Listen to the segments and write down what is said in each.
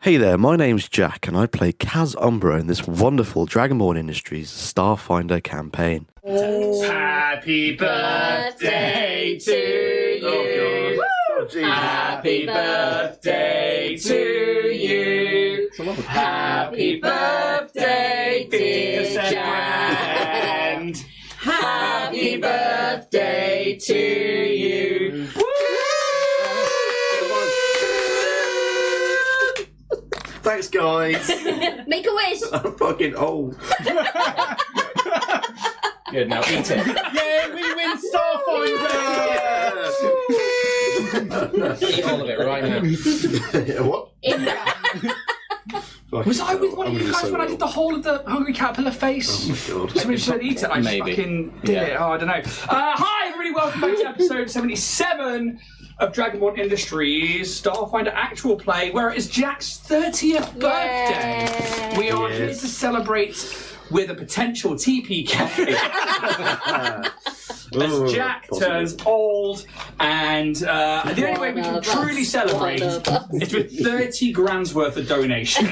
Hey there, my name's Jack and I play Kaz Umbra in this wonderful Dragonborn Industries Starfinder campaign. Happy birthday to you. Oh, geez. Happy birthday to you. Happy birthday, dear Jack. Happy birthday to you. Thanks, guys. Make a wish. I'm fucking old. Good, now eat it. Yay, we win Starfinder! Eat all of it right now. What? Was I with one of you guys when I did the whole of the Hungry Caterpillar face? Oh, my God. Somebody said eat it, I just Maybe. fucking did it. Oh, I don't know. Hi, everybody, welcome back to episode 77 of Dragonborn Industries Starfinder Actual Play, where it is Jack's 30th birthday. Yay. We are here to celebrate with a potential TPK. As Jack turns old, and the only way we can truly celebrate is with 30 grand's worth of donations.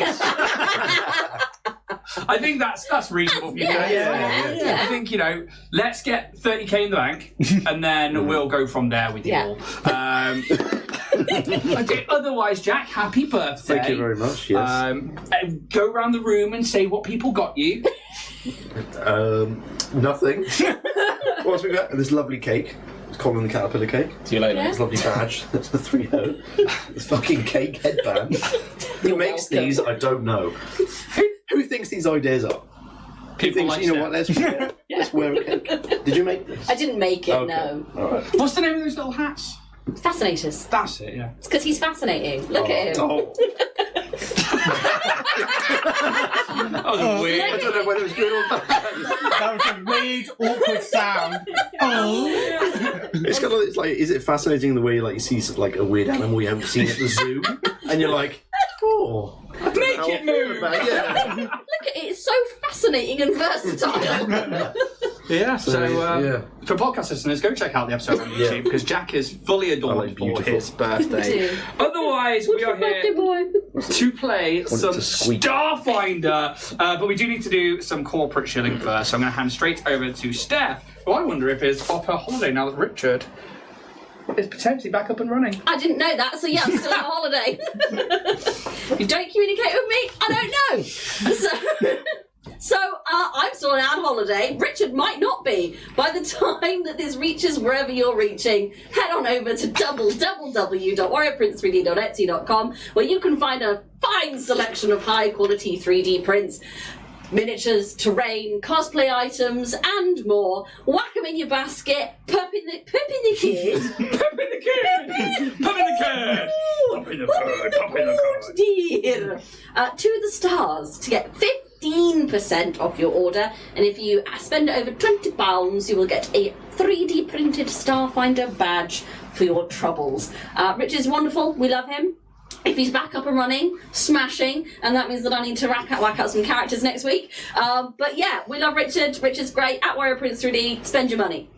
I think that's reasonable for you guys. Yeah. I think, let's get 30k in the bank, and then we'll go from there with you all. Okay, otherwise, Jack, happy birthday. Thank you very much, yes. Go around the room and say what people got you. Nothing. What else we got? This lovely cake. It's Colin the Caterpillar cake. See you later. This lovely badge. That's the 3-0. This fucking cake headband. Who makes these? I don't know. Who thinks these ideas are? People Thinks, like you know it. what, let's wear a cake. Did you make this? I didn't make it, Okay. no. Alright. What's the name of those little hats? Fascinators. That's it, yeah. It's because he's fascinating. Look at him. Oh. That was weird. I don't know whether it was good or bad. That was a weird, awkward sound. Oh. It's kind of, it's like, is it fascinating the way like you see like a weird animal you haven't seen at the zoo, and you're like, oh, I don't know Make how it I feel move. about it. Yeah. Look at it. It's so fascinating and versatile. Yeah, so yeah. for podcast listeners, go check out the episode on YouTube because Jack is fully adorned like for beautiful. his birthday. Do. Otherwise, we are Birthday here boy. to play some to squeak. Starfinder, but we do need to do some corporate shilling first. So I'm going to hand straight over to Steph, who I wonder if is off her holiday now that Richard is potentially back up and running. I didn't know that, so yeah, I'm still on holiday. You don't communicate with me, I don't know. So I'm still on holiday. Richard might not be. By the time that this reaches wherever you're reaching, head on over to www.orioprince3d.etsy.com, where you can find a fine selection of high-quality 3D prints, miniatures, terrain, cosplay items, and more. Whack them in your basket, pop in the kid. Pop in the kid! Pop in the kid! Pop in the bird! Pop in the bird! Dear. To the stars to get 15% off your order, and if you spend over £20, you will get a 3D printed Starfinder badge for your troubles. Rich is wonderful. We love him. If he's back up and running, smashing, and that means that I need to whack out some characters next week. But yeah, we love Richard. Richard's great. At Warrior Prince 3D, spend your money.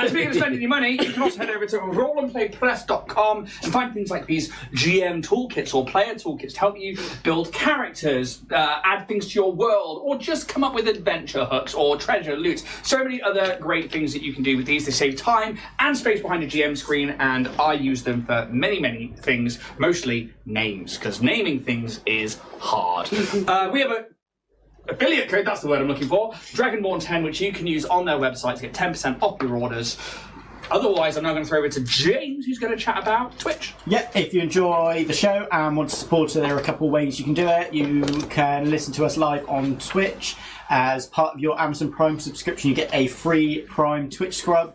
Speaking of spending your money, you can also head over to rollandplaypress.com and find things like these GM toolkits or player toolkits to help you build characters, add things to your world, or just come up with adventure hooks or treasure loot. So many other great things that you can do with these. They save time and space behind a GM screen, and I use them for many, many things, mostly names, because naming things is hard. We have a affiliate code, that's the word I'm looking for, Dragonborn 10, which you can use on their website to get 10% off your orders. Otherwise, I'm now going to throw over to James, who's going to chat about Twitch. Yeah, if you enjoy the show and want to support it, there are a couple of ways you can do it. You can listen to us live on Twitch. As part of your Amazon Prime subscription, you get a free Prime Twitch Scrub.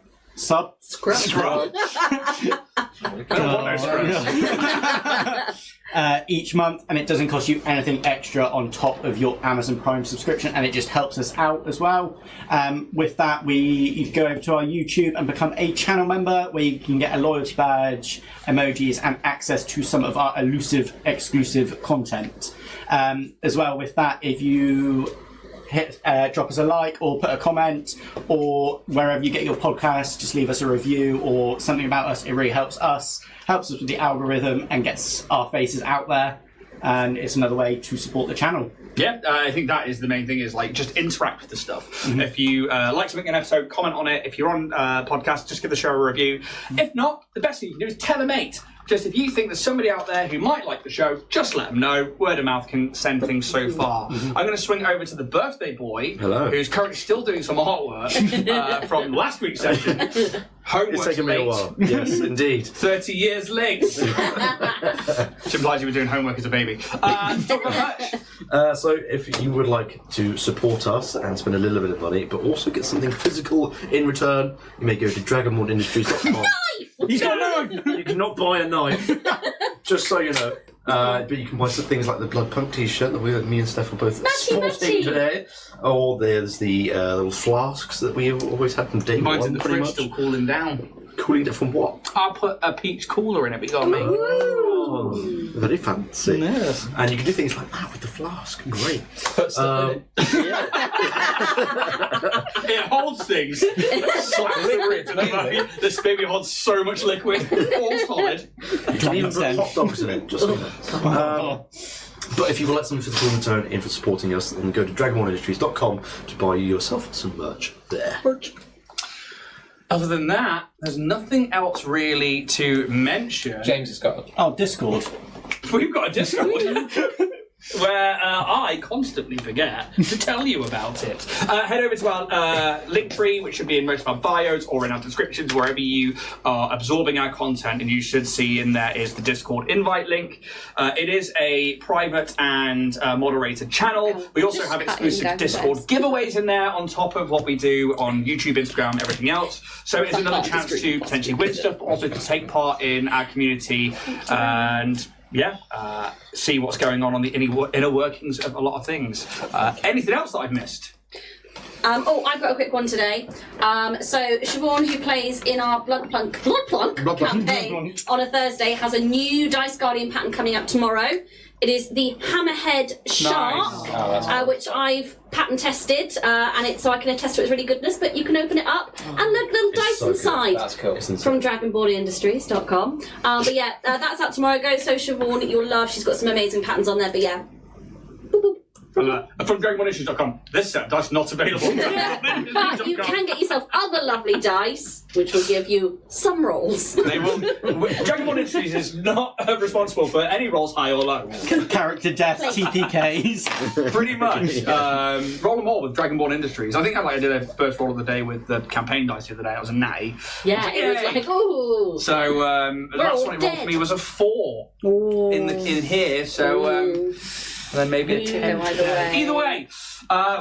Each month, and it doesn't cost you anything extra on top of your Amazon Prime subscription, and it just helps us out as well. With that, you can go over to our YouTube and become a channel member, where you can get a loyalty badge, emojis, and access to some of our elusive exclusive content. As well, with that, if you drop us a like or put a comment, or wherever you get your podcast, just leave us a review or something about us. It really helps us with the algorithm and gets our faces out there. and it's another way to support the channel. Yeah, I think that is the main thing, is like just interact with the stuff. If you like something in an episode, comment on it. If you're on podcast, just give the show a review. If not, the best thing you can do is tell a mate. Just if you think there's somebody out there who might like the show, just let them know. Word of mouth can send things so far. I'm going to swing over to the birthday boy, who's currently still doing some artwork from last week's session. Homework's It's taken me a while. Yes, indeed. 30 years late. Which implies you were doing homework as a baby. Talk about merch. So if you would like to support us and spend a little bit of money, but also get something physical in return, you may go to dragonbornindustries.com. He's got a knife! You cannot buy a knife, just so you know. But you can buy some things like the Blood Punk t-shirt that me and Steph were both sporting today. Or there's the little flasks that we always had from day Mine's one, in the pretty fridge, much. still cooling down. Cooling it from what? I'll put a peach cooler in it, but you got me. Oh, very fancy. Yes. And you can do things like that with the flask. Great. Put stuff in it. It holds things. Slaps the rid, and then this baby holds so much liquid, all solid. You can even put hot dogs in it. Just but if you would like some physical return in for supporting us, then go to dragonbornindustries.com to buy yourself some merch there. Other than that, there's nothing else really to mention. James has got Oh, Discord. We've got a Discord where I constantly forget to tell you about it. Head over to our link tree, which should be in most of our bios or in our descriptions, wherever you are absorbing our content, and you should see in there is the Discord invite link. It is a private and moderated channel. We also have exclusive Discord giveaways in there on top of what we do on YouTube, Instagram, everything else. So it's another chance to potentially win stuff, but also to take part in our community and see what's going on the inner workings of a lot of things. Anything else that I've missed? I've got a quick one today. So Siobhan, who plays in our Blood Plunk campaign on a Thursday, has a new Dice Guardian pattern coming up tomorrow. It is the Hammerhead Shark, which I've pattern tested, and so I can attest to its really goodness. But you can open it up and look, little dice inside. That's cool. From Dragonborn.industries.com. But yeah, that's out tomorrow. Go so Siobhan, you'll love. She's got some amazing patterns on there. But yeah. From Dragonborn.industries.com. This set of dice not available. But you can get yourself other lovely dice, which will give you some rolls. They will. Dragonborn Industries is not responsible for any rolls high or low. Character deaths, TPKs. Pretty much. Roll them all with Dragonborn Industries. I think I did a first roll of the day with the campaign dice the other day. It was a natty. Yeah, it was like, ooh. So the last one it rolled for me was a 4 in here. So. And then maybe a 10. Either way,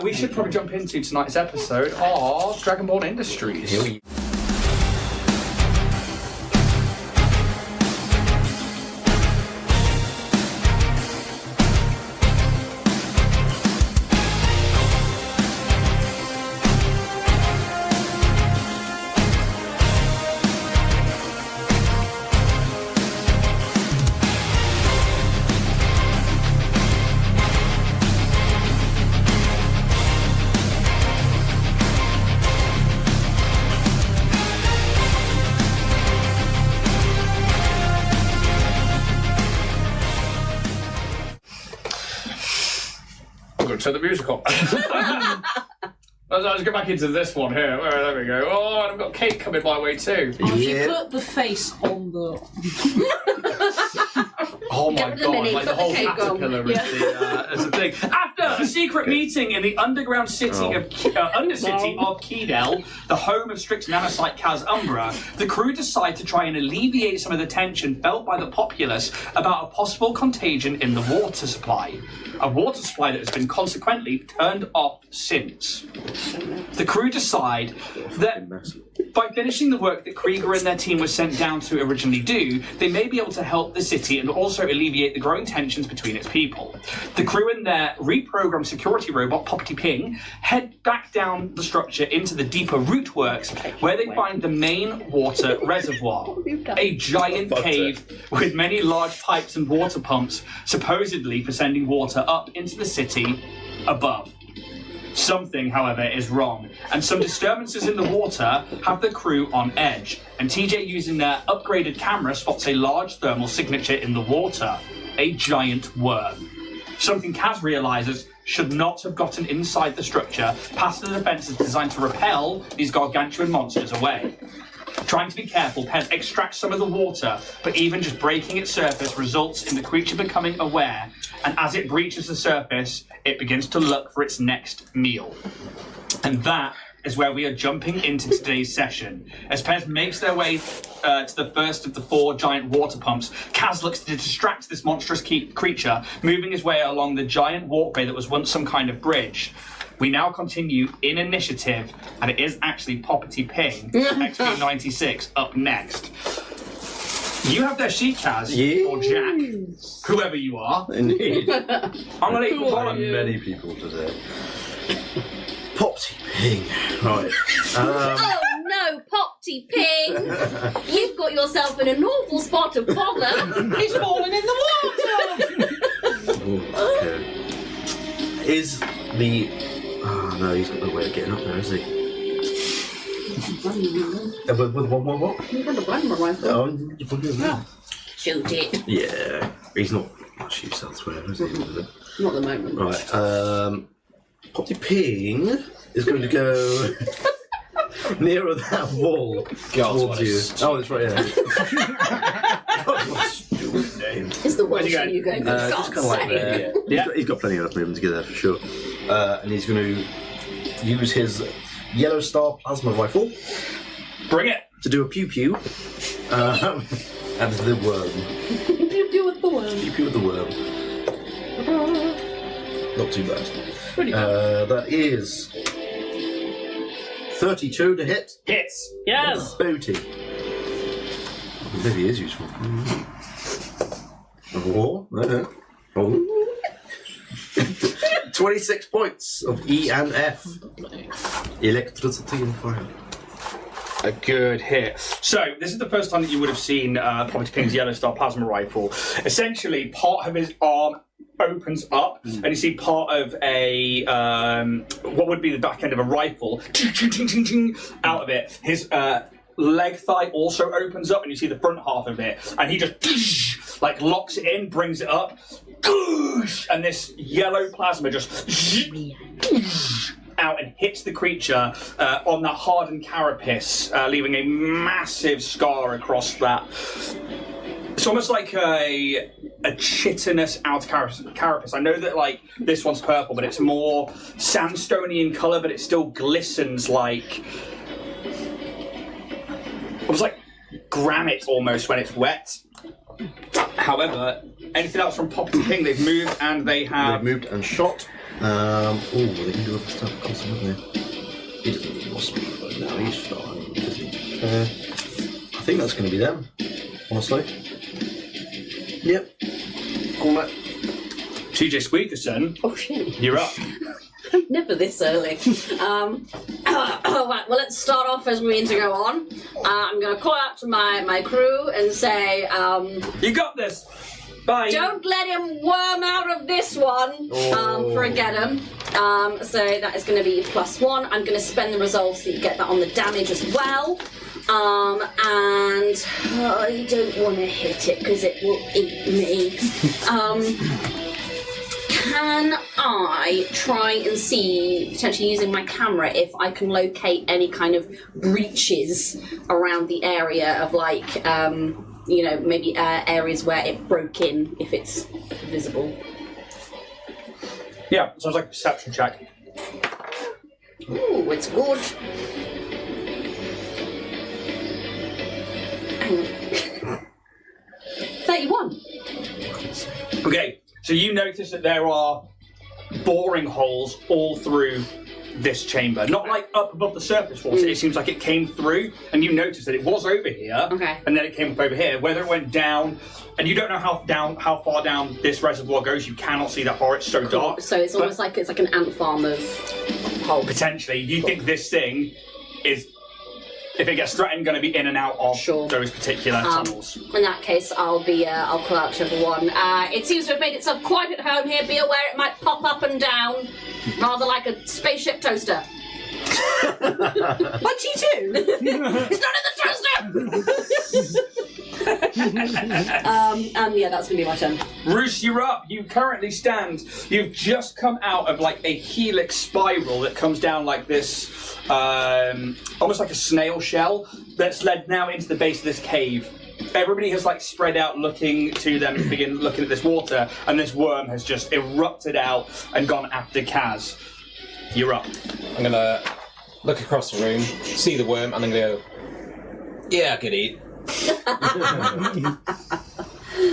we should probably jump into tonight's episode of Dragonborn Industries. To the musical. Let's get back into this one here. There we go. Oh, and I've got Kate coming my way too. If you put the face on the... Oh my Get the god, mini, like the put the whole cake on. caterpillar is the thing. After a secret meeting in the underground city of Undercity of Qidel, the home of strict nanosite Kaz Umbra, the crew decide to try and alleviate some of the tension felt by the populace about a possible contagion in the water supply. A water supply that has been consequently turned off since. The crew decide that by finishing the work that Krieger and their team were sent down to originally do, they may be able to help the city and also alleviate the growing tensions between its people. The crew and their reprogrammed security robot, Poppy Ping, head back down the structure into the deeper root works, where they find the main water reservoir, a giant cave with many large pipes and water pumps, supposedly for sending water up into the city above. Something, however, is wrong, and some disturbances in the water have the crew on edge, and TJ, using their upgraded camera, spots a large thermal signature in the water. a giant worm. Something Kaz realizes should not have gotten inside the structure past the defenses designed to repel these gargantuan monsters away. Trying to be careful, Pez extracts some of the water, but even just breaking its surface results in the creature becoming aware, and as it breaches the surface, it begins to look for its next meal. And that is where we are jumping into today's session. As Pez makes their way to the first of the 4 giant water pumps, Kaz looks to distract this monstrous creature, moving his way along the giant walkway that was once some kind of bridge. We now continue in initiative, and it is actually Poppity Ping, XP96, up next. You have their sheet, Kaz, or Jack, whoever you are. Indeed. I'm going to equal bottom. Many people today. Poppy Ping. Right. Oh no, Poppy Ping! You've got yourself in an awful spot of bother. He's fallen in the water! Okay. Is the... Oh no, he's got no way of getting up there, is he? With what? You've got a blind rifle. Oh, Shoot it. yeah. He's not much use elsewhere, is he? Not at the moment. Right. Poppy Ping is going to go nearer that wall towards you. Oh, that's right, yeah. God, what a stupid name. Is the Where's he Welsh going? you going Just kind of like there. Yeah. He's got plenty enough movement to get there for sure. And he's going to use his Yellow Star plasma rifle Bring it. to do a pew pew. And the worm. Pew pew with the worm. Pew pew with the worm. Not too bad. Pretty good. That is 32 to hit. Hits. Yes! Booty. Maybe he is useful. Oh, no. Oh. 26 points of E and F. Electricity and fire. A good hit. So, this is the first time that you would have seen Poppy Ping's Yellow Star plasma rifle. Essentially, part of his arm opens up, and you see part of a what would be the back end of a rifle out of it. His leg thigh also opens up, and you see the front half of it, and he just like locks it in, brings it up, and this yellow plasma just out and hits the creature on that hardened carapace, leaving a massive scar across that. It's almost like a chitinous outer carapace. I know that like this one's purple, but it's more sandstony in colour, but it still glistens like almost like granite almost when it's wet. However, anything else from Poppy Ping? They've moved and they have They've moved and shot. They can do other stuff, of course, haven't they? He doesn't need more speed right now, he's fine, does he? I think that's going to be them, honestly. Yep. Call that. TJ Squeakerson. Oh shit. You're up. Never this early. Right, well, let's start off as we mean to go on. I'm going to call out to my crew and say, You got this. Bye. don't let him worm out of this one. Forget him. So that is going to be +1. I'm going to spend the resolve so that you get that on the damage as well. And I don't want to hit it because it will eat me. Can I try and see, potentially using my camera, if I can locate any kind of breaches around the area of like, maybe areas where it broke in, if it's visible? Yeah, sounds like a perception check. Ooh, it's good. Hang on. 31. Okay, so you notice that there are boring holes all through this chamber. Not like up above the surface walls, it seems like it came through, and you notice that it was over here, Okay. and then it came up over here. Whether it went down, and you don't know how far down this reservoir goes, you cannot see that far, it's so dark. So it's almost like it's like an ant farm of holes. Potentially, you think this thing is, if it gets threatened, going to be in and out of Sure. those particular tunnels. In that case, I'll call out to everyone. It seems to have made itself quite at home here. Be aware it might pop up and down, rather like a spaceship toaster. Like T2! It's not in the toaster! And yeah, that's going to be my turn. Roos, you're up. You currently stand. You've just come out of like a helix spiral that comes down like this, almost like a snail shell that's led now into the base of this cave. Everybody has like spread out looking to them to begin looking at this water, and this worm has just erupted out and gone after Kaz. You're up. I'm gonna look across the room, see the worm, and then go, yeah, I could eat.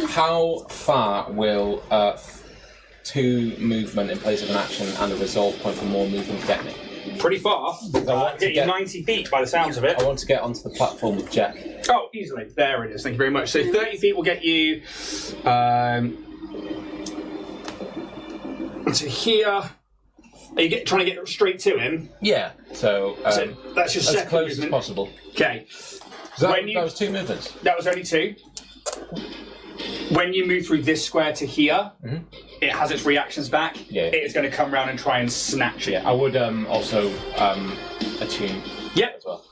How far will 2 movement in place of an action and a resolve point for more movement get me? Pretty far. Get you 90 feet by the sounds of it. I want to get onto the platform with Jack. Oh, easily. There it is. Thank you very much. So 30 feet will get you to here. Are you trying to get straight to him? Yeah. So that's your as second close movement. as possible. Okay. That was 2 movements. That was only 2. When you move through this square to here, it has its reactions back. Yeah. It is going to come around and try and snatch it. Yeah, I would also attune Yep. as well.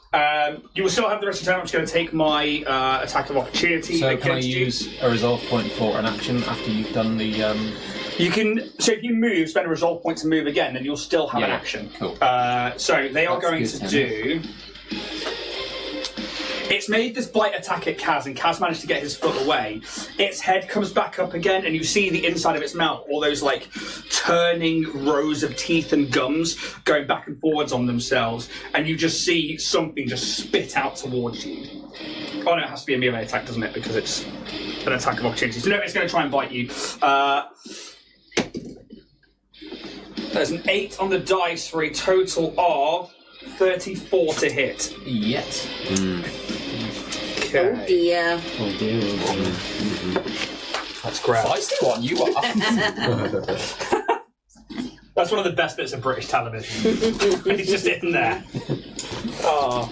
You will still have the rest of the turn. I'm just going to take my attack of opportunity So against can I you. use a resolve point for an action after you've done the... You can. So if you move, spend a resolve point to move again, then you'll still have an action. Cool. So they are That's going good to to do. It's made this bite attack at Kaz, and Kaz managed to get his foot away. Its head comes back up again, and you see the inside of its mouth, all those like turning rows of teeth and gums going back and forwards on themselves, and you just see something just spit out towards you. Oh no, it has to be a melee attack, doesn't it? Because it's an attack of opportunity. So no, it's going to try and bite you. There's an 8 on the dice for a total of 34 to hit. Yes. Oh dear. Oh dear. That's great. Feisty one, you are. That's one of the best bits of British television. He's just in there. Oh.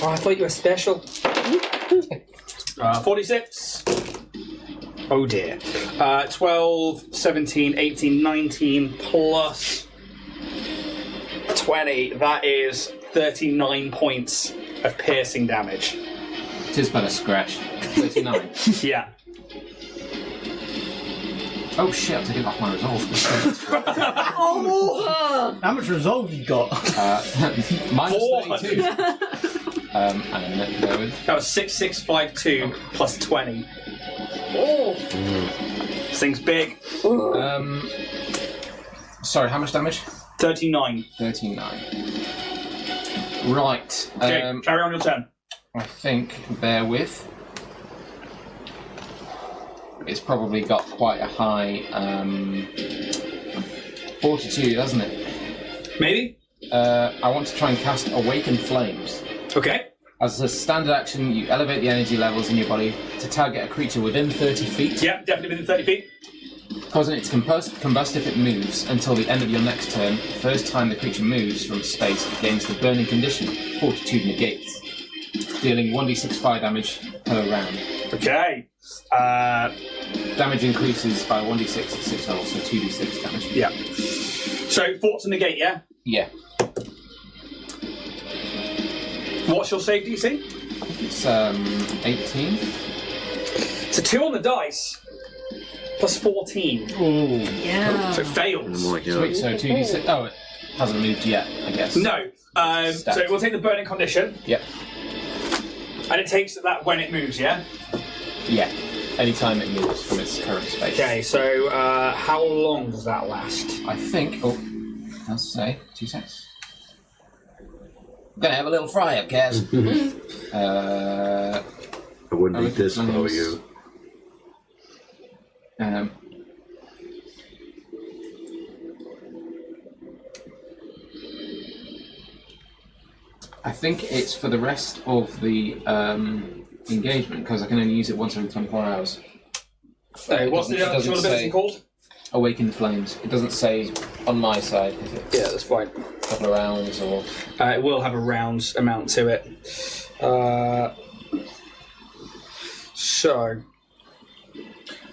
Oh, I thought you were special. 46. Oh dear. 12, 17, 18, 19 plus 20. That is 39 points of piercing damage. It is but a scratch. 39. Yeah. Oh shit, I have to give off my resolve. How much resolve you got? Minus 400. 32. And then go with... That was 6652 plus 20. Oh. This thing's big. Sorry, how much damage? 39. 39. Right. Okay, carry on your turn. I think, bear with. It's probably got quite a high 42, doesn't it? Maybe? I want to try and cast Awaken Flames. Okay. As a standard action, you elevate the energy levels in your body to target a creature within 30 feet, Yeah, definitely within 30 feet. causing it to combust if it moves until the end of your next turn. The first time the creature moves from space, it gains the burning condition, Fortitude negates, dealing 1d6 fire damage per round. Okay. Damage increases by 1d6 at 6 levels, so 2d6 damage. Yeah. So, fort to negate, yeah? Yeah. What's your save DC? It's 18. It's a 2 on the dice, plus 14. Yeah. So it fails. Oh my god. Sweet, so 2d6. Oh, it hasn't moved yet, I guess. No. So we'll take the burning condition, Yep. and it takes that when it moves, yeah? Yeah. Anytime it moves from its current space. Okay, so how long does that last? I think. Oh, let's say 2 seconds. Gonna have a little fry up, Kaz. I wouldn't eat this if I were you. I think it's for the rest of the engagement because I can only use it once every 24 hours. What's the actual ability called? Awaken Flames. It doesn't say on my side if it's Yeah, that's fine. a couple of rounds or. It will have a round amount to it. So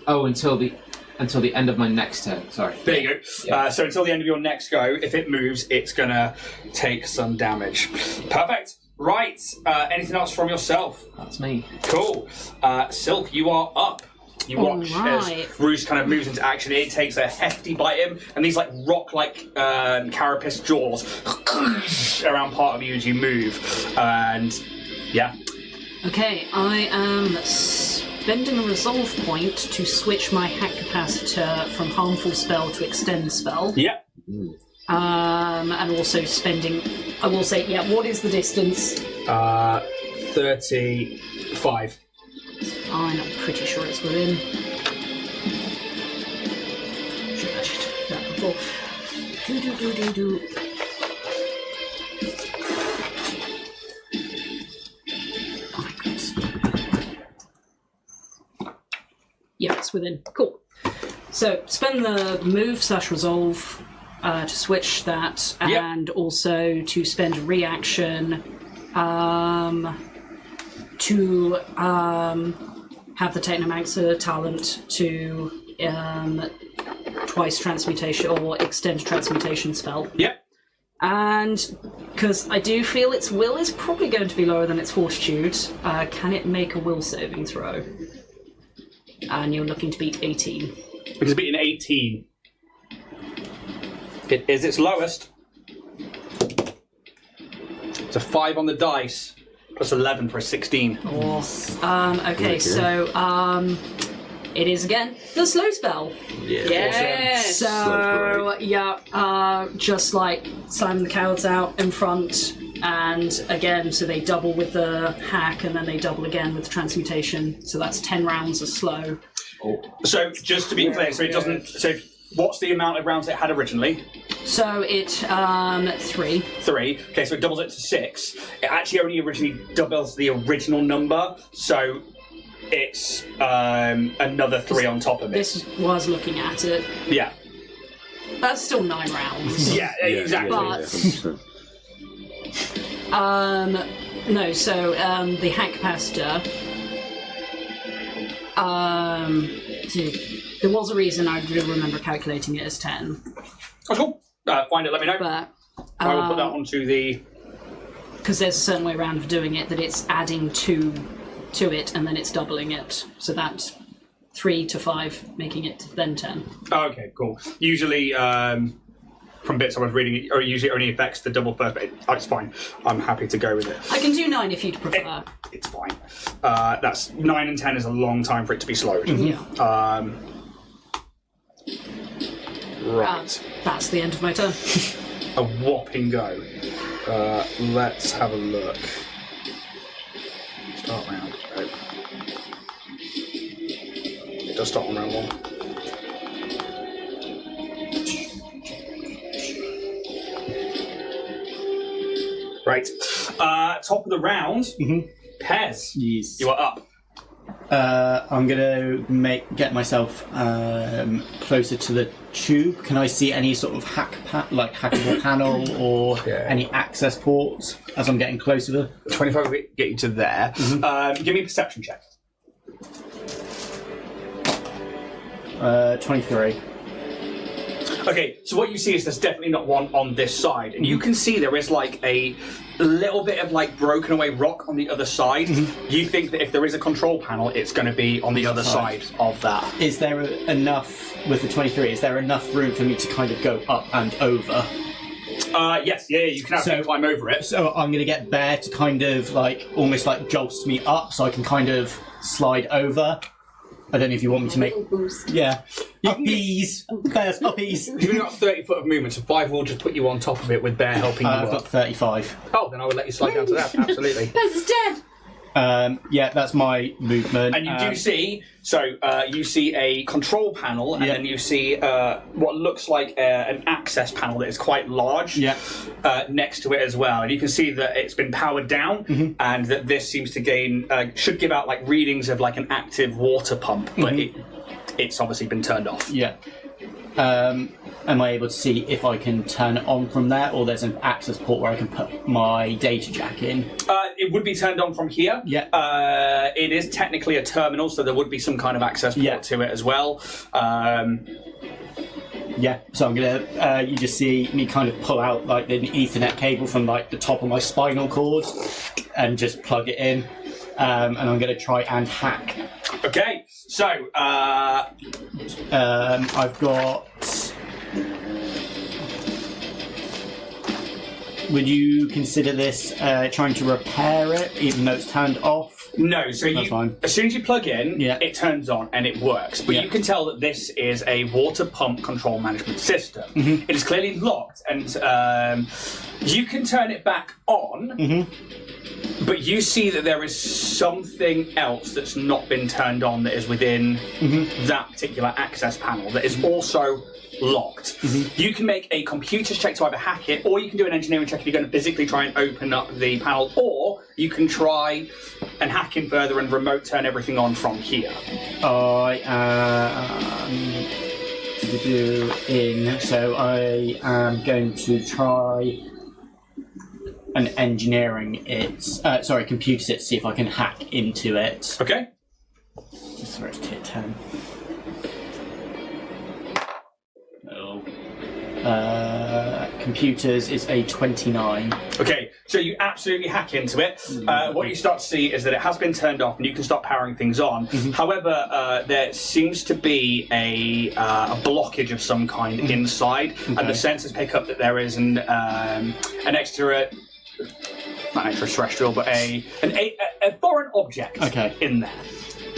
Oh, until the end of my next turn. Sorry. there you go. Yeah. So until the end of your next go, if it moves, it's gonna take some damage. Perfect. Right. Anything else from yourself? That's me. Cool. Sylph, you are up. You watch Alright. as Roos kind of moves into action. It takes a hefty bite at him, and these like rock-like carapace jaws around part of you as you move. And yeah. Okay, I am spending a resolve point to switch my hack capacitor from harmful spell to extend spell. Yeah. And also spending. I will say, yeah. What is the distance? 35. Fine, I'm pretty sure it's within. Should I just do that before? Do. Oh my goodness. Yeah, it's within. Cool. So spend the move/resolve to switch that, Yep. and also to spend a reaction to have the Technomancer talent to twice transmutation or extend transmutation spell. Yep. And because I do feel its will is probably going to be lower than its fortitude, can it make a will saving throw? And you're looking to beat 18. It's beating 18. It is its lowest. It's a 5 on the dice, plus 11 for a 16. Okay, so it is again the slow spell. Yes. So yeah, just like Simon the Coward's out in front, and again, so they double with the hack, and then they double again with the transmutation. So that's 10 rounds of slow. So just to be clear, so it doesn't. So what's the amount of rounds it had originally? So it 3. 3. Okay, so it doubles it to 6. It actually only originally doubles the original number, so it's another 3 on top of it. This was looking at it. Yeah. That's still 9 rounds. Yeah, exactly. No, so the hack capacitor. There was a reason I do remember calculating it as 10. Oh, cool. Find it, let me know. But I will put that onto the... because there's a certain way around of doing it, that it's adding 2 to it and then it's doubling it. So that's 3 to 5, making it then 10. Okay, cool. Usually, from bits I was reading, it usually only affects the double first, but it's fine. I'm happy to go with it. I can do 9 if you'd prefer. It's fine. That's 9 and 10 is a long time for it to be slowed. Yeah. Right. That's the end of my turn. A whopping go. Let's have a look. Start round. Oh. It does start on round 1. Right. Top of the round. Pez. Yes. You are up. I'm gonna get myself closer to the tube. Can I see any sort of hackable panel or any access ports as I'm getting closer? 25 will get you to there. Give me a perception check. 23. Okay, so what you see is there's definitely not one on this side, and you can see there is like a little bit of like broken away rock on the other side. You think that if there is a control panel, it's going to be on the other side of that. Is there enough, with the 23, is there enough room for me to kind of go up and over? Yes, you can absolutely climb over it. So I'm going to get Bear to kind of like, almost like jolts me up so I can kind of slide over. I don't know if you want me to make... Yeah. Uppies! Bear's uppies! You've only got 30 foot of movement, so 5 will just put you on top of it with Bear helping you I've up. got 35. Oh, then I would let you slide down to that, absolutely. Bez is dead. Yeah, that's my movement. And you do see, you see a control panel, and then you see what looks like an access panel that is quite large next to it as well. And you can see that it's been powered down, and that this seems to should give out like readings of like an active water pump, but it's obviously been turned off. Yeah. Am I able to see if I can turn it on from there, or there's an access port where I can put my data jack in? It would be turned on from here. Yeah. It is technically a terminal, so there would be some kind of access port to it as well. Yeah, so I'm gonna, you just see me kind of pull out like an Ethernet cable from like the top of my spinal cord and just plug it in, and I'm gonna try and hack. Okay, so I've got. Would you consider this trying to repair it, even though it's turned off? no. So That's fine. as soon as you plug in, Yeah. it turns on and it works. But Yeah. you can tell that this is a water pump control management system. Mm-hmm. It is clearly locked, and you can turn it back on. Mm-hmm. But you see that there is something else that's not been turned on that is within that particular access panel that is also locked. You can make a computer's check to either hack it, or you can do an engineering check if you're going to physically try and open up the panel, or you can try and hack in further and remote turn everything on from here. I so I am going to try an engineering computers it, see if I can hack into it. Okay. Sorry, it's tier 10. Computers is a 29. Okay, so you absolutely hack into it. What you start to see is that it has been turned off and you can start powering things on. However, there seems to be a blockage of some kind inside, and the sensors pick up that there is an extra, not extraterrestrial, but a foreign object in there.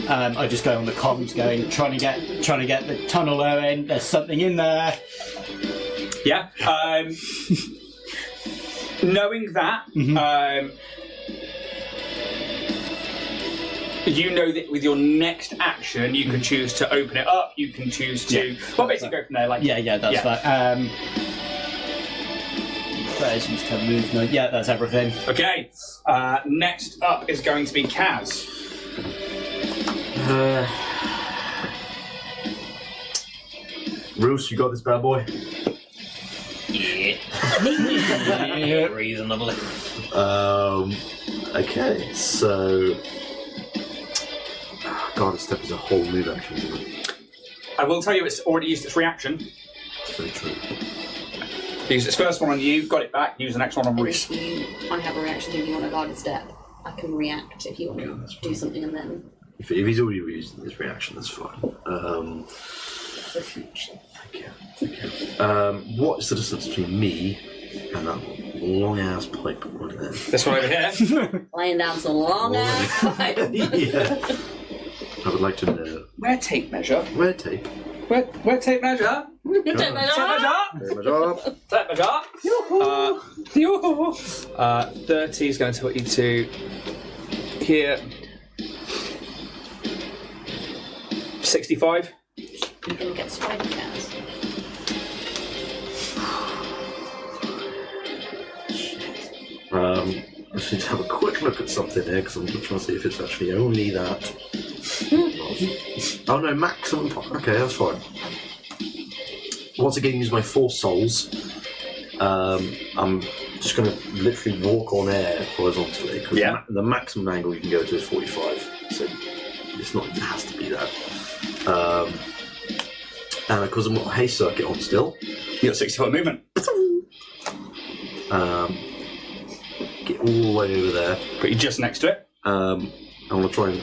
I just go on the comms, trying to get the tunnel in. There's something in there. Yeah. Knowing that, you know that with your next action, you can choose to open it up. You can choose to, basically go from there. Like That's fine. There's used to movement. Yeah, that's everything. Okay. Next up is going to be Kaz. Roos, you got this bad boy? Yeah. Reasonably. Okay, so... Guarded step is a whole move action, isn't it? I will tell you it's already used its reaction. That's very true. Use its first one on you, got it back, use the next one on Reese. I have a reaction if you want a guarded step. I can react if you want to do something and then... If he's already used his reaction, that's fine. For future. Thank you. What is the distance between me and that long-ass pipe right there? This one over here. Laying down some long ass pipe. Yeah. I would like to know. Where tape measure? Where tape? Where tape measure? Take my Tape job. measure? Tape measure? Yoo-hoo. 30 is going to put you to here. 65. You can get spider cats. I just need to have a quick look at something here because I'm just trying to see if it's actually only that. Oh no, maximum. Okay, that's fine. Once again, use my 4 souls. I'm just going to literally walk on air horizontally because the maximum angle you can go to is 45. So it's not. It has to be that. And because I'm got a haste circuit on still, You got 60-foot movement. get all the way over there. Put you just next to it. I want to try and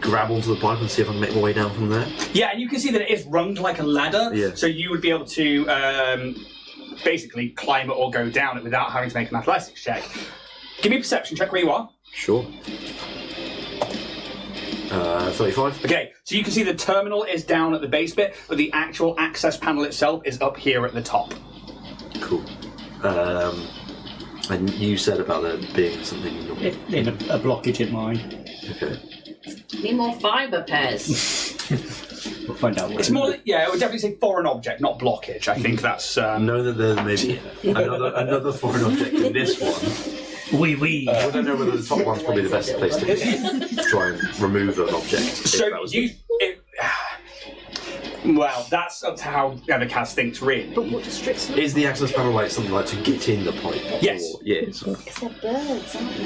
grab onto the pipe and see if I can make my way down from there. Yeah, and you can see that it is runged like a ladder. Yeah. So you would be able to basically climb it or go down it without having to make an athletics check. Give me a perception check where you are. Sure. 35. Okay, so you can see the terminal is down at the base bit, but the actual access panel itself is up here at the top. Cool. And you said about there being something In a blockage in mine. Okay. Need more fibre pairs. We'll find out what It's more, yeah, I would definitely say foreign object, not blockage. I think that's... Know that there may be another foreign object in this one. We. I don't know whether the top one's probably the best place to be to try and remove an object. So you... Well, that's up to how the cast thinks, really. But what restricts them? Is the access panel like something like to get in the pipe? Yes. Or, yes. Because they're birds, aren't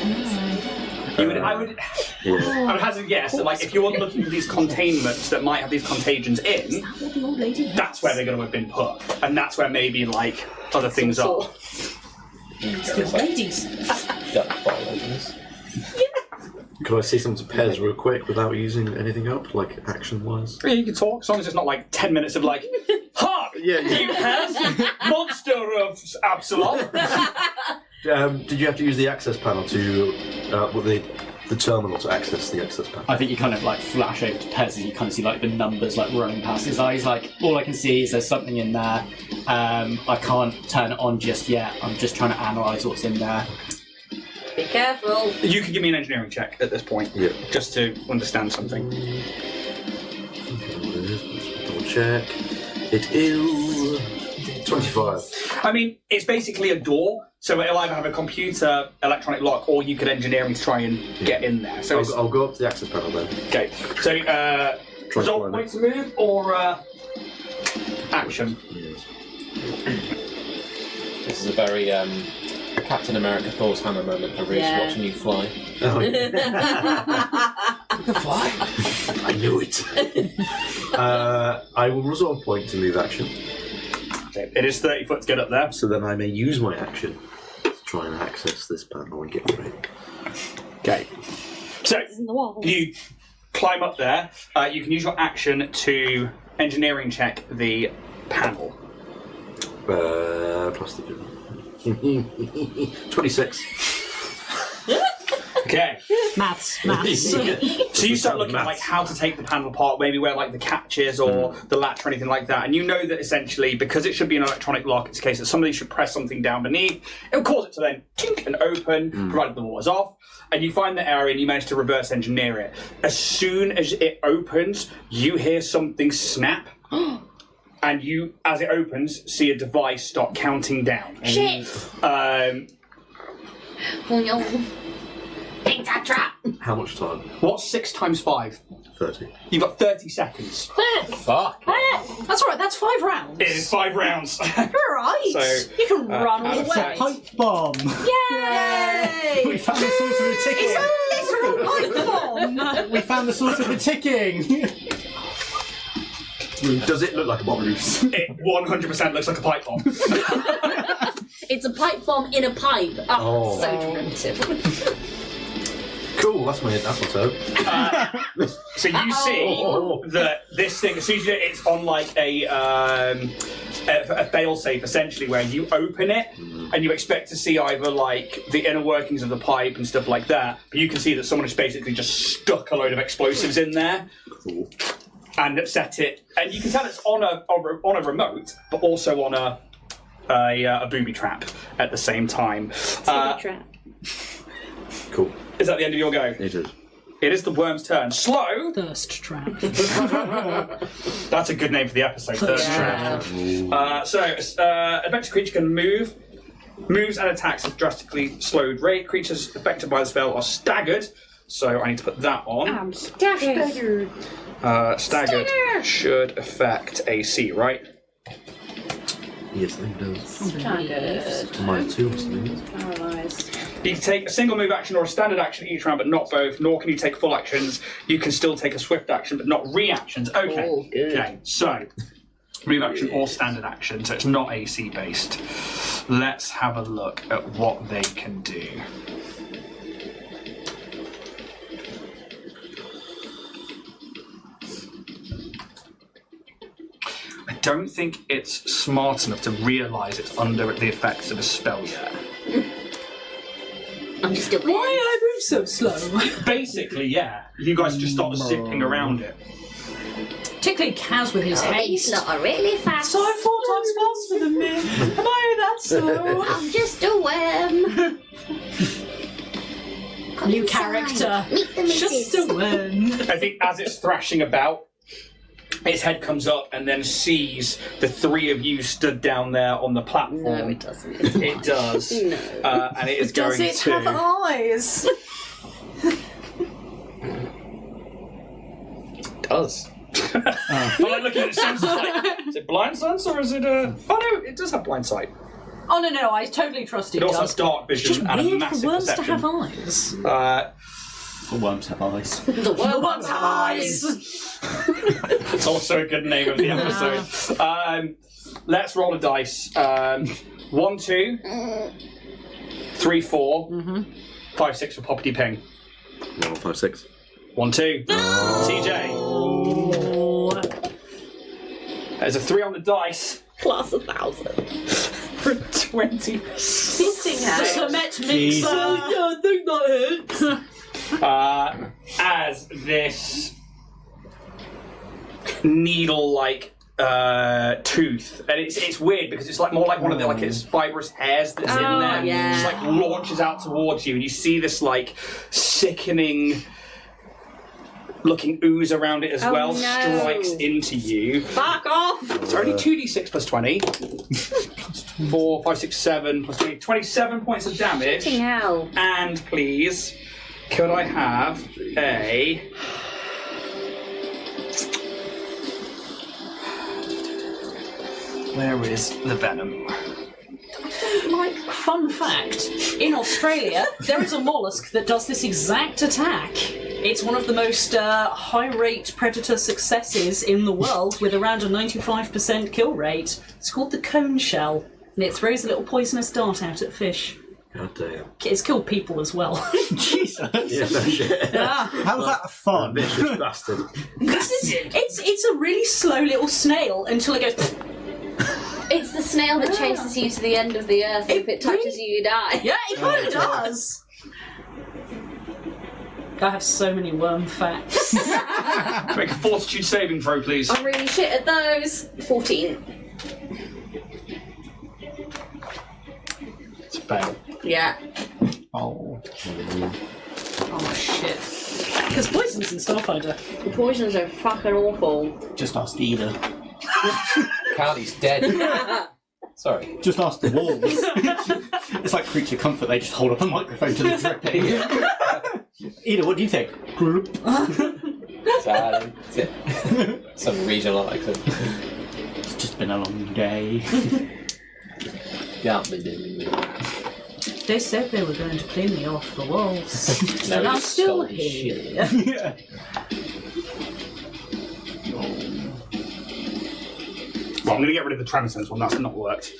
they? I would... Yeah. I'm hazarding a guess that, like, if you're looking for these containments that might have these contagions in, What the old lady has? that's where they're going to have been put, and that's where maybe like other things are. Still ladies. Could I say something to Pez real quick without using anything up, like action-wise? Yeah, you can talk as long as it's not like 10 minutes of like, "Ha! Yeah. You has monster of Absalom." Did you have to use the access panel to, the terminal to access the access panel? I think you kind of like flash over to Pez and you kind of see like the numbers like running past his eyes. Like all I can see is there's something in there. I can't turn it on just yet. I'm just trying to analyse what's in there. Be careful. You can give me an engineering check at this point, Yeah. just to understand something. Double check. It is 25. I mean, it's basically a door, so it'll either have a computer electronic lock, or you could engineering to try and get in there. So I'll go up to the access panel then. okay. So result climb it. points to move or action. Yes. This is a very Captain America Thor's hammer moment for Reese Yeah. watching you fly. Oh, yeah. Fly? I knew it. I will resolve point to move action, Okay. It is 30 foot to get up there. so then I may use my action to try and access this panel and get through. Okay. So It's in the wall. you climb up there. You can use your action to engineering check the panel. Plus the 26. Okay. Maths. So you start looking at like how to take the panel apart, maybe where like the catch is or the latch or anything like that, and you know that essentially because it should be an electronic lock, it's a case that somebody should press something down beneath. It will cause it to then tink and open, provided the wall is off, and you find the area and you manage to reverse engineer it. As soon as it opens, you hear something snap. And you, as it opens, see a device start counting down. Shit! Um, Oh no. It's a trap! How much time? what's 6 times 5? 30. You've got 30 seconds. Fuck. That's all right. That's 5 rounds. It is 5 rounds. You're right. So, you can run out of away. set. Pipe bomb! Yay! We found the source of the ticking! It's a literal pipe bomb. We found the source of the ticking! Does it look like a bomb? It 100% looks like a pipe bomb. It's a pipe bomb in a pipe. Oh, Oh. so primitive. Cool, that's my turn. So you see that this thing, as soon as it's on like a fail-safe, essentially, where you open it and you expect to see either like the inner workings of the pipe and stuff like that, but you can see that someone has basically just stuck a load of explosives in there. Cool. And set it, and you can tell it's on a remote, but also on a booby trap at the same time. Trap. Cool. Is that the end of your go? It is. It is the worm's turn. Slow. Thirst trap. That's a good name for the episode. Thirst trap. Adventure creature can move, moves and attacks at drastically slowed rate. Creatures affected by the spell are staggered. So I need to put that on. I'm staggered. Staggered should affect AC, right? Yes, I think it does. Staggered. Minus 2 or something. Paralyzed. You can take a single move action or a standard action each round, but not both, nor can you take full actions. You can still take a swift action, but not reactions. Okay. Oh, good. Okay, so move action or standard action, so it's not AC based. Let's have a look at what they can do. I don't think it's smart enough to realise it's under the effects of a spell yet. I'm just doing Why I move so slow? Basically, yeah. You guys just start zipping around it. Particularly Kaz with his He's haste. not really fast. So I'm 4 times faster than me. Am I that slow? I'm just a worm. Come New inside. character. Meet the Just missus. a win. I think as it's thrashing about, its head comes up and then sees the three of you stood down there on the platform. No, it doesn't. It does. No. And it is Does going it to. have eyes? It does. I'm like looking at sensors like, is it blind sense or is it a. Oh no, it does have blind sight. Oh no, I totally trust it. It also does. has dark It's vision just and a weird for massive worms to perception. have eyes. The worms have eyes. The worms have eyes. It's also a good name of the episode. Let's roll a dice. 1, 2, 3, 4, 5, 6 for Poppy Ping. 1, 5, 6. 1, 2. TJ. There's a 3 on the dice. Plus 1,000. For 20. Fitting out. Cement Jesus. mixer. I think that hurts. As this needle-like tooth, and it's weird because it's like more like one of the like its fibrous hairs that's in there. yeah. Just like launches out towards you, and you see this like sickening looking ooze around it as well. no. Strikes into you. Fuck off! It's only 2d6 plus 20. 4, 5, 6, 7 plus 20. 27 points of damage. Fitting hell. And please, could I have a... Where is the venom? Like, fun fact, in Australia, there is a mollusk that does this exact attack. It's one of the most high-rate predator successes in the world, with around a 95% kill rate. It's called the cone shell, and it throws a little poisonous dart out at fish. God damn. It's killed people as well. Jesus. Yeah, no shit. How's that fun? Vicious bastard. It's a really slow little snail until it goes... It's the snail that chases you to the end of the earth. If it touches you, you die. Yeah, it kind of does. I have so many worm facts. Make a fortitude saving throw, please. I'm really shit at those. 14. It's a fail. Yeah. Oh. Oh shit. Because poison's in Starfinder. The poisons are fucking awful. Just ask Ida. Carly's dead. Sorry. Just ask the walls. It's like creature comfort, they just hold up a microphone to the dripping. Ida, what do you think? Sad. That's it. Some regional accent. It's just been a long day. Yeah. They said they were going to clean me off the walls. No, and we I'm just still stole his here. Yeah. Well, I'm going to get rid of the Transcendence one, that's not worked.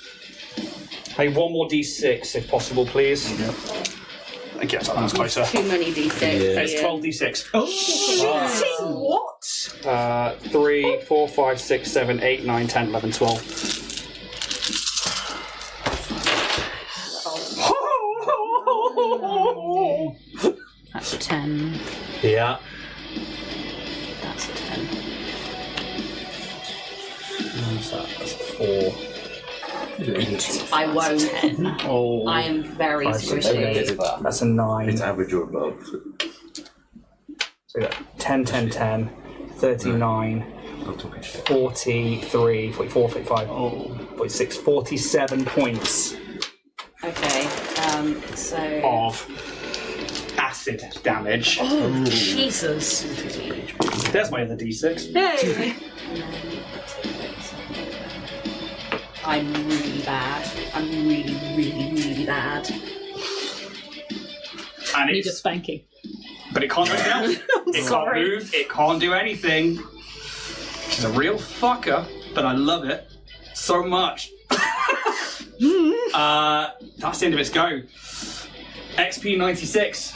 Hey, one more d6 if possible, please. I guess that's closer. Too many d6. It's 12 d6. What? 3, 4, 5, 6, 7, 8, 9, 10, 11, 12. That's a 10. Yeah. That's a 10. What's that? That's 4. I won't. Oh. I am very 5, 6, 7, 8, squishy. that's a 9. It's average or above. So we got 10, 10, 10, 39, I'm talking shit. 43, 44, 45, 46, 47 points Okay, so... of acid damage. Oh, Jesus. There's my other d6. Hey! I'm really bad. I'm really, really, really bad. And Need a it's, spanking. but it can't do anything else. It sorry. can't move, it can't do anything. It's a real fucker, but I love it so much. That's the end of its go. XP96.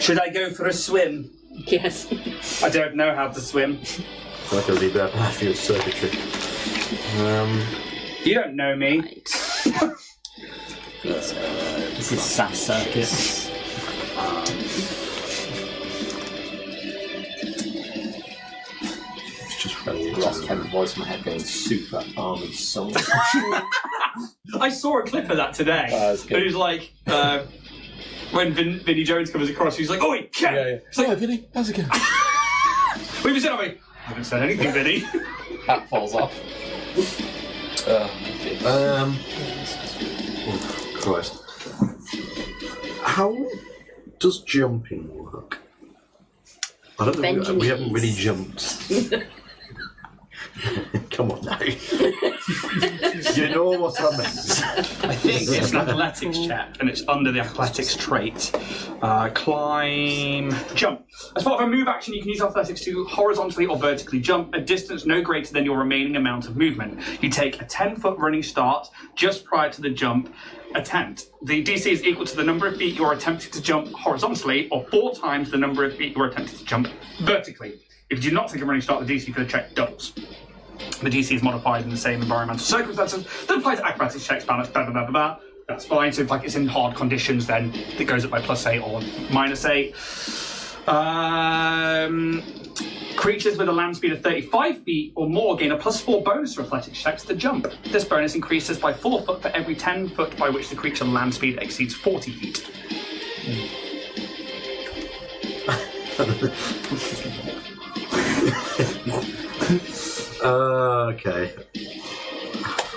Should I go for a swim? Yes. I don't know how to swim. It's like a really bad battlefield circuitry. You don't know me. This is SAS Circus. It's just really Lost Kevin's voice in my head going super army song. I saw a clip of that today. that's good. It was like when Vinnie Jones comes across, he's like, "Oh wait, Kev!" Yeah. It's like, Vinny, how's it going? "What have you said?" I haven't said anything, Vinny. Hat falls off. Oh, Christ. How does jumping work? I don't know. We haven't really jumped. Come on now. You know what I meant. I think it's an athletics check, and it's under the athletics trait. Climb, jump. As part of a move action, you can use athletics to horizontally or vertically jump a distance no greater than your remaining amount of movement. You take a 10-foot running start just prior to the jump attempt. The DC is equal to the number of feet you are attempting to jump horizontally, or 4 times the number of feet you are attempting to jump vertically. If you do not take a running start, the DC for the check doubles. The DC is modified in the same environmental circumstances that apply to acrobatics checks, balance, blah, blah, blah, blah, blah. That's fine. So if like, it's in hard conditions, then it goes up by +8 or -8. Creatures with a land speed of 35 feet or more gain a +4 bonus for athletics checks to jump. This bonus increases by 4 foot for every 10 foot by which the creature's land speed exceeds 40 feet. Okay.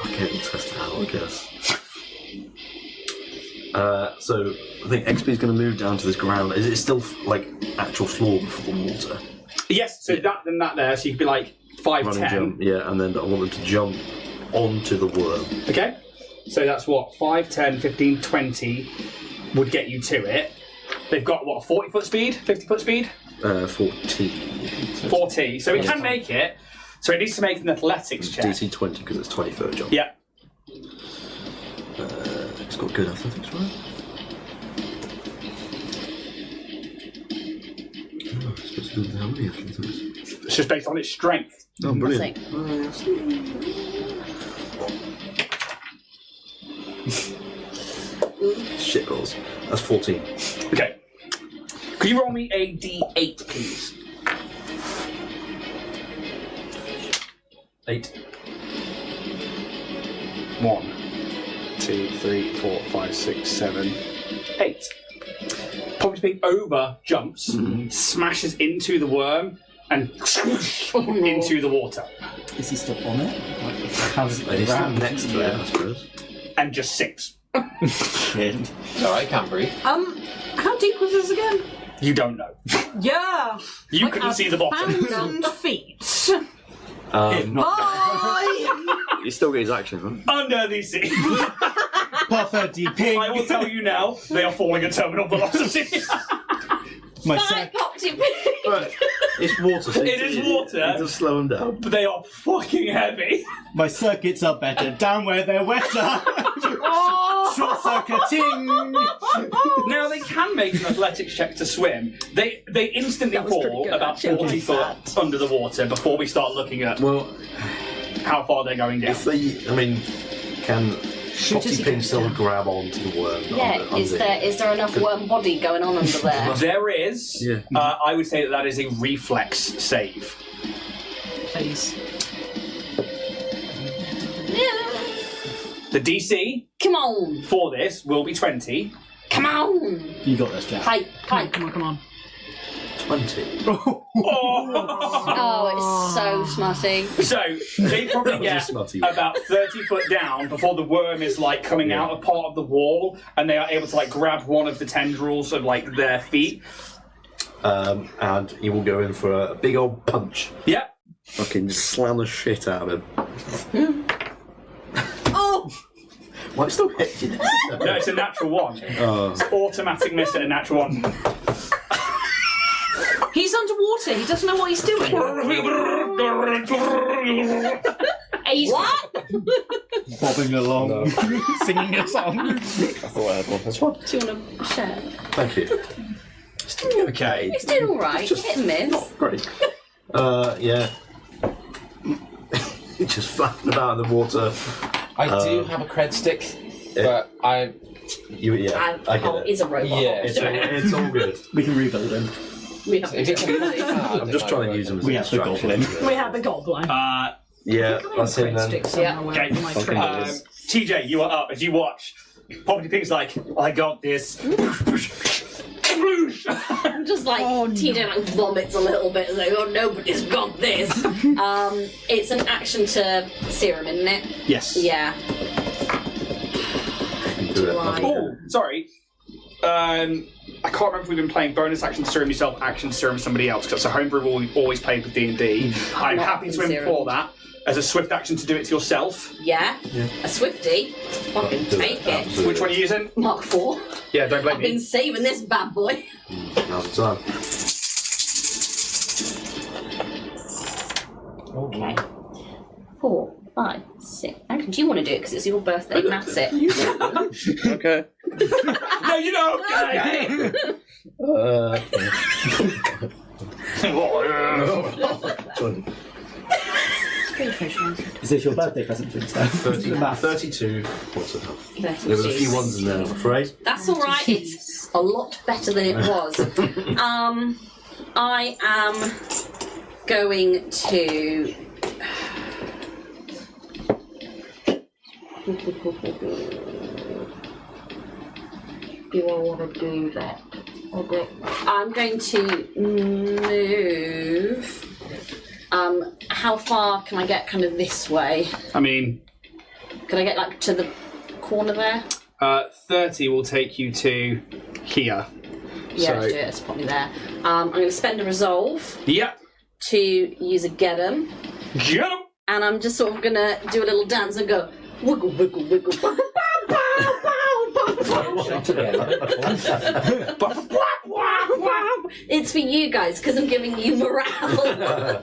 Okay, we'll test it out, I guess. So I think XP is going to move down to this ground. Is it still like actual floor before the water? Yes, so that there, so you could be like 5, Running 10. jump, yeah, and then I want them to jump onto the worm. Okay, so that's what, 5, 10, 15, 20 would get you to it. They've got what, a 40-foot speed, 50-foot speed? 40. 40, so it can make it. So it needs to make an athletics check. DC 20 because it's 20-foot jump. Yeah. It's got good athletics, right? Oh, it's supposed to do how many athletics? It's just based on its strength. Oh, brilliant. Shit rolls. That's 14. Okay. Could you roll me a D8, please? 8. 1, 2, 3, 4, 5, 6, 7, 8. Poppy Pig over jumps, smashes into the worm, and into the water. Is he still on it? Like, how does it go He's around? next to it, I suppose. And just sinks. Shit. Alright, can't breathe. How deep was this again? You don't know. Yeah. You couldn't see the bottom. 1,000 feet. If not, Bye. He still gets action, right? under the sea. Perfect DP. I will tell you now, they are falling at terminal velocity. My Bye, sec- Popsy Pig. But it's water. So It is water. You just slow them down. But they are fucking heavy. my circuits are better down where they're wetter. Short circuiting. Now they can make an athletics check to swim. They instantly That was pretty fall good, about actually. 40 foot under the water before we start looking at Well, how far they're going down. if they, I mean, can Shoot as Potty he Pin goes still down. grab onto the worm? Yeah, is there enough worm body going on under there? There is. Yeah. I would say that is a reflex save. Please. The DC Come on, for this will be 20. come on. You got this, Jack. Hi, hi. Come on. 20. Oh, it's so smutty. So they probably That was a get smutty one. about 30 foot down before the worm is like coming out of part of the wall, and they are able to like grab one of the tendrils of like their feet. And he will go in for a big old punch. Yep. Fucking just slam the shit out of him. Oh, Why it still hit you? No, it's a natural one. Oh. It's automatic miss and a natural one. He's underwater. He doesn't know what he's doing. he's what? Bobbing along, singing a song. I thought I had one. That's one. Do you want to share? Thank you. It's doing okay. It's doing all right. Just- Hit and miss. Great. Yeah. He's just flapping about in the water. I do have a cred stick, but I Yeah, I get it. Is a robot. Yeah. It's all good. We can rebuild him. We have if it's really hard, I'm just trying to use him as We a have the distraction. goblin. We have the goblin. Yeah, that's him then. Yeah. Okay. My Okay. triggers. TJ, you are up as you watch. Poppy Pig's like, I got this. I'm just like, TJ like vomits a little bit, like, oh, nobody's got this. It's an action to serum, isn't it? Yes. Yeah. Do it. Why? Oh, sorry. I can't remember if we've been playing bonus action serum yourself, action serum somebody else, because it's a homebrew rule we've always played with D&D. I'm not happy to serum. implore that as a swift action to do it to yourself. Yeah. A Swifty. Fucking take it. Absolutely. Which one are you using? Mark 4. Yeah, don't blame I've been me. saving this bad boy. Now's the time. Okay. 4, 5, 6. Actually, do you want to do it because it's your birthday? That's it. Okay. No, you don't! Is this your birthday present for yourself? 32 points of health. 32. There was a few ones in there, I'm afraid. That's all right. It's a lot better than it was. I am going to. Do I want to do that? Okay. I'm going to move. How far can I get? Kind of this way. I mean, Can I get like to the corner there? 30 will take you to here. Yeah, So- let's do it. It's probably there. I'm going to spend a resolve Yep. to use a get 'em, Get 'em! and I'm just sort of going to do a little dance and go wiggle, wiggle, wiggle. Bow, bow, bow, bow, bow. It's for you guys because I'm giving you morale.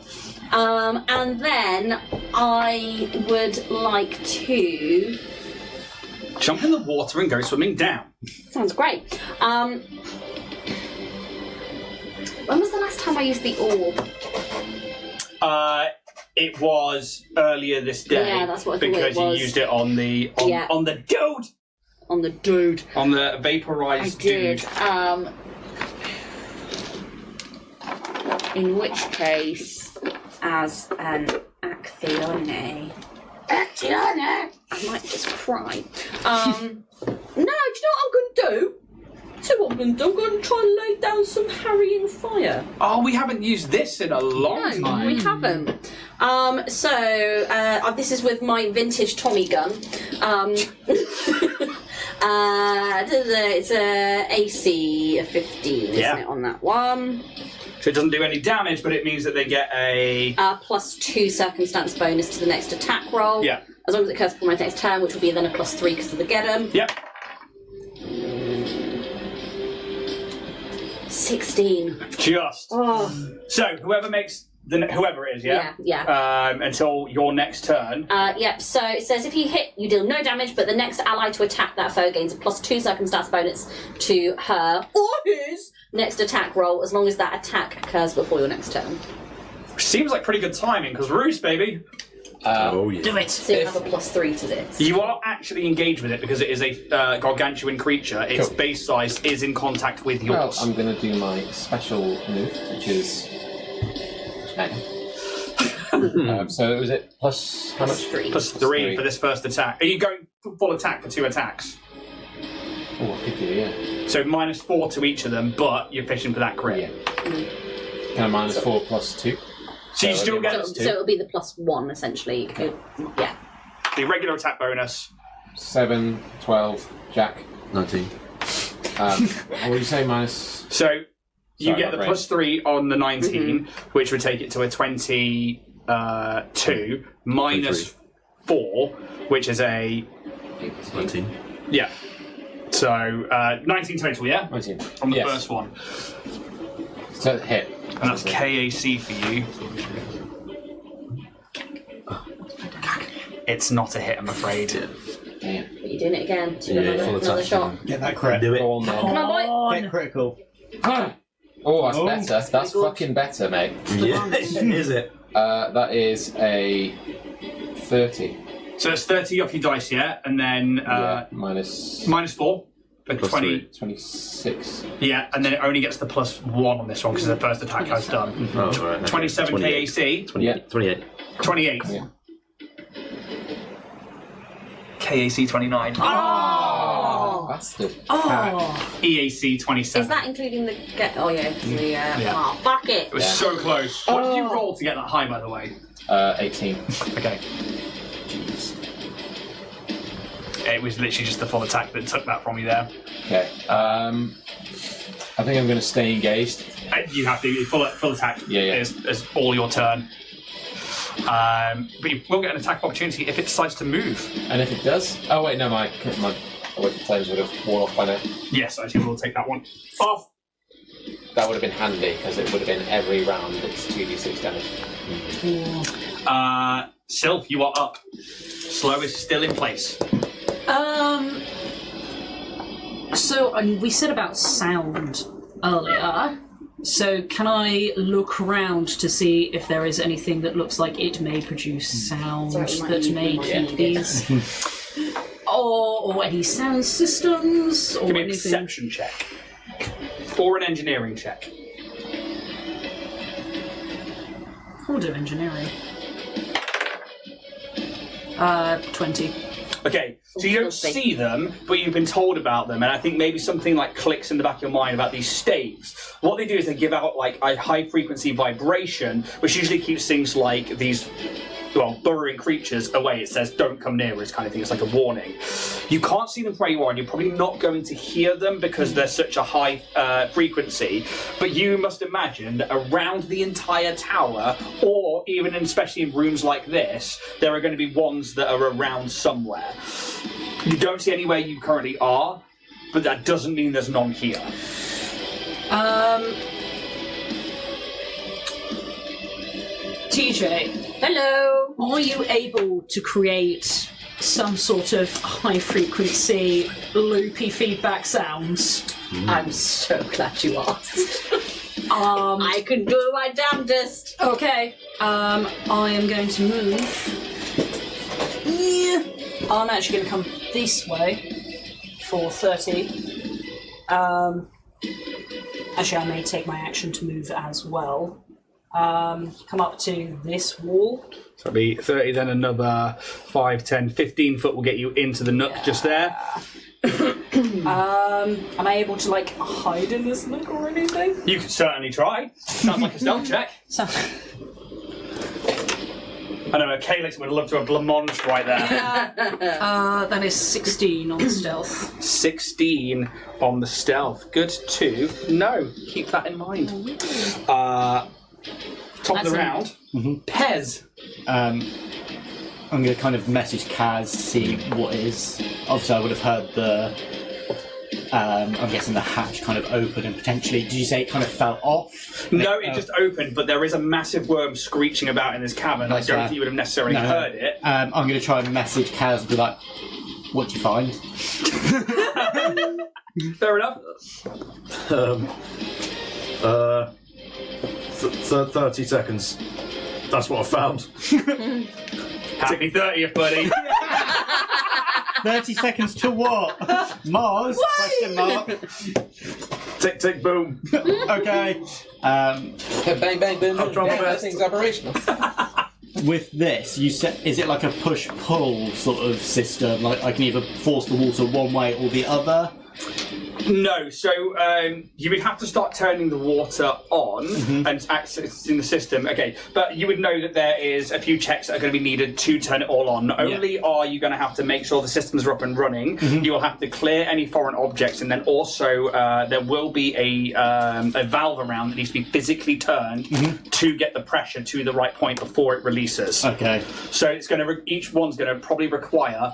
And then I would like to. Jump in the water and go swimming down. Sounds great. When was the last time I used the orb? It was earlier this day. Yeah, that's what I thought because it was. you used it on the Yeah. on the dude, On the dude. on the I vaporized did. dude. In which case, as an Actione. I might just cry. No, do you know what I'm going to do? So what I'm going to do? I'm going to try and lay down some harrying fire. Oh, we haven't used this in a long No, time. we haven't. This is with my vintage Tommy gun. It's a AC of 15, isn't Yeah. it, on that one? So it doesn't do any damage, but it means that they get a +2 circumstance bonus to the next attack roll. Yeah. As long as it occurs before my next turn, which will be then a +3 because of the get 'em. Yep. 16. Just. Oh, So whoever makes whoever it is, yeah. yeah. Until your next turn. Yep, so it says if you hit, you deal no damage, but the next ally to attack that foe gains a +2 circumstance bonus to her or his next attack roll, as long as that attack occurs before your next turn. Seems like pretty good timing because Roost, baby. Oh, yeah. Do it. So you have a +3 to this. You are actually engaged with it because it is a gargantuan creature. Its base size is in contact with Well, yours. I'm going to do my special move, which is. So was it plus how much? +3. +3 for this first attack. Are you going full attack for 2 attacks? Oh, I could do, yeah. So -4 to each of them, but you're fishing for that crit. Yeah. Can I minus 4 plus 2? So you still get So it'll be the +1 essentially. Yeah. the regular attack bonus. 7, 12, Jack. 19. What did you say, minus? So you Sorry, get the my brain. +3 on the 19, which would take it to a 22, minus 4, which is a 19. yeah. So 19 total, yeah, 19. on the Yes. first one, So hit. and that's KAC for you. It's not a hit, I'm afraid. Damn. But you're doing it again. So you Yeah, got full another attack. shot. Get that crit. Do it. Go on then. Come on, boy. Get critical. Oh, that's better. That's fucking better, mate. Yeah, is it? That is a 30. So it's 30 off your dice, yeah, and then Yeah, minus -4, but Plus 20. 26. Yeah, and then it only gets the +1 on this one because the first attack has done. Oh, right. Okay. 27 28. KAC, 28. 28. 28. Yeah. KAC 29. Oh! Bastard. Oh. EAC 27. Is that including the get? Oh yeah. Yeah. Oh fuck it. It was so close. What did you roll to get that high, by the way? 18. Okay. Jeez. It was literally just the full attack that took that from you there. Okay. I think I'm going to stay engaged. You have to full attack. Yeah. Is all your turn. But you will get an attack opportunity if it decides to move. And if it does... Oh, wait, no, my weapon flames would have worn off by now. Yes, actually, we'll take that one off. That would have been handy, because it would have been every round it's 2d6 damage. Sylph, you are up. Slow is still in place. So we said about sound earlier. So can I look around to see if there is anything that looks like it may produce sound that may keep these, or any sound systems, or Give me a anything? perception check. Or an engineering check. I'll do engineering. 20. Okay, so you don't see them, but you've been told about them, and I think maybe something like clicks in the back of your mind about these staves. What they do is they give out like a high frequency vibration, which usually keeps things like these, burrowing creatures away. It says, don't come near us, kind of thing. It's like a warning. You can't see them from where you are, and you're probably not going to hear them because they're such a high frequency, but you must imagine that around the entire tower, or even especially in rooms like this, there are going to be ones that are around somewhere. You don't see anywhere you currently are, but that doesn't mean there's none here. TJ, Hello. are you able to create some sort of high frequency, loopy feedback sounds? I'm so glad you asked. I can do my damnedest. Okay. I am going to move. Yeah. I'm actually going to come this way for 30. Actually, I may take my action to move as well. Come up to this wall. So it'll be 30, then another 5, 10, 15 foot will get you into the nook just there. Am I able to, hide in this nook or anything? You can certainly try. Sounds like a stealth check. So, I know, Calyx would love to have blancmange right there. that is 16 on stealth. 16 on the stealth. Good to know. Keep that in mind. Top of the round. Pez. I'm going to kind of message Kaz, see what is. Obviously, I would have heard the. I'm guessing the hatch kind of opened and potentially. Did you say it kind of fell off? No, it just opened, but there is a massive worm screeching about in this cavern. I don't think you would have necessarily heard it. I'm going to try and message Kaz and be like, what'd you find? Fair enough. 30 seconds. That's what I found. Happy 30th, buddy. 30 seconds to what? Mars? Question mark. Tick, tick, boom. Okay. Bang, bang, boom. I've tried my That best. thing's operational. With this, you said, is it like a push-pull sort of system? Like I can either force the water one way or the other? No, so you would have to start turning the water on and accessing the system. Okay, but you would know that there is a few checks that are going to be needed to turn it all on. Not only are you going to have to make sure the systems are up and running, you will have to clear any foreign objects, and then also there will be a valve around that needs to be physically turned to get the pressure to the right point before it releases. Okay. So it's going to each one's going to probably require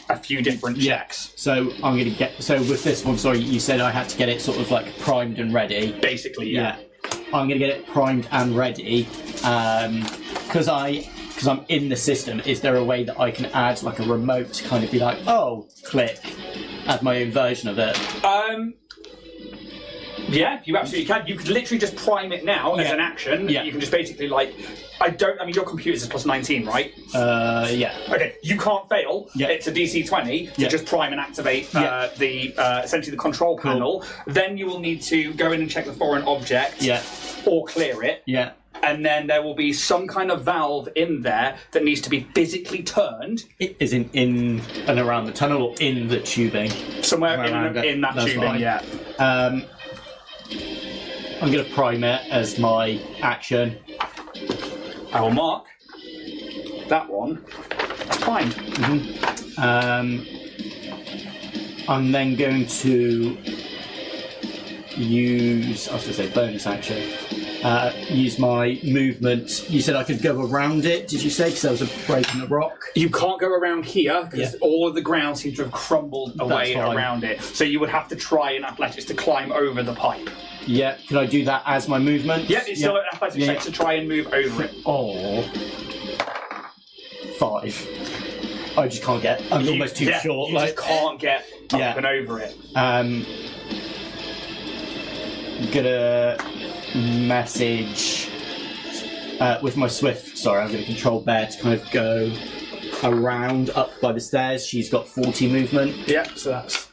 a few different checks. So I'm going to get. So with this one, sorry, you said I had to get it sort of like primed and ready. Basically, yeah. I'm going to get it primed and ready because I'm in the system. Is there a way that I can add like a remote to kind of be like, oh, click, add my own version of it? Yeah, you absolutely can. You could literally just prime it now as an action. Yeah. You can just basically your computer's is plus 19, right? Yeah. Okay, you can't fail. Yeah. It's a DC 20 to just prime and activate the essentially the control panel. Then you will need to go in and check the foreign object or clear it. Yeah. And then there will be some kind of valve in there that needs to be physically turned. It is in and around the tunnel or in the tubing? Somewhere in that That's tubing, fine. I'm going to prime it as my action. I will mark that one. That's fine. I'm then going to use, I was going to say bonus action, use my movement. You said I could go around it, did you say? Because there was a break in the rock. You can't go around here because all of the ground seems to have crumbled away around it. So you would have to try in athletics to climb over the pipe. Yeah, could I do that as my movement? Yeah, it's still an athletics check to try and move over it. Oh. 5. I just can't get. I'm almost too short. You just can't get up and over it. I'm gonna message with my swift. Sorry, I'm gonna control Bear to kind of go around up by the stairs. She's got 40 movement. Yeah, so that's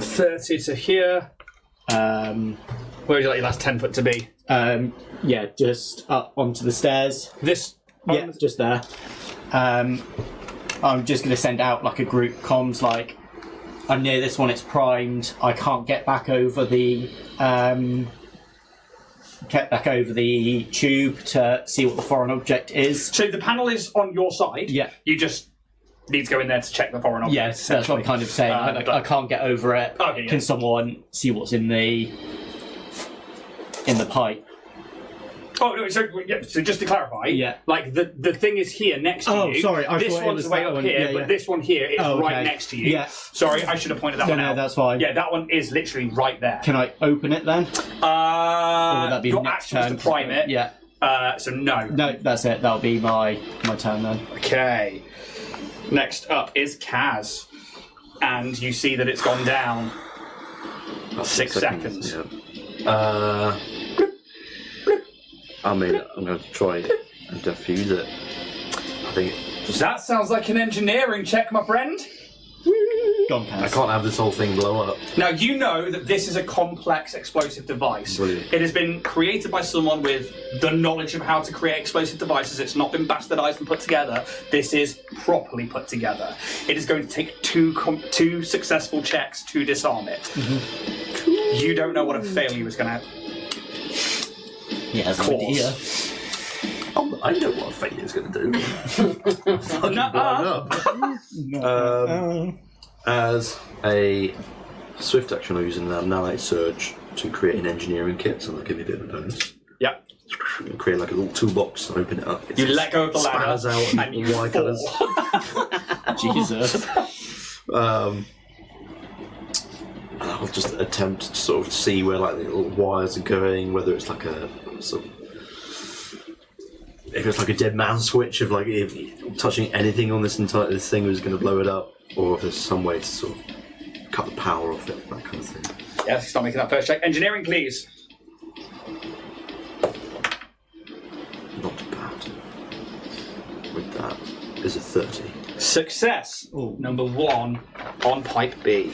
30 to here. Where would you like your last 10 foot to be? Yeah, just up onto the stairs. This. Yeah, just there. I'm just going to send out like a group comms, like, I'm near this one, it's primed, I can't get back over the tube to see what the foreign object is. So the panel is on your side. Yeah. You just need to go in there to check the foreign object. Yes, that's what I'm kind of saying. I can't get over it. Okay, Can someone see what's in the pipe? Oh, no, so just to clarify, like the thing is here next to you. Oh, sorry, I this thought it one's was way that up one. here, Yeah, but this one here is right next to you. Yeah. Sorry, I should have pointed that one out. No, that's fine. Yeah, that one is literally right there. Can I open it then? Or would that be your next action is turn? to prime it. Yeah. So no. No, that's it. That'll be my turn then. Okay. Next up is Kaz. And you see that it's gone down. 6 seconds. Yeah. I mean, I'm going to try and defuse it. I think. That sounds like an engineering check, my friend. Gone, Kaz. I can't have this whole thing blow up. Now, you know that this is a complex explosive device. Brilliant. It has been created by someone with the knowledge of how to create explosive devices. It's not been bastardized and put together. This is properly put together. It is going to take two successful checks to disarm it. Mm-hmm. You don't know what a failure is going to Yeah, that's an idea. I know what a failure's going to do. Fucking blown up. As a swift action, I'm using an Annihilate Surge to create an engineering kit, so that'll give you a bit of a bonus. Yeah. Create like a little toolbox, open it up. You let go of the ladder spanners out and you Y fall. colours. Jesus. I'll just attempt to sort of see where like the little wires are going, whether it's like a sort of, if it's like a dead man switch of like if touching anything on this thing is going to blow it up, or if there's some way to sort of cut the power off it, that kind of thing. Yeah, start making that first check. Engineering, please. Not bad. With that is a 30. Success. Number 1 on pipe B.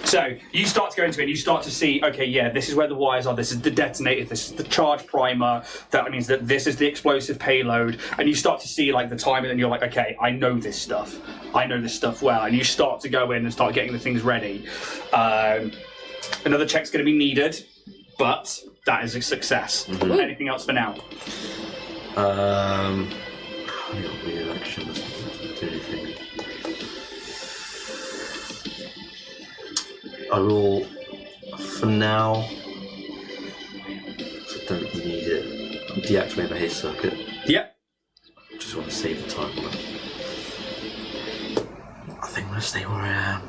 So you start to go into it and you start to see, okay, yeah, this is where the wires are, this is the detonator, this is the charge primer, that means that this is the explosive payload, and you start to see like the timing and you're like, okay, I know this stuff well, and you start to go in and start getting the things ready. Another check's going to be needed, but that is a success. Mm-hmm. Anything else for now? I got weird action, doesn't do anything. I will, for now, I don't need it, deactivate the haste circuit. Yep. Just want to save the time on it. I think I'm going to stay where I am.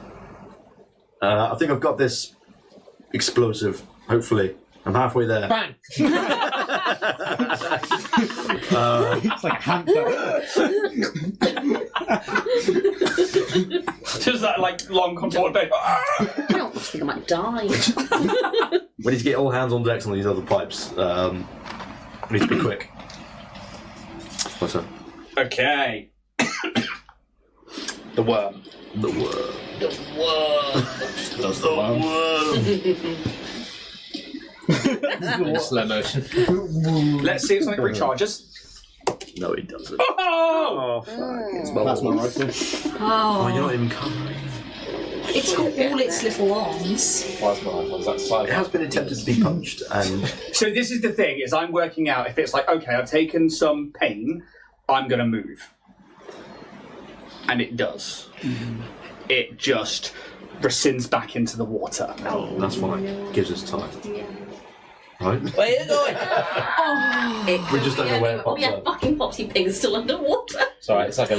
I think I've got this explosive, hopefully. I'm halfway there. Bang! It's like a hamster. Just that like long contorted bit. I think I might die. We need to get all hands on deck on these other pipes. We need to be quick. What's that? Okay. The worm. The worm. Does the worm. In slow motion. Let's see if something recharges. No, it doesn't. Oh! That's my rifle. Oh, you're not even covering. It's got all its little arms. It has been attempted to be punched, and So this is the thing, is I'm working out if it's like, okay, I've taken some pain, I'm going to move. And it does. Mm-hmm. It just rescinds back into the water. Oh, that's fine. Gives us time. Right? Where are you going? We just don't know where it Oh pops yeah, up. fucking Popsy Pig is still underwater. Sorry, it's like a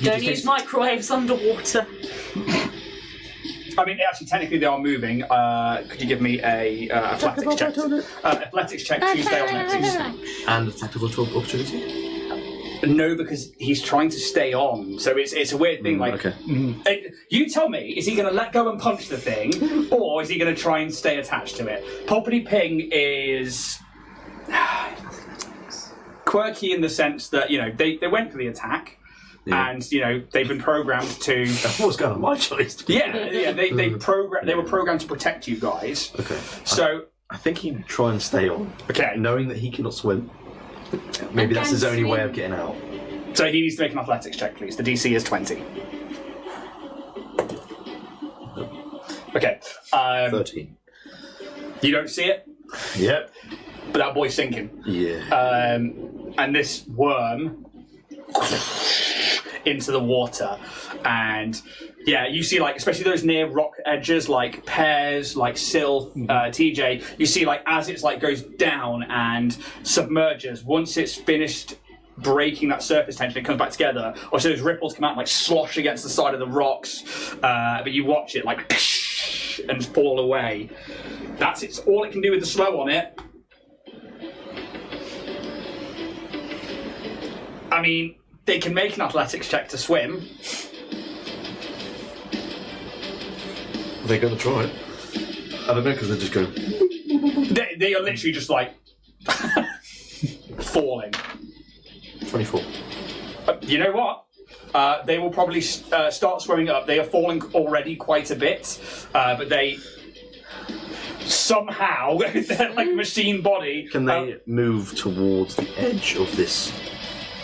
Don't use microwaves underwater. I mean, actually, technically they are moving. Could you give me a athletics check? Athletics check Tuesday on next Tuesday. And a tactical opportunity? No, because he's trying to stay on. So it's a weird thing. Like, okay. You tell me, is he going to let go and punch the thing, or is he going to try and stay attached to it? Poppity Ping is quirky in the sense that they went for the attack. Yeah. And they've been programmed to. What's going on? My choice. Yeah. They were programmed to protect you guys. Okay. So I think he'd try and stay on. okay, Knowing that he cannot swim. Maybe that's his only way of getting out. so he needs to make an athletics check, please. The DC is 20. Okay. 13. You don't see it, Yep. but that boy's sinking. Yeah. And this worm into the water, and you see, like, especially those near rock edges, like Pears, like Sylph, TJ, you see, like, as it's like goes down and submerges, once it's finished breaking that surface tension, it comes back together. Or so those ripples come out and like slosh against the side of the rocks, but you watch it like and fall away. That's it's all it can do with the slow on it. I mean, they can make an athletics check to swim. Are they going to try it? I don't know, because they're just going... They are literally just like falling. 24. You know what? They will probably start swimming up. They are falling already quite a bit, but they somehow, they're like machine body. Can they move towards the edge of this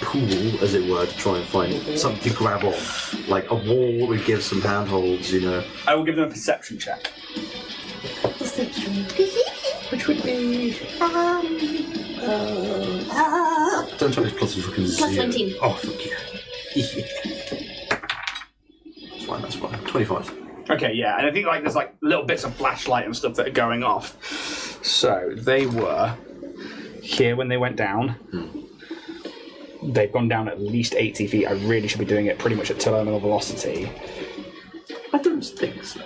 pool, as it were, to try and find something to grab on? Like a wall would give some handholds, I will give them a perception check. Which would be... Don't tell me it's plus fucking Plus 19. Oh, fuck yeah. That's fine. 25. Okay, yeah, and I think like there's like little bits of flashlight and stuff that are going off. So they were here when they went down. They've gone down at least 80 feet. I really should be doing it pretty much at terminal velocity. I don't think so.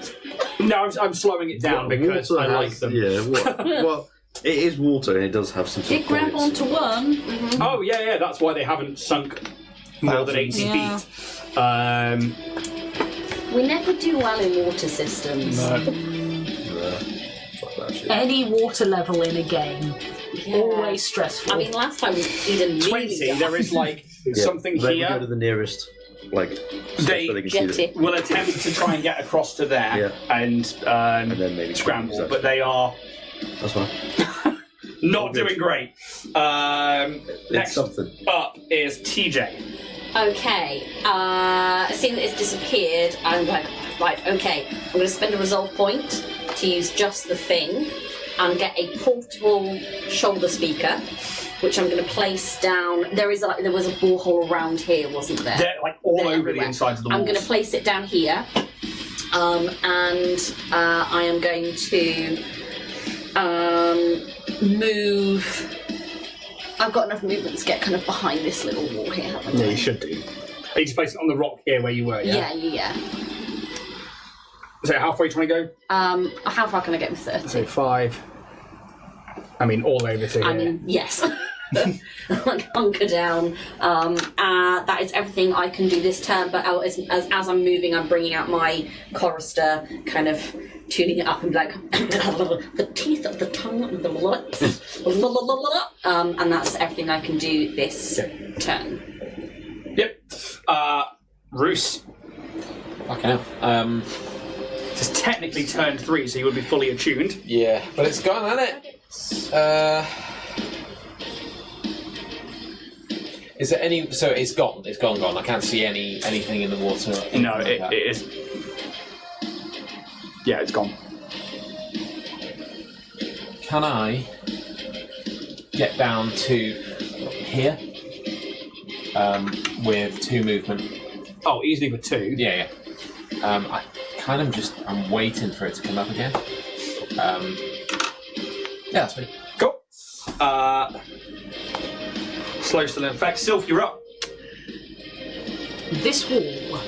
No, I'm slowing it down because I like them. Yeah, what? Well, it is water and it does have some sort Did of grab pockets. onto one. Oh, yeah, that's why they haven't sunk more than 80 Yeah. feet. We never do well in water systems. Fuck that shit. Any water level in a game, Yeah. always stressful. I mean, last time we didn't 20, there is like something Then we here. go to the nearest, like, They where they can see Get it. Will attempt to try and get across to there and then maybe scramble, exactly. but they are That's fine. not doing great. It's Next something. up is TJ. Okay, seeing that it's disappeared, I'm like, right, okay, I'm going to spend a resolve point to use just the thing and get a portable shoulder speaker, which I'm going to place down. There was a borehole around here, wasn't there? They're like all They're over everywhere. the insides of the walls. I'm going to place it down here, and I am going to move. I've got enough movement to get kind of behind this little wall here, haven't I? Yeah, you should do. Are you just placing it on the rock here where you were, yeah? Yeah. So how far are you trying to go? How far can I get with 30? So 5. I mean, all over to here. I mean, yes. Like hunker down. That is everything I can do this turn. But as I'm moving, I'm bringing out my chorister, kind of tuning it up and like the teeth of the tongue and the lips, and that's everything I can do this turn. Yep. Roos. Okay. It's technically turn 3, so you would be fully attuned. Yeah, but it's gone, hasn't it? Is there any? So it's gone. It's gone. I can't see anything in the water. or anything No, like it that. is. Yeah, it's gone. Can I get down to here with 2 movement Oh, easily with 2. Yeah. I kind of I'm waiting for it to come up again. Yeah, that's me. Cool. Slow still in effect. Sylph, you're up. This wall.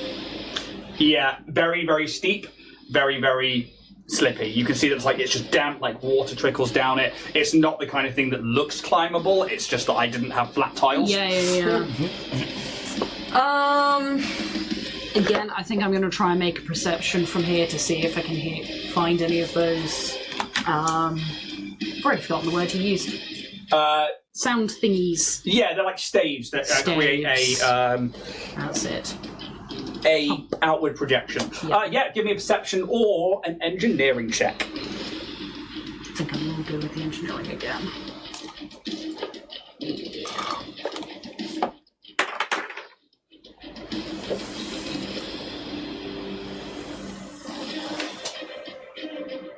Yeah, very, very steep. Very, very slippy. You can see that it's just damp, like water trickles down it. It's not the kind of thing that looks climbable. It's just that I didn't have flat tiles. Yeah. Again, I think I'm going to try and make a perception from here to see if I can find any of those. I've already forgotten the word you used. Sound thingies. Yeah, they're like staves that create a. That's it. A outward projection. Give me a perception or an engineering check. I think I'm going to go with the engineering again.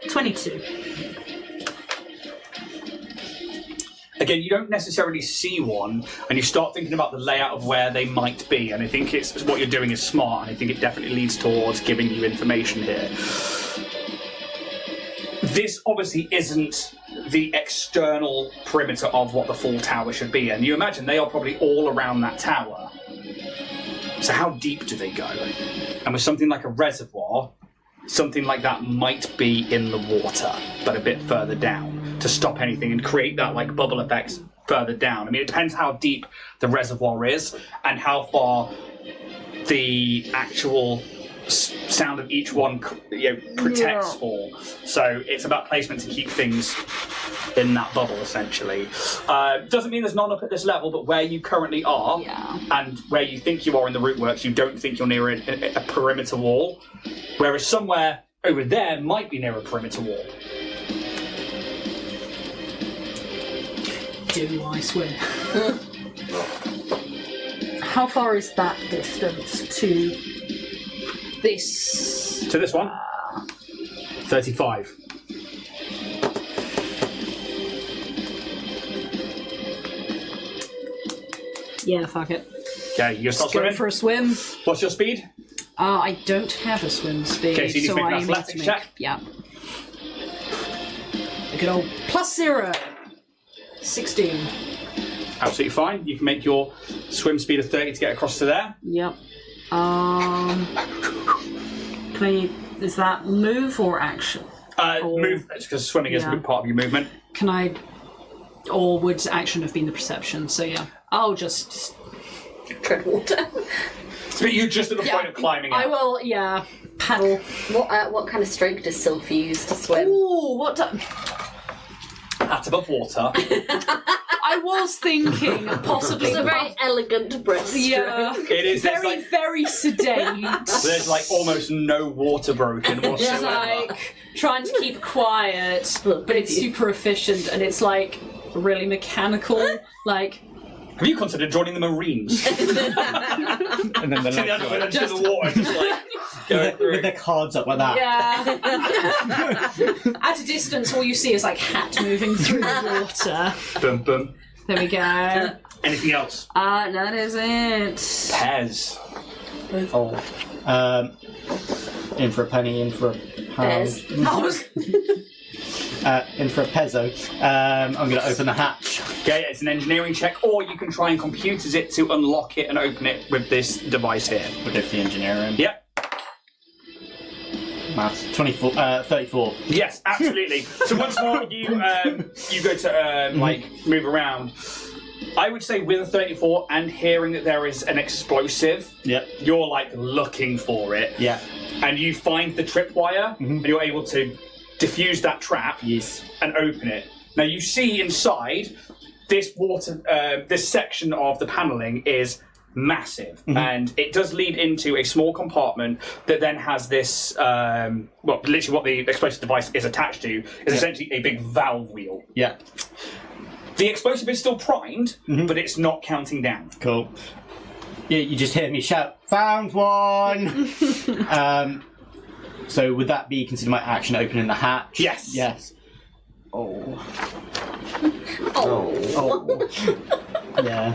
$22. Again, you don't necessarily see one, and you start thinking about the layout of where they might be, and I think it's what you're doing is smart, and I think it definitely leads towards giving you information here. This obviously isn't the external perimeter of what the full tower should be, and you imagine they are probably all around that tower. So how deep do they go? And with something like a reservoir, something like that might be in the water, but a bit further down, to stop anything and create that like bubble effects further down. I mean, it depends how deep the reservoir is and how far the actual sound of each one protects for. So it's about placement to keep things in that bubble, essentially. Doesn't mean there's none up at this level, but where you currently are and where you think you are in the root works, you don't think you're near a perimeter wall, whereas somewhere over there might be near a perimeter wall. Do I swim? How far is that distance to this? To this one? 35. Yeah, fuck it. Okay, you start Go swimming? for a swim. What's your speed? I don't have a swim speed, Okay, so you need to make an athletics check. Yeah. A good old +0. 16. Absolutely fine. You can make your swim speed of 30 to get across to there. Yep. Is that move or action? Move, because swimming is a big part of your movement. Can I, or would action have been the perception? So yeah, I'll just tread water. So you're just at the point of climbing out. I will, paddle. What kind of stroke does Sylph use to swim? Ooh, At above water. I was thinking possibly It's a very elegant breaststroke. Yeah, It is very, very sedate. There's like almost no water broken Just whatsoever. like trying to keep quiet, but it's super efficient and it's like really mechanical. Like, have you considered joining the Marines? And then the Into the water, just like going through. with their cards up like that. yeah. At a distance, all you see is like hat moving through the water. Boom, boom. There we go. Anything else? That is it. Pez. In for a penny, in for a pound. In for a pezzo. I'm going to open the hatch. Okay, it's an engineering check, or you can try and computers it to unlock it and open it with this device here. We'll go for the engineering. Yep. Maths. 34. Yes, absolutely. So once more, you go to move around. I would say with a 34 and hearing that there is an explosive, you're like looking for it. Yeah. And you find the tripwire, and you're able to diffuse that trap. Yes. And open it. Now you see inside this this section of the paneling is massive, and it does lead into a small compartment that then has this. Literally, what the explosive device is attached to is essentially a big valve wheel. Yeah. The explosive is still primed, but it's not counting down. Cool. You just hear me shout, "Found one!" So would that be considered my action opening the hatch? Yes. Yes. Oh. Yeah.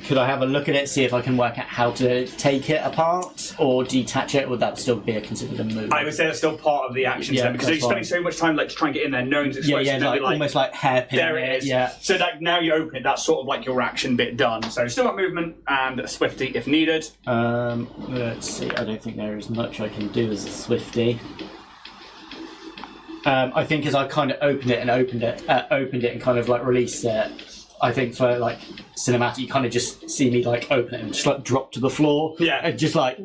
could I have a look at it, see if I can work out how to take it apart or detach it? Would that still be considered a move? I would say that's still part of the action step because you're spending so much time like to try and get in there, knowing it's exposed. like almost like hairpin. There it is. Yeah. So like now you open it, that's sort of like your action bit done. So still got movement and a swifty if needed. Let's see. I don't think there is much I can do as a swifty. I think as I kind of opened it and kind of like released it. I think for like cinematic, you kind of just see me like open it and just like drop to the floor. Yeah. And just like,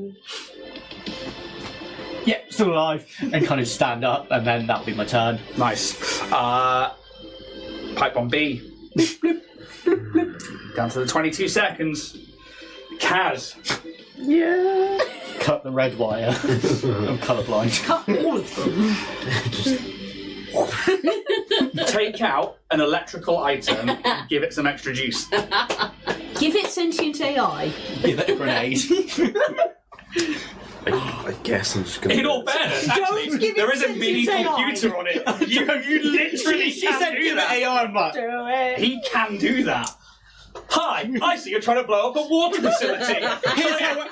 yeah, still alive, and kind of stand up, and then that'll be my turn. Nice. Pipe bomb B. Down to the 22 seconds. Kaz. Yeah. Cut the red wire. I'm colourblind. Cut all of them. Take out an electrical item and give it some extra juice. Give it sentient AI. Give it a grenade. I guess I'm just going In all fairness, actually, Don't give it there is a mini sentient AI. computer on it. You literally can do that. AI, but Do it. He can do that. Hi, I see you're trying to blow up a water facility.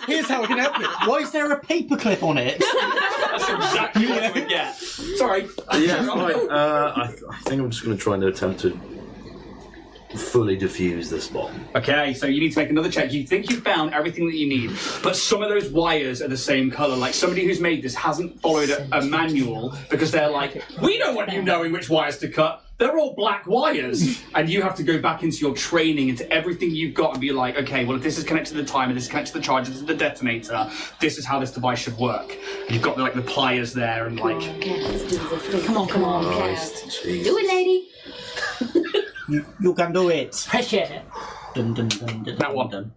here's how I can help you. Why is there a paperclip on it? That's exactly what I would get. Sorry. Yeah, right. I think I'm just going to try and attempt to fully defuse this bomb. Okay, so you need to make another check. You think you found everything that you need, but some of those wires are the same colour. Like somebody who's made this hasn't followed a manual because they're like, we don't want you knowing which wires to cut. They're all black wires. And you have to go back into your training, into everything you've got and be like, okay, well, if this is connected to the timer, this is connected to the charger, this is the detonator, this is how this device should work. And you've got like the pliers there and like... Come on, Christ, jeez. Do it, lady. You can do it. Pressure. Dun, dun, dun, dun, That one. dun.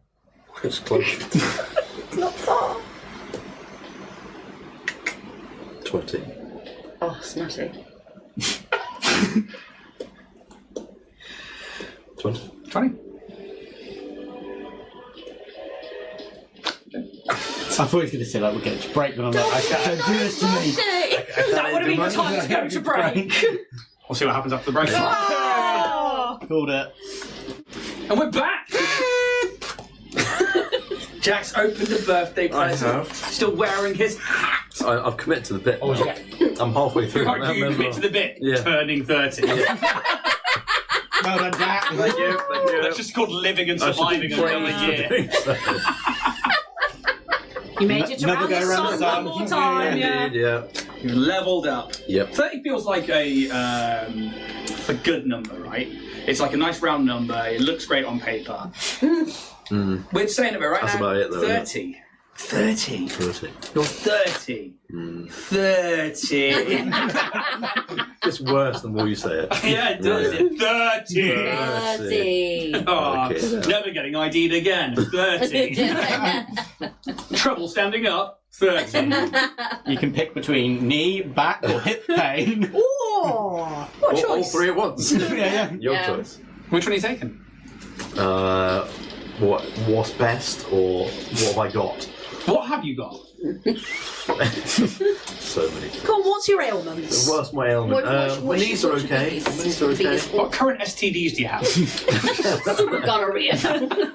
It's close. It's not far. 20. Oh, snotty. 20. 20. I thought he was going to say like we're going to break, but I'm like, don't do this to me. That would have been the time to go to break. We'll see what happens after the break. Oh. Called it. And we're back! Jack's opened a birthday present. have. Still wearing his hat. I've committed to the bit. What was now. your get? I'm halfway through. Right, do you commit to the bit? Yeah. Turning 30. Well done, Jack. Thank you. Thank you. That's just called living and I should surviving be another praised year. for doing so. You made it Never around go the around sun the sun. one more time, yeah. Indeed, yeah. You've leveled up. Yep. 30 feels like a good number, right? It's like a nice round number. It looks great on paper. We're saying about right That's now. about it, though, 30. 30. 30. You're 30. 30. It's worse the more you say it. Yeah, it does. Yeah. 30. 30. Oh, Okay. never getting ID'd again. 30. Trouble standing up. 30. You can pick between knee, back, or hip pain. Oh, what choice? All three at once. Yeah. Your Yeah. choice. Which one are you taking? What's best or what have I got? What have you got? So many. Come on, what's your ailments? What's my ailment? What My knees are should okay. these- My knees are okay. these- What current STDs do you have? Super gonorrhea.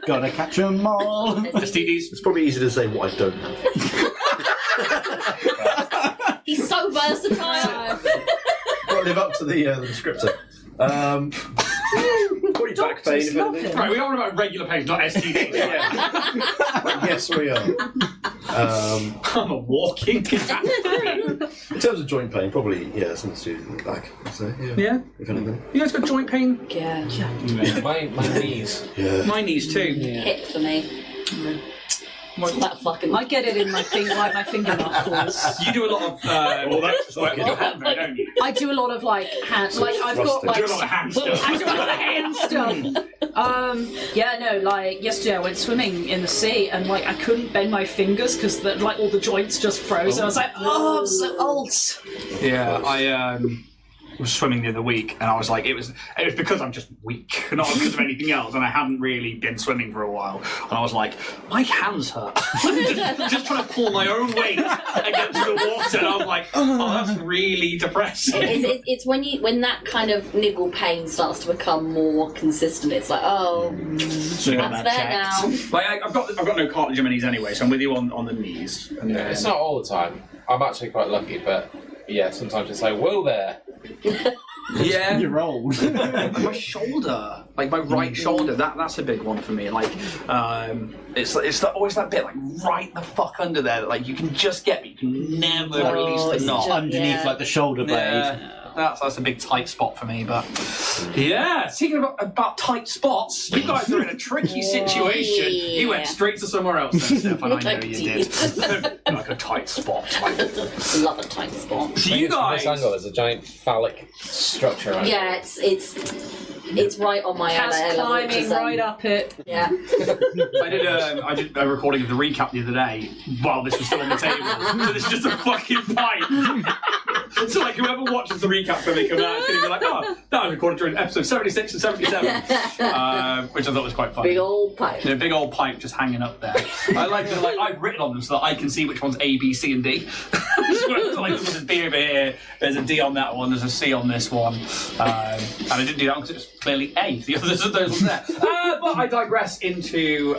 Gotta catch 'em all. STDs? It's probably easy to say what I don't have. He's so versatile. Got to live up to the descriptor. Probably back pain. Doctors If love anything. him. Right, we're on about regular pain, not STDs. Yes, we are. I'm a walking catastrophe. In terms of joint pain, probably something to do with the back. So, Yeah? If anything. You guys got joint pain? Yeah. My knees. Yeah. My knees too. Hip for me. That fucking. I get it in my finger, like my finger knuckles. You do a lot of that's sweat with your hand, though, don't you? I do a lot of like hand, like I've got Thrusting. like. Do a lot of hand stuff. I do a lot of hand stuff. Yeah, no, like yesterday I went swimming in the sea and like I couldn't bend my fingers because like all the joints just froze. And I was like, oh, I'm so old. Yeah, was swimming the other week, and I was like, it was because I'm just weak, not because of anything else, and I hadn't really been swimming for a while, and I was like, my hands hurt. just trying to pull my own weight against the water, and I was like, oh, that's really depressing. It's when that kind of niggle pain starts to become more consistent. It's like, oh, that's there now. Like I've got no cartilage in my knees anyway, so I'm with you on the knees. And Yeah, it's not all the time. I'm actually quite lucky, but yeah, sometimes it's like, whoa there. Yeah. You're old. My shoulder, like my right shoulder, that's a big one for me. Like, it's always that bit, like right the fuck under there, that like you can just get, but you can never release the knot Underneath, like the shoulder blade. Yeah. That's a big tight spot for me, but yeah. Speaking about tight spots, you guys are in a tricky situation. You went straight to somewhere else, then, Stefan. I know you did. Like a tight spot. Love a tight spot. So you guys. This angle is a giant phallic structure. Right? Yeah, it's right on my Cat's level. climbing right up it. Yeah. I did a recording of the recap the other day while this was still on the table. So this is just a fucking pipe. So like whoever watches the recap when they come out is going to be like, oh, that was recorded during episode 76 and 77. Which I thought was quite funny. Big old pipe. Yeah, big old pipe just hanging up there. I like that, like I've written on them so that I can see which one's A, B, C and D. So like there's a B over here, there's a D on that one, there's a C on this one. And I didn't do that because it was clearly A. The others are those ones there. But I digress into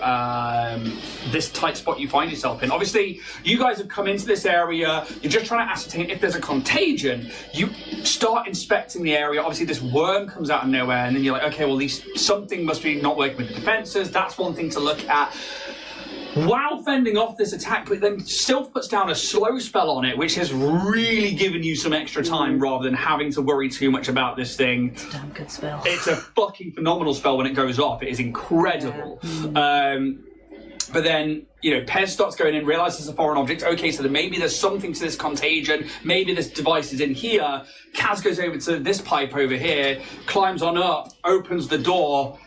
this tight spot you find yourself in. Obviously, you guys have come into this area, you're just trying to ascertain if there's a contagion. You start inspecting the area. Obviously, this worm comes out of nowhere, and then you're like, okay, well, something must be not working with the defenses. That's one thing to look at. While fending off this attack, but then still puts down a slow spell on it, which has really given you some extra time rather than having to worry too much about this thing. It's a damn good spell. It's a fucking phenomenal spell when it goes off. It is incredible. But then, Pez starts going in, realizes it's a foreign object. Okay, so maybe there's something to this contagion. Maybe this device is in here. Kaz goes over to this pipe over here, climbs on up, opens the door.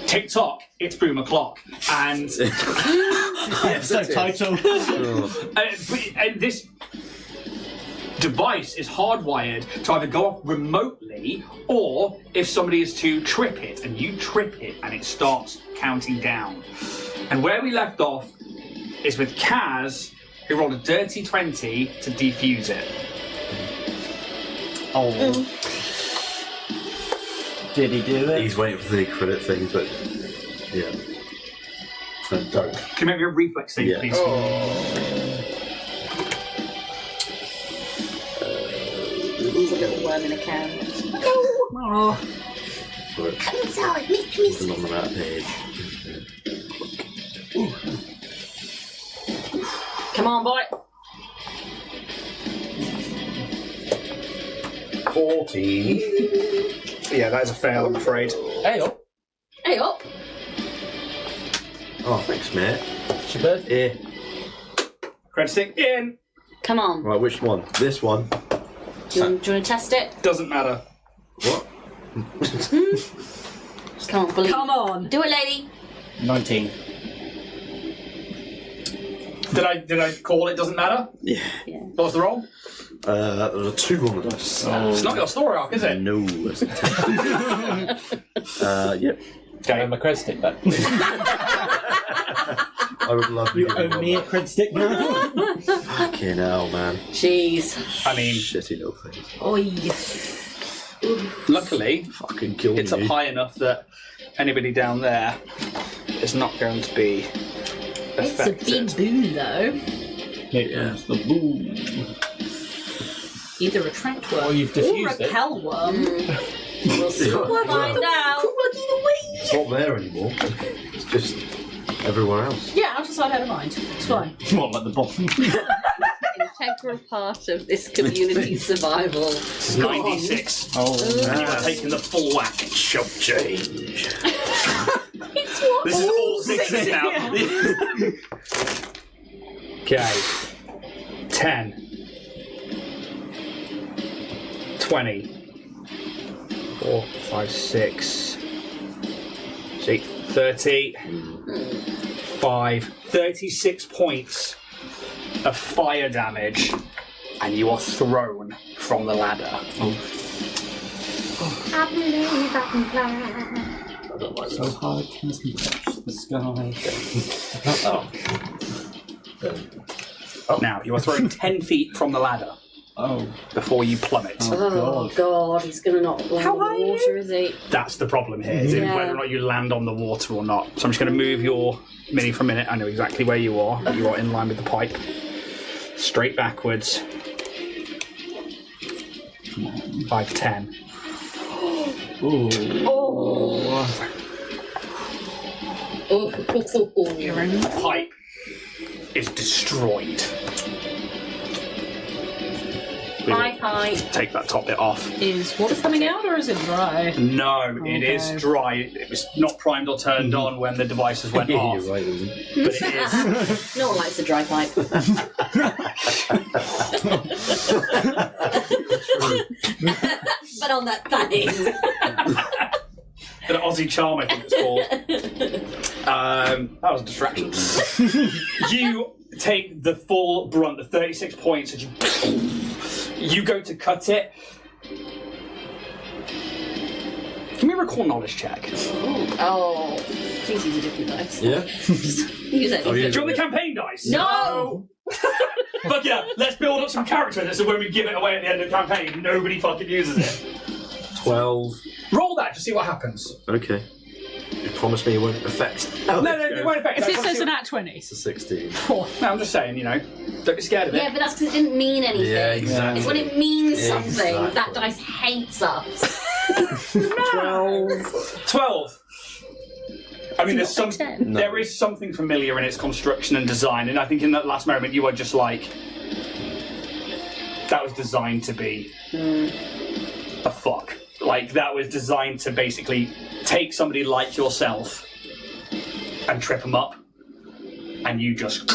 Tick-tock, it's Boom o'clock. And... Episode title. and this device is hardwired to either go off remotely or if somebody is to trip it, and you trip it and it starts counting down. And where we left off is with Kaz, who rolled a dirty 20 to defuse it. Oh. Did he do it? He's waiting for the credit thing, but yeah. So don't. Can you make me a reflex save, please? He's a little worm in a can. Oh. Come inside, make me Nothing on the map page. Come on, boy. 40. Yeah, that is a fail, I'm afraid. Hey up. Hey, up. Oh, thanks, mate. It's your birthday. Yeah. Credit stick in. Come on. Right, which one? This one. Do you want to test it? Doesn't matter. What? Come on, believe. Come on. Do it, lady. 19. Did I call it? Doesn't matter? Yeah. What was the roll? There was a 2 on the dice. It's not your story arc, is it? No. Yep. Can I have my credit stick back? I would love You owe me a cred stick now? Fucking hell, man. Jeez. I mean, Shitty little things. Oi. luckily, Fucking kill it's up me. high enough that anybody down there is not going to be It's a affected. big boom, though. Here comes the boom. Either a trapped worm Or you've or a diffused it. repel worm. We'll find out. It's not there anymore. It's just everywhere else. Yeah, I'll decide how to mind. It's fine. What, like the bottom? Integral part of this community's survival. 96. Oh, And you are taking the full whack. Chump change. It's what? This is all sixes now. Okay. 10. 20. 4, 5, 6. 30. 36 points of fire damage, and you are thrown from the ladder. I believe I can fly. I don't like So that. hard can touch the sky. Now, you are thrown 10 feet from the ladder Oh. before you plummet. Oh God, he's gonna not land in the water, is he? That's the problem here, is Yeah. whether or not you land on the water or not. So I'm just going to move your mini for a minute. I know exactly where you are. You are in line with the pipe. Straight backwards. 5 to 10. Ooh. The pipe is destroyed. Hi, hi. Take that top bit off. Is water coming out or is it dry? No, it is Okay. dry. It was not primed or turned on when the devices went off. You're right, isn't it? But it is. No one likes a dry pipe. But on that thing. An Aussie charm, I think it's called. That was a distraction. You take the full brunt, the 36 points, and you go to cut it. Give me a recall knowledge check. Oh, please use a different dice. Yeah? Use it. Oh, yeah. Do you want the campaign dice? No! Fuck yeah, let's build up some character in it so when we give it away at the end of the campaign, nobody fucking uses it. 12. Roll that to see what happens. Okay. You promise me it won't affect. No, it won't affect If it that. says an at 20. It's a 16. No, I'm just saying, don't be scared of it. Yeah, but that's because it didn't mean anything. Yeah, exactly. It's when it means something. Exactly. That dice hates us. 12. I mean, It's not a 10. No. there is something familiar in its construction and design, and I think in that last moment you were just like, that was designed to be a fuck. Like, that was designed to basically take somebody like yourself and trip them up, and you just...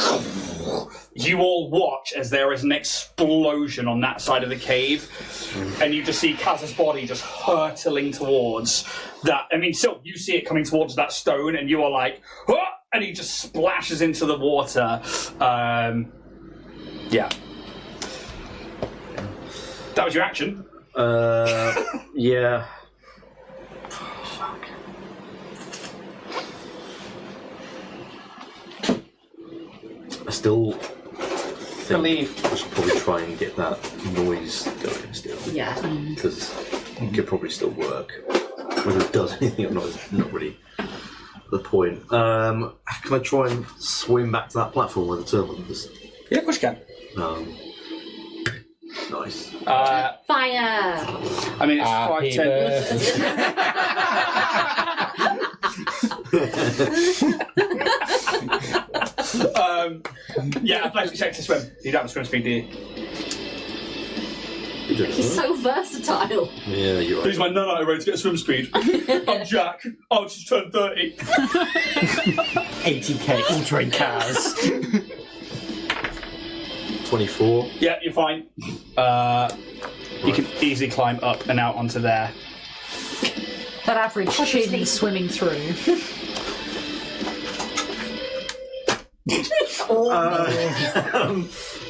You all watch as there is an explosion on that side of the cave, and you just see Kaz's body just hurtling towards that. I mean, still, you see it coming towards that stone, and you are like, "Ah!" And he just splashes into the water. Yeah. That was your action. Yeah. I still think I should probably try and get that noise going still. Yeah. Because it could probably still work. Whether it does anything or not is not really the point. Can I try and swim back to that platform where the terminal is? Yeah, of course you can. Nice. Fire! I mean, it's 5, 10. Yeah, athletics check to swim. You don't have swim speed, do you? He's so versatile. Yeah, you're Who's right. my nano ready to get swim speed? I'm Jack. I'll just turn 30. 80k ultra cars. 24. Yeah, you're fine. You can easily climb up and out onto there. That average chin swimming through.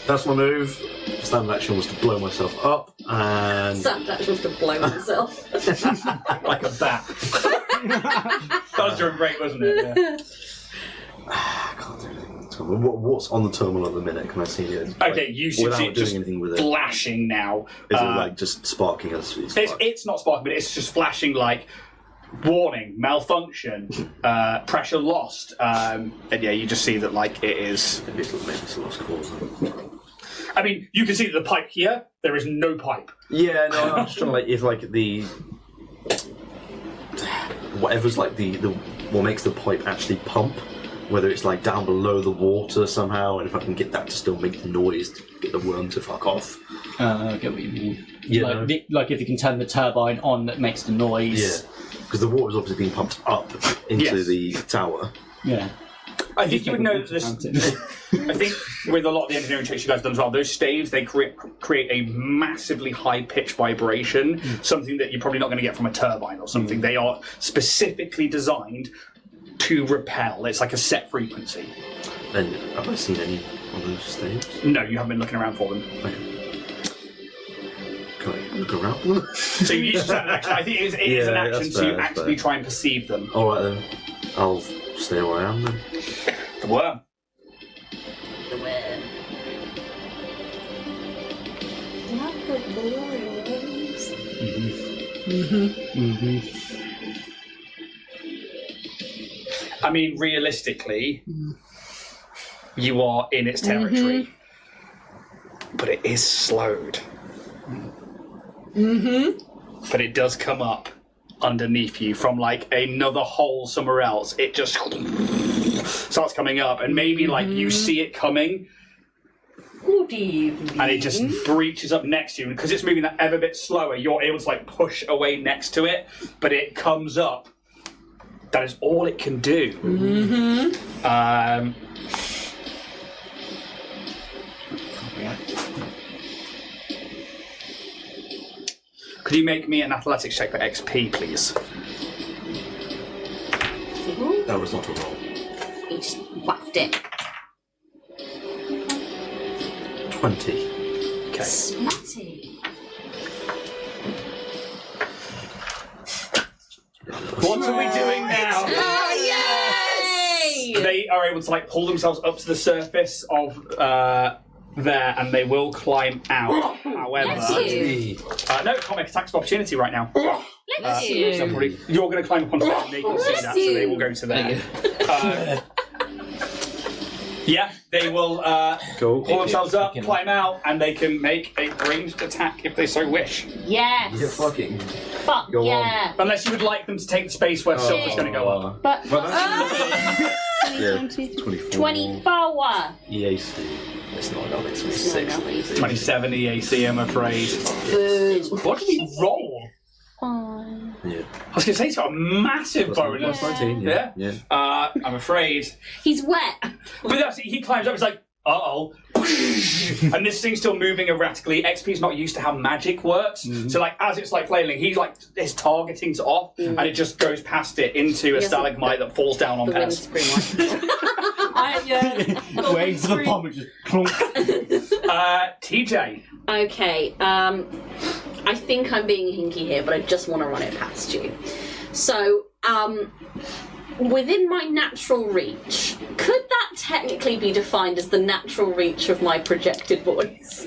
That's my move. Standard action was to blow myself up, and Sam actually wants to blow himself. Like a bat. That was during break, wasn't it? Yeah. I can't do anything with the terminal. What's on the terminal at the minute? Can I see it? Okay, you should without see it doing just anything with it. flashing now. Is it like just sparking as it's It's not sparking, but it's just flashing like warning, malfunction, pressure lost. And yeah, you just see that like it is. Maybe it's a lost cause. I mean, you can see that the pipe here, there is no pipe. Yeah, no, I'm just trying to like if like the whatever's like the what makes the pipe actually pump, whether it's like down below the water somehow, and if I can get that to still make the noise to get the worm to fuck off. I get what you mean. Yeah. Like if you can turn the turbine on that makes the noise. Yeah, because the water's obviously being pumped up into Yes. the tower. Yeah. I think you would know that this. I think with a lot of the engineering checks you guys have done as well, those staves they create a massively high pitch vibration, something that you're probably not going to get from a turbine or something. They are specifically designed to repel. It's like a set frequency. And have I seen any of those staves? No, you haven't been looking around for them. Okay. Can I look around them? So you need to stand an action. I think it is an Yeah, action that's to fair, that's actively fair. try and perceive them. Alright then. I'll stay where I am then. The worm. The worm. Not the worms. I mean, realistically, you are in its territory, but it is slowed. But it does come up underneath you from like another hole somewhere else. It just starts coming up, and maybe like you see it coming, Good evening. and it just breaches up next to you. And because it's moving that ever bit slower, you're able to like push away next to it, but it comes up. That is all it can do. Could you make me an athletics check for XP, please? That was not a roll. He just whacked it. 20. Okay. Smatty. What are we doing now? Oh, yay! They are able to like pull themselves up to the surface of there, and they will climb out. However, Bless you. no, can't make attacks of opportunity right now. Bless you. Somebody, you're going to climb up onto them, and they can see Bless that, so they will go to there. Yeah, they will Go. pull themselves up, climb out, and they can make a ranged attack if they so wish. Yes. You're fucking. Fuck Go on. yeah. Unless you would like them to take the space where Silver's going to go up. But Well, that's yeah, 24. 24. EAC. It's not another, it's 26. 27 EAC, I'm afraid. Boo. What did he roll? Fine. Yeah. I was going to say, it's got a massive bonus. Plus 19, yeah. Yeah. I'm afraid. He's wet. But that's it, he climbs up, it's like, uh-oh. And this thing's still moving erratically. XP's not used to how magic works. So like as it's like flailing, he like is targeting it off, and it just goes past it into a stalagmite that falls down on The Pez. windscreen one. Waiting for the bomb and just clunk. TJ. Okay, I think I'm being hinky here, but I just want to run it past you. So, within my natural reach, could that technically be defined as the natural reach of my projected voice?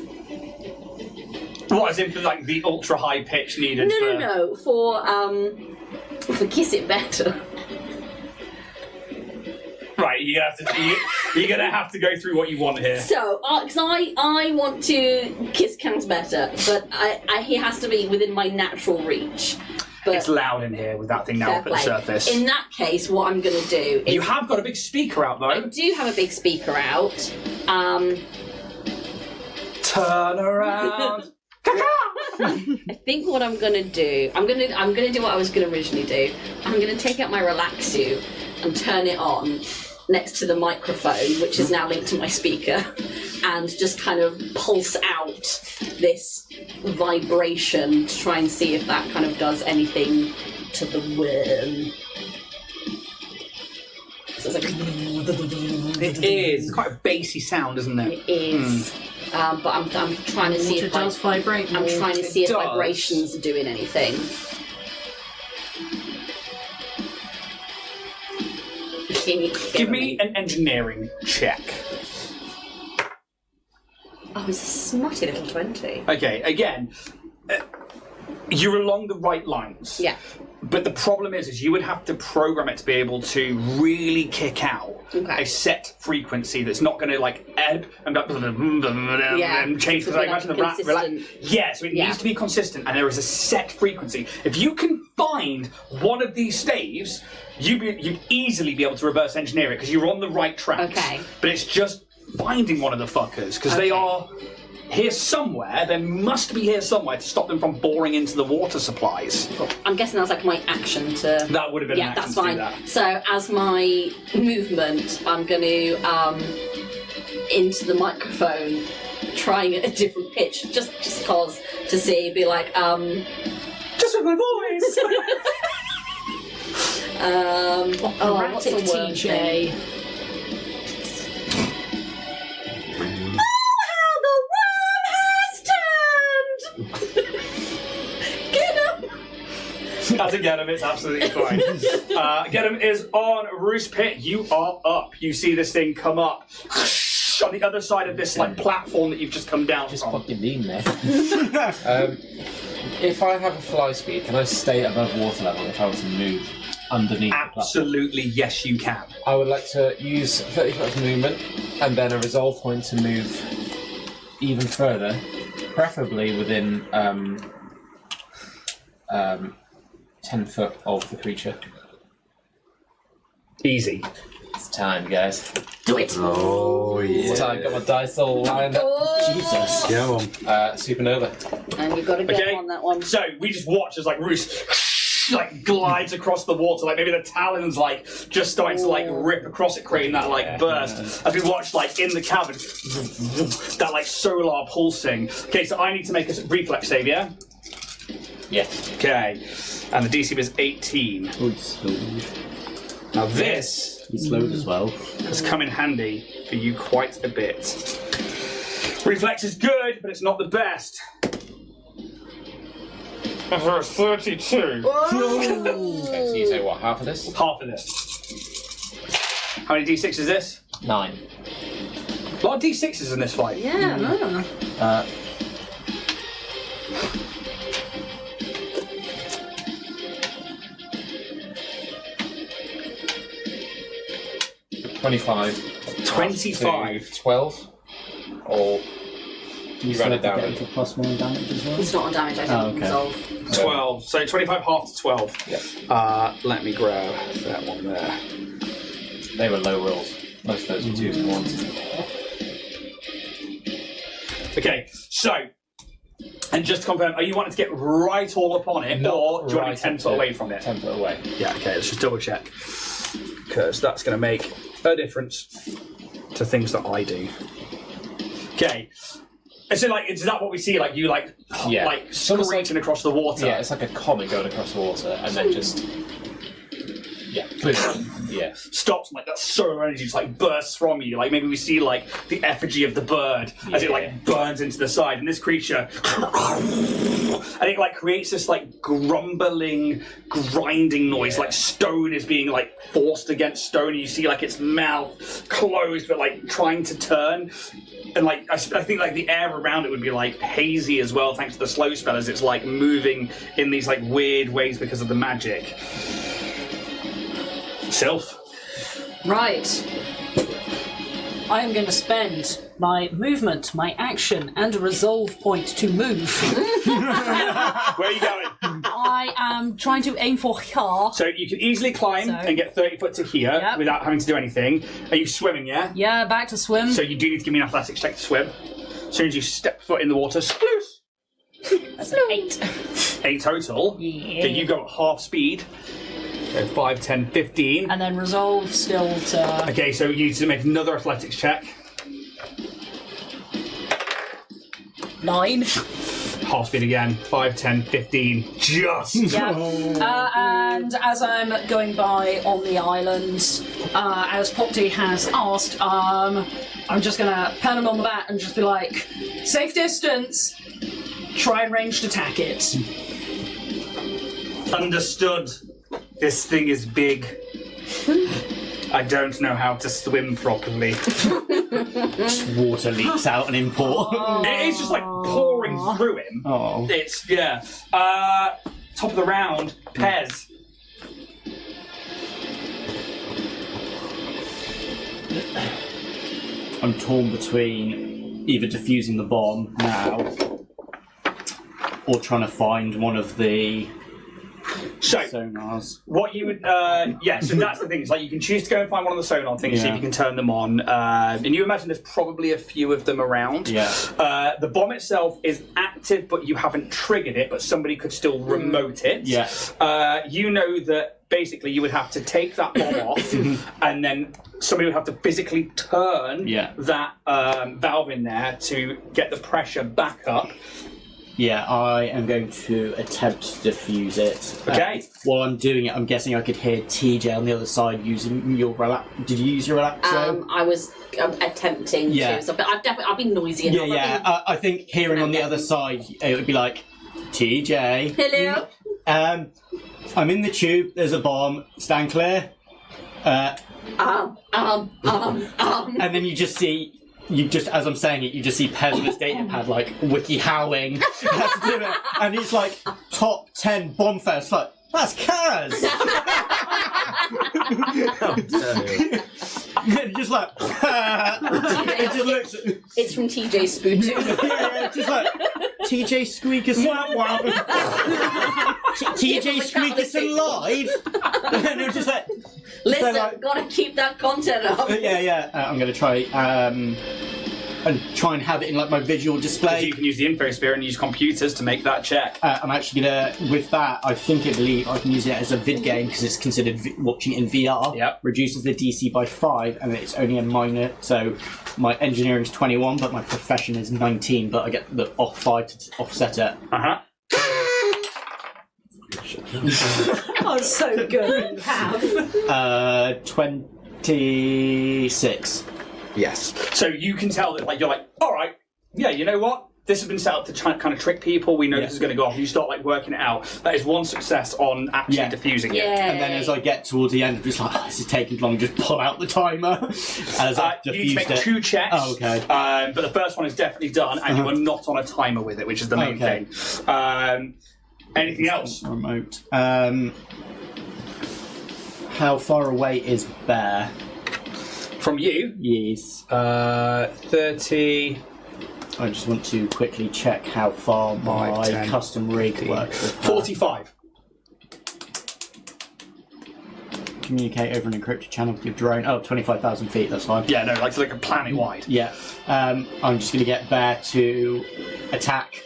What, as in for like the ultra high pitch needed for... No, for Kiss It Better. Right, you're gonna have to go through what you want here. So, because I want to kiss Cans Better, but he has to be within my natural reach. But It's loud in here with that thing now fair up at the play. surface. In that case, what I'm going to do is... You have got a big speaker out I though. do have a big speaker out. Turn around. I think what I'm gonna do, I'm gonna do what I was gonna originally do. I'm gonna take out my relax suit and turn it on next to the microphone, which is now linked to my speaker, and just kind of pulse out this vibration to try and see if that kind of does anything to the worm. So it's like It is. It's quite a bassy sound, isn't it? it is. But I'm trying to see Water if does vibrate. I'm trying to see if does. vibrations are doing anything. Give me an engineering check. Oh, it's a snotty little 20. Okay, again, you're along the right lines. Yeah. But the problem is you would have to program it to be able to really kick out Okay. a set frequency that's not going to like ebb and change. Because I imagine the rat consistent. Yeah, so it Yeah. needs to be consistent, and there is a set frequency. If you can find one of these staves, you'd easily be able to reverse engineer it because you're on the right track. Okay. But it's just finding one of the fuckers because they Okay. are here somewhere. They must be here somewhere to stop them from boring into the water supplies. I'm guessing that's like my action to... That would have been Yeah, an action that's to do fine. that. So as my movement, I'm going to, into the microphone, trying at a different pitch, just cause, to see, be like, Just with my voice. what's the Erratic word thing? TJ. The worm has turned! to get him. It's absolutely fine. Get him is on Roost Pit. You are up. You see this thing come up on the other side of this like platform that you've just come down Just from. fucking mean there. If I have a fly speed, can I stay above water level if I was to move underneath? Absolutely, yes, you can. I would like to use 30 foot of movement and then a resolve point to move even further, preferably within 10 foot of the creature. Easy. It's time, guys. Do it. Oh, yeah. It's time. Got my dice all lined up. Jesus. Come on. Supernova. And you've got to get Okay. on that one. So we just watch as like Roos like glides across the water, like maybe the talons like just starting to like rip across it, creating that like burst. As we watch like in the cavern, that like solar pulsing. Okay, so I need to make a reflex save, yeah? Yes. Okay, and the DC is 18. Oh, he's slowed. Now this He's slowed as well. has come in handy for you quite a bit. Reflex is good, but it's not the best. For a 32. Okay, so you say what, half of this? Half of this. How many D6 is this? 9. A lot of D6s in this fight. Yeah, no. Uh, $25. 25. 12. Or you run it down. For +1 damage as well. It's not on damage, I Oh, think. okay. Resolve. 12. So 25 half to 12. Yeah. Let me grab that one there. They were low rolls. Most of those were 2s and 1s. Okay, so, and just to confirm, are you wanting to get right all up on it, Not or do you want right to be 10 up foot to away from it? 10 foot away. Yeah, okay, let's just double check. Because that's going to make a difference to things that I do. Okay. So, like, is that what we see? Like, you, like, Yeah. like It's almost screeching across the water? Yeah, it's like a comet going across the water and then just. Yeah, clearly. Yeah. Stops, and, like, that solar energy just, like, bursts from you. Like, maybe we see, like, the effigy of the bird as it, Yeah. like, burns into the side. And this creature... and it, like, creates this, like, grumbling, grinding noise. Yeah. Like, stone is being, like, forced against stone. And you see, like, its mouth closed, but, like, trying to turn. And, like, I think, like, the air around it would be, like, hazy as well, thanks to the slow spell, as it's, like, moving in these, like, weird ways because of the magic. Sylph. Right. I am going to spend my movement, my action, and a resolve point to move. Where are you going? I am trying to aim for here. So you can easily climb So- and get 30 foot to here Yep. without having to do anything. Are you swimming, yeah? Yeah, back to swim. So you do need to give me an athletics check to swim. As soon as you step foot in the water, sploosh! That's an 8. 8 total. Yeah. Okay, you go at half speed. So 5, 10, 15. And then resolve still to... Okay, so you need to make another athletics check. 9. Half speed again. 5, 10, 15. Just! Yeah. And as I'm going by on the island, as Popty has asked, I'm just gonna pat him on the back and just be like, safe distance, try and ranged attack it. Understood. This thing is big. I don't know how to swim properly. Water leaks out an import. It is just like pouring through him. Oh. It's, yeah. Top of the round, Pez. I'm torn between either defusing the bomb now or trying to find one of the So, sonars. what you would, yeah, so that's the thing. It's like you can choose to go and find one of the sonar things, see if Yeah. you can turn them on. And you imagine there's probably a few of them around. Yeah. The bomb itself is active, but you haven't triggered it, but somebody could still remote it. Yeah. You know that basically you would have to take that bomb off, and then somebody would have to physically turn Yeah. that valve in there to get the pressure back up. Yeah, I am going to attempt to defuse it. Okay. While I'm doing it, I'm guessing I could hear TJ on the other side using your relax. Did you use your relaxo? I was attempting Yeah. to, so, but I've been noisy enough. Yeah. I think hearing on the other side, it would be like, TJ. Hello? I'm in the tube. There's a bomb. Stand clear. And then you just see. As I'm saying it, you just see Pez on his datapad, like, wiki howling. Has to do it. And it's like, top 10 bomb fest. Like, that's Kaz! How dare you. And just like, it just looks. It's from TJ Spoon. Yeah, just like, TJ Squeakus. TJ Squeakus alive? And it was just like. Listen, like, gotta keep that content up. Yeah. I'm going to try and have it in like my visual display. You can use the infosphere and use computers to make that check. I'm actually going to, with that, I believe I can use it as a vid game because it's considered watching it in VR. Yep. Reduces the DC by 5 and it's only a minor, so my engineering's 21 but my profession is 19, but I get the off 5 to offset it. Oh, so good. You have. 26. Yes. So you can tell that, like, you're like, all right, yeah, you know what? This has been set up to try, kind of trick people. We know this is going to go off. You start like working it out. That is one success on actually diffusing it. And then as I get towards the end, I'm just like, this is taking long. Just pull out the timer. As I you need to make 2 checks. Oh, okay. But the first one is definitely done, and you are not on a timer with it, which is the main thing. Anything else? Remote. How far away is Bear? From you? Yes. 30. I just want to quickly check how far my 10, custom rig works with her. 45. Communicate over an encrypted channel with your drone. Oh, 25,000 feet, that's fine. Yeah, no, like a planet wide. Yeah. I'm just going to get Bear to attack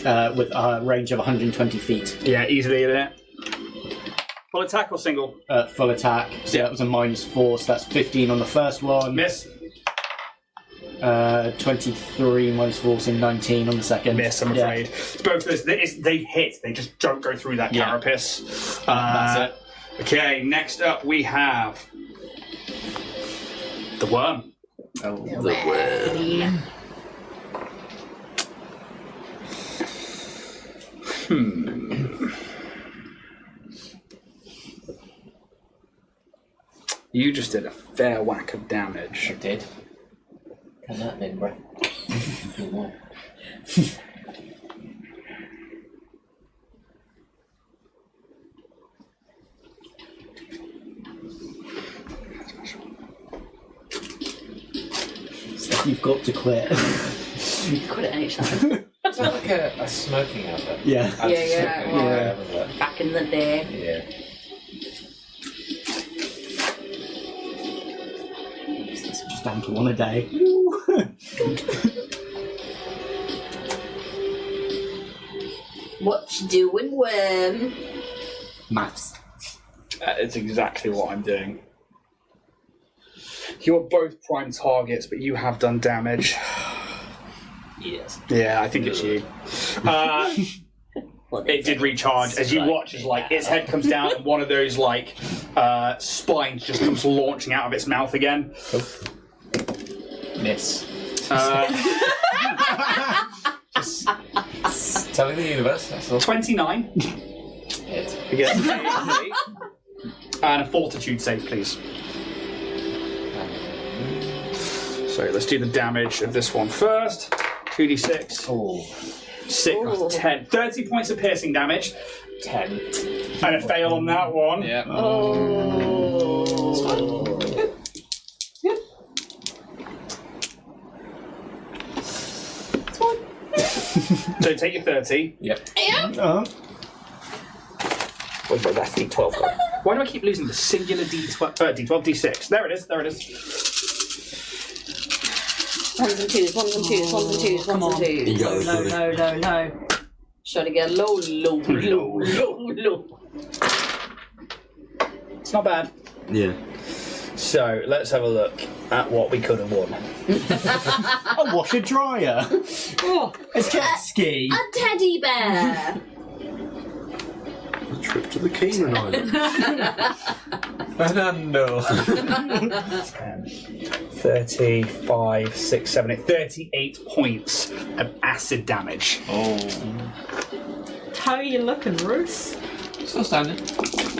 with a range of 120 feet. Yeah, easily, isn't it? Full attack or single? Full attack. So that was a -4, so that's 15 on the first one. Miss. 23 -4, so 19 on the second. Miss, I'm afraid. Both of those, they hit. They just don't go through that carapace. That's it. Okay, next up we have the worm. Oh, the worm. You just did a fair whack of damage. I did. Can that then, bro? You've got to quit. Quit at any time. It's like a smoking outlet. Yeah. Back in the day. Yeah. Just down to 1 a day. What you doing, worm? Maths. It's exactly what I'm doing. You're both prime targets, but you have done damage. Yes. Yeah, I think it's you. It did recharge as you watch as like its head comes down and one of those like spines just comes launching out of its mouth again. Miss. Just telling the universe, that's all. 29. Hit. Again. And a fortitude save, please. So let's do the damage of this one first. 2d6. Oh. 10. 30 points of piercing damage. 10. And a fail on that one. Yeah. So take your 30. Yep. Where's my last d12 gone? Why do I keep losing the singular d12, d6? There it is. Ones and twos. Come on. No. Try to get low. It's not bad. Yeah. So let's have a look at what we could have won. A washer dryer. A jet ski. A teddy bear. A trip to the Cayman Islands. Fernando. 35, 6, 7, 8, 38 points of acid damage. Oh. How are you looking, Ruth? Still standing.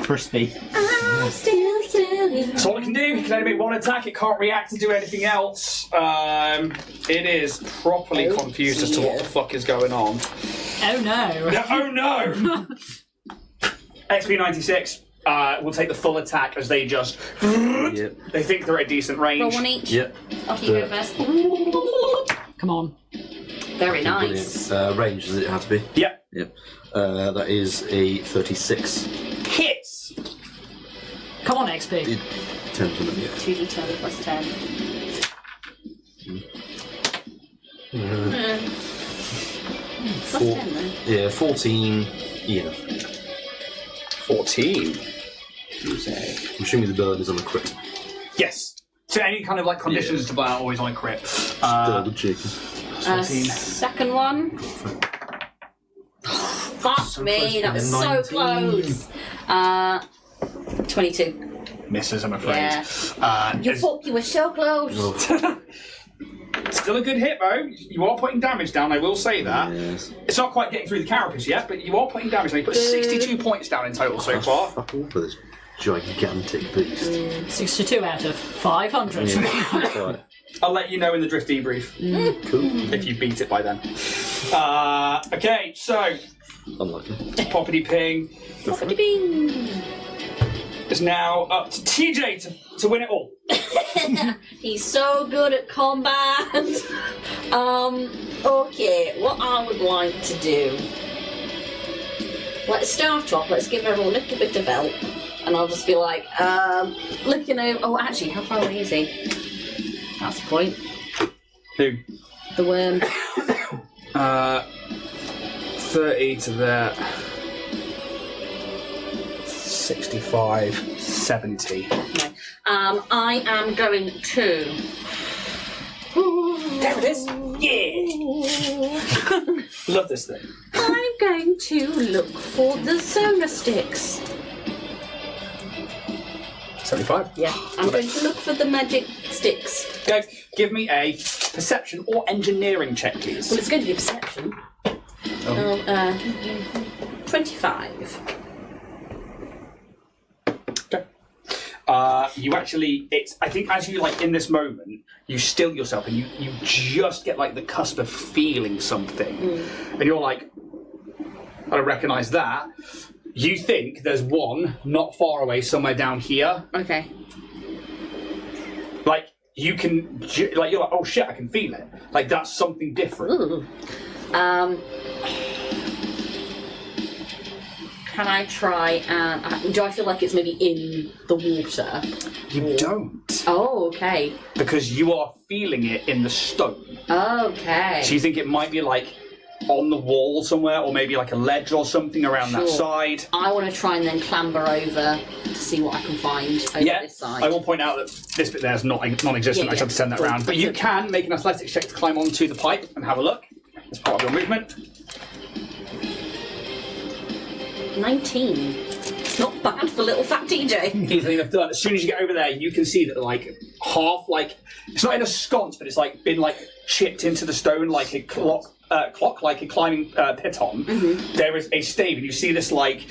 Crispy. I'm still standing. That's all it can do. It can only make one attack. It can't react to do anything else. It is properly confused as to what the fuck is going on. Oh no. Oh no! XP96 will take the full attack as they just. Yep. They think they're at a decent range. Roll one each. Yep. Off you go first. Come on. Very nice. Range, does it have to be? Yep. Yep. That is a 36. Hits! Come on, XP. 10 to them, yeah. 2d10 plus 10. Plus 10 then. Yeah, 14. Yeah. 14. I'm assuming the burn is on a crit. Yes. So any kind of like conditions to buy are always on a crit. Double chicken. 14. Second one. Fuck me, that was so 19. close. 22. Misses, I'm afraid. Yeah. You were so close. Still a good hit, though. You are putting damage down, I will say that. Yes. It's not quite getting through the carapace yet, but you are putting damage down. You put 62 points down in total so far. Fuck all for this gigantic beast. 62 out of 500. Right. I'll let you know in the drift debrief. Cool. If you beat it by then. Okay, so Unlucky. Poppity Ping Poppity bing. is now up to TJ to win it all. He's so good at combat. Okay, what I would like to do. Let's start off, let's give everyone a little bit of help. And I'll just be like, looking over. Oh, actually, how far away is he? That's the point. Who? The worm. 30 to there. 65, 70. Okay. I am going to. There it is. Yeah. Love this thing. I'm going to look for the Zona sticks. 75. Yeah, I'm going to look for the magic sticks. Okay, give me a perception or engineering check, please. Well, it's going to be perception. 25. Okay. You actually, I think as you, like, in this moment, you still yourself and you just get, like, the cusp of feeling something. And you're like, I don't recognise that. You think there's one not far away, somewhere down here. Okay. Like, you can, like, you're like, oh shit, I can feel it. Like, that's something different. Ooh. Can I try and... do I feel like it's maybe in the water? You don't. Oh, okay. Because you are feeling it in the stone. Okay. So you think it might be, like, on the wall somewhere, or maybe like a ledge or something around that side. I want to try and then clamber over to see what I can find over this side. I will point out that this bit there is non-existent. Yeah, I just have to turn that around. But you can make an athletics check to climb onto the pipe and have a look. It's part of your movement. 19. It's not bad for little fat TJ. Easily enough done. As soon as you get over there, you can see that like half, like it's not in a sconce, but it's like been like chipped into the stone like a clock, like a climbing piton. There is a stave, and you see this like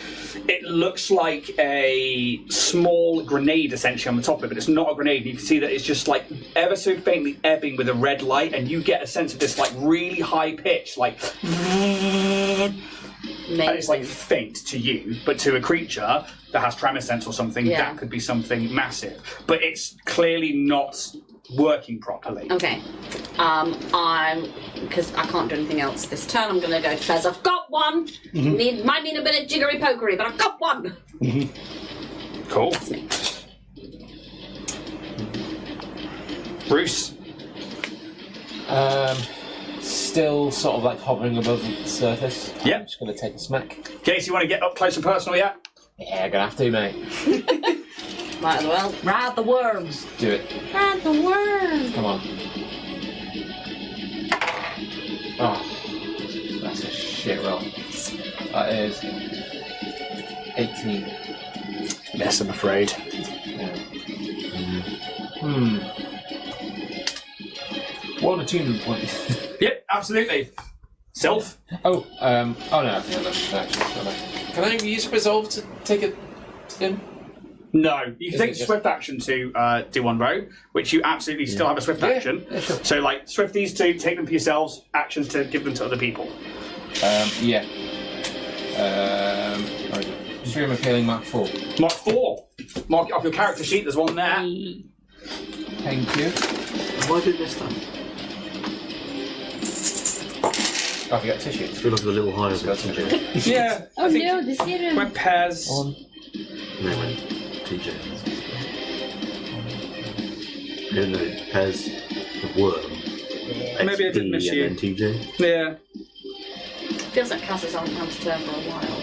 it looks like a small grenade essentially on the top of it, but it's not a grenade. You can see that it's just like ever so faintly ebbing with a red light, and you get a sense of this like really high pitch, like. And it's like faint to you, but to a creature that has tremor sense or something, that could be something massive. But it's clearly not working properly. Okay. Because I can't do anything else this turn, I'm going to go to Fez. I've got one! Might need a bit of jiggery pokery, but I've got one! Cool. That's me. Bruce? Still sort of like hovering above the surface. Yeah. I'm just going to take a smack. Okay, so you want to get up close and personal, yeah? Yeah, gonna have to, mate. Might as well. Ride the worms. Do it. Ride the worm! Come on. Oh, that's a shit roll. That is 18. Yes, I'm afraid. Yeah. One attunement point. Yep, absolutely. Self? Oh no, actually, Can I use resolve to take it in? No, you can take swift action to do one row, which you absolutely still have a swift action. Yeah, sure. So, like, swift these two, take them for yourselves, actions to give them to other people. Yeah. Stream of Healing Mark 4. Mark 4. Mark it off your character sheet, there's one there. Thank you. Why did this time? Oh, you got tissue. I feel like a little higher than TJ. Yeah. Oh no, the serum. Went Pez. No, went TJ. No, Pez, the worm. Maybe I didn't miss XP, you. And then TJ. Yeah. Feels like Cass hasn't managed to for a while.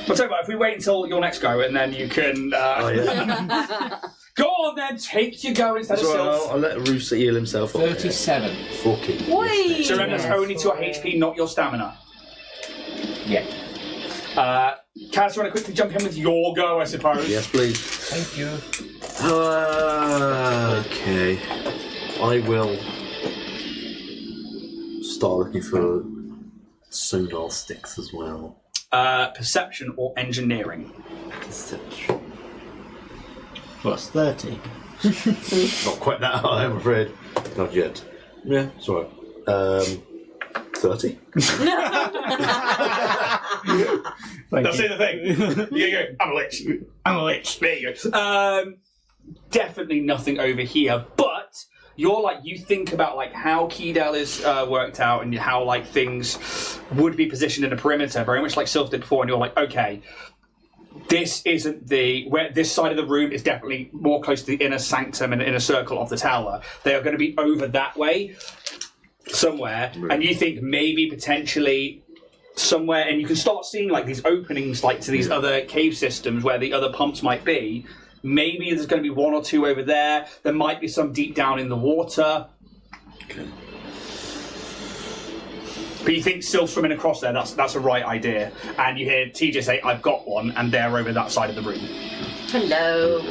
I'll tell you what, if we wait until your next go, and then you can... Oh, yeah. Go on then, take your go instead of So Sylph. I'll let Rooster heal himself up. 37. Fucking. Whey! Surrender's only to your HP, not your stamina. Yeah. Kaz, you want to quickly jump in with your go, I suppose? Yes, please. Thank you. Okay. I will start looking for sonar sticks as well. Perception or engineering? Perception. Plus 30. Not quite that high, I'm afraid. Not yet. Yeah, it's alright. 30? That's the thing. You go, I'm a lich. I'm a lich. There you go. Definitely nothing over here, but you're like, you think about like how Qidel is worked out and how like things would be positioned in a perimeter, very much like Sylph did before, and you're like, okay, this isn't where this side of the room is definitely more close to the inner sanctum and inner circle of the tower. They are going to be over that way somewhere, and you think maybe potentially somewhere, and you can start seeing like these openings like to these other cave systems where the other pumps might be. Maybe there's going to be one or two over there. There might be some deep down in the water. Okay. But you think Sylph's swimming across there, that's a right idea. And you hear TJ say, I've got one, and they're over that side of the room. Hello.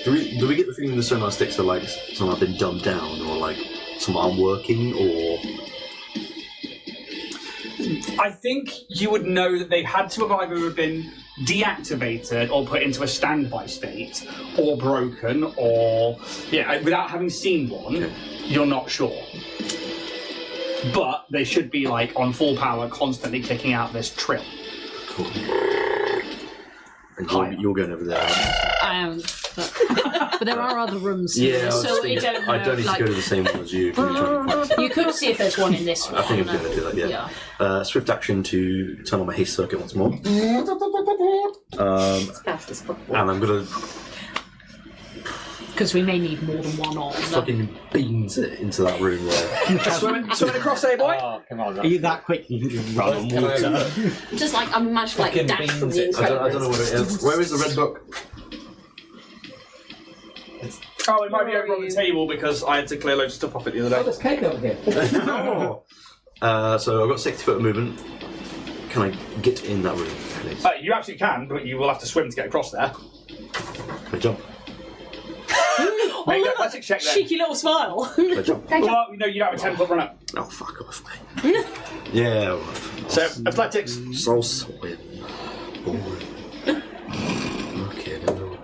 Do we get the feeling the sonar sticks are like some have been dumbed down, or like some aren't working, or? I think you would know that they've had to have either been deactivated or put into a standby state, or broken, or without having seen one, Okay. You're not sure. But they should be like on full power, constantly kicking out this trill. Cool. And you're going over there. Aren't you? I am. But there are other rooms. Yeah, I here, was so just we thinking, don't know. I don't need to go to the same one as you. Can you try and find You could see if there's one in this one. I think I'm going to do that, yeah. Swift action to turn on my haste circuit once more. It's fast as fuck. And I'm going to Because we may need more than one on. fucking beans it into that room there. Swimming across there, boy. Oh, come on. Are you that quick you can just run on Can I- water? Just like I'm managed to like Fucking dash from beans the it. I don't know what it is. Where is the red book? Oh, it might be over on the table because I had to clear loads of stuff off it the other day. There's cake over here. So I've got 60 foot of movement. Can I get in that room, please? You absolutely can, but you will have to swim to get across there. Can I jump? Make an athletics check then. Cheeky little smile. Can I jump? Well, you know you don't have a 10-foot run up. Oh, fuck off, mate. Yeah. Well, So, athletics. so swim. Okay, then.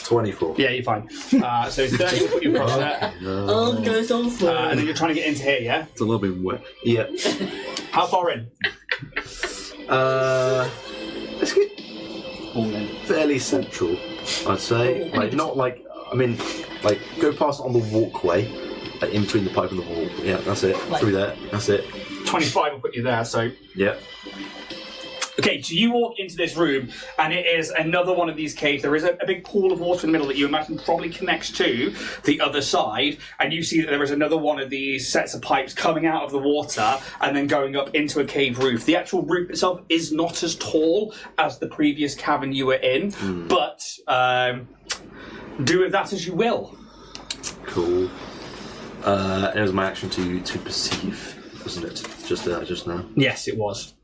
24. Yeah, you're fine. So it's 30 will put you across there. goes on And then you're trying to get into here, yeah? It's a little bit wet. Yeah. How far in? Let's get fairly central, I'd say. Like, not like, I mean, like, go past on the walkway, like in between the pipe and the wall. Yeah, that's it. Through there. That's it. 25 will put you there, so... Yeah. Okay, so you walk into this room, and it is another one of these caves. There is a big pool of water in the middle that you imagine probably connects to the other side, and you see that there is another one of these sets of pipes coming out of the water and then going up into a cave roof. The actual roof itself is not as tall as the previous cavern you were in, but do with that as you will. Cool. It was my action to perceive, wasn't it? Just now. Yes, it was.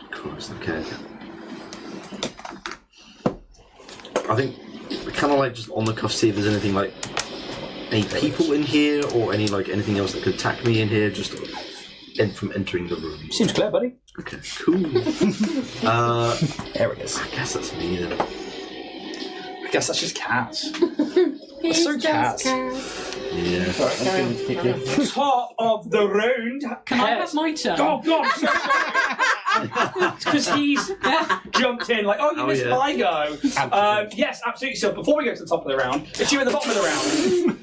Christ, okay. I think kind of like just on the cuff see if there's anything like any people in here or anything else that could attack me in here just from entering the room? Seems clear, buddy. Okay, cool. There it is. I guess that's me then. I guess that's just Kaz. He's so just Kaz. Yeah. Top of the round. Can I have my turn? Oh God! Because he's jumped in like, oh, you missed my go. Yes, absolutely. So before we go to the top of the round, it's you at the bottom of the round.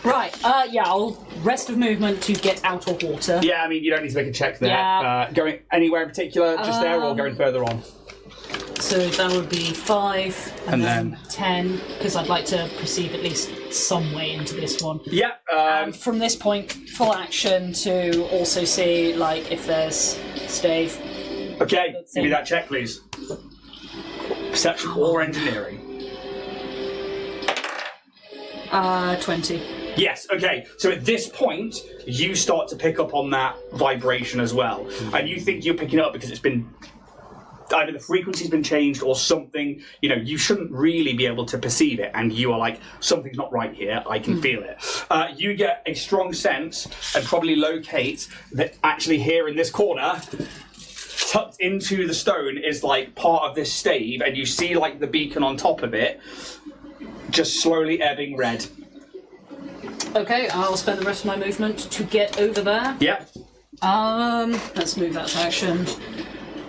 Right, I'll rest of movement to get out of water. Yeah, I mean, you don't need to make a check there. Yeah. Going anywhere in particular, just there, or going further on? So that would be 5, and then 10, because I'd like to perceive at least some way into this one. Yeah. And from this point, full action to also see, like, if there's stave. Okay, give me that check, please. Perception or engineering? 20. Yes, okay. So at this point, you start to pick up on that vibration as well. And you think you're picking it up because it's been... either the frequency's been changed or something, you shouldn't really be able to perceive it, and you are like, something's not right here, I can feel it. You get a strong sense and probably locate that actually here in this corner, tucked into the stone, is like part of this stave, and you see like the beacon on top of it, just slowly ebbing red. Okay, I'll spend the rest of my movement to get over there. Yep. Let's move that to action.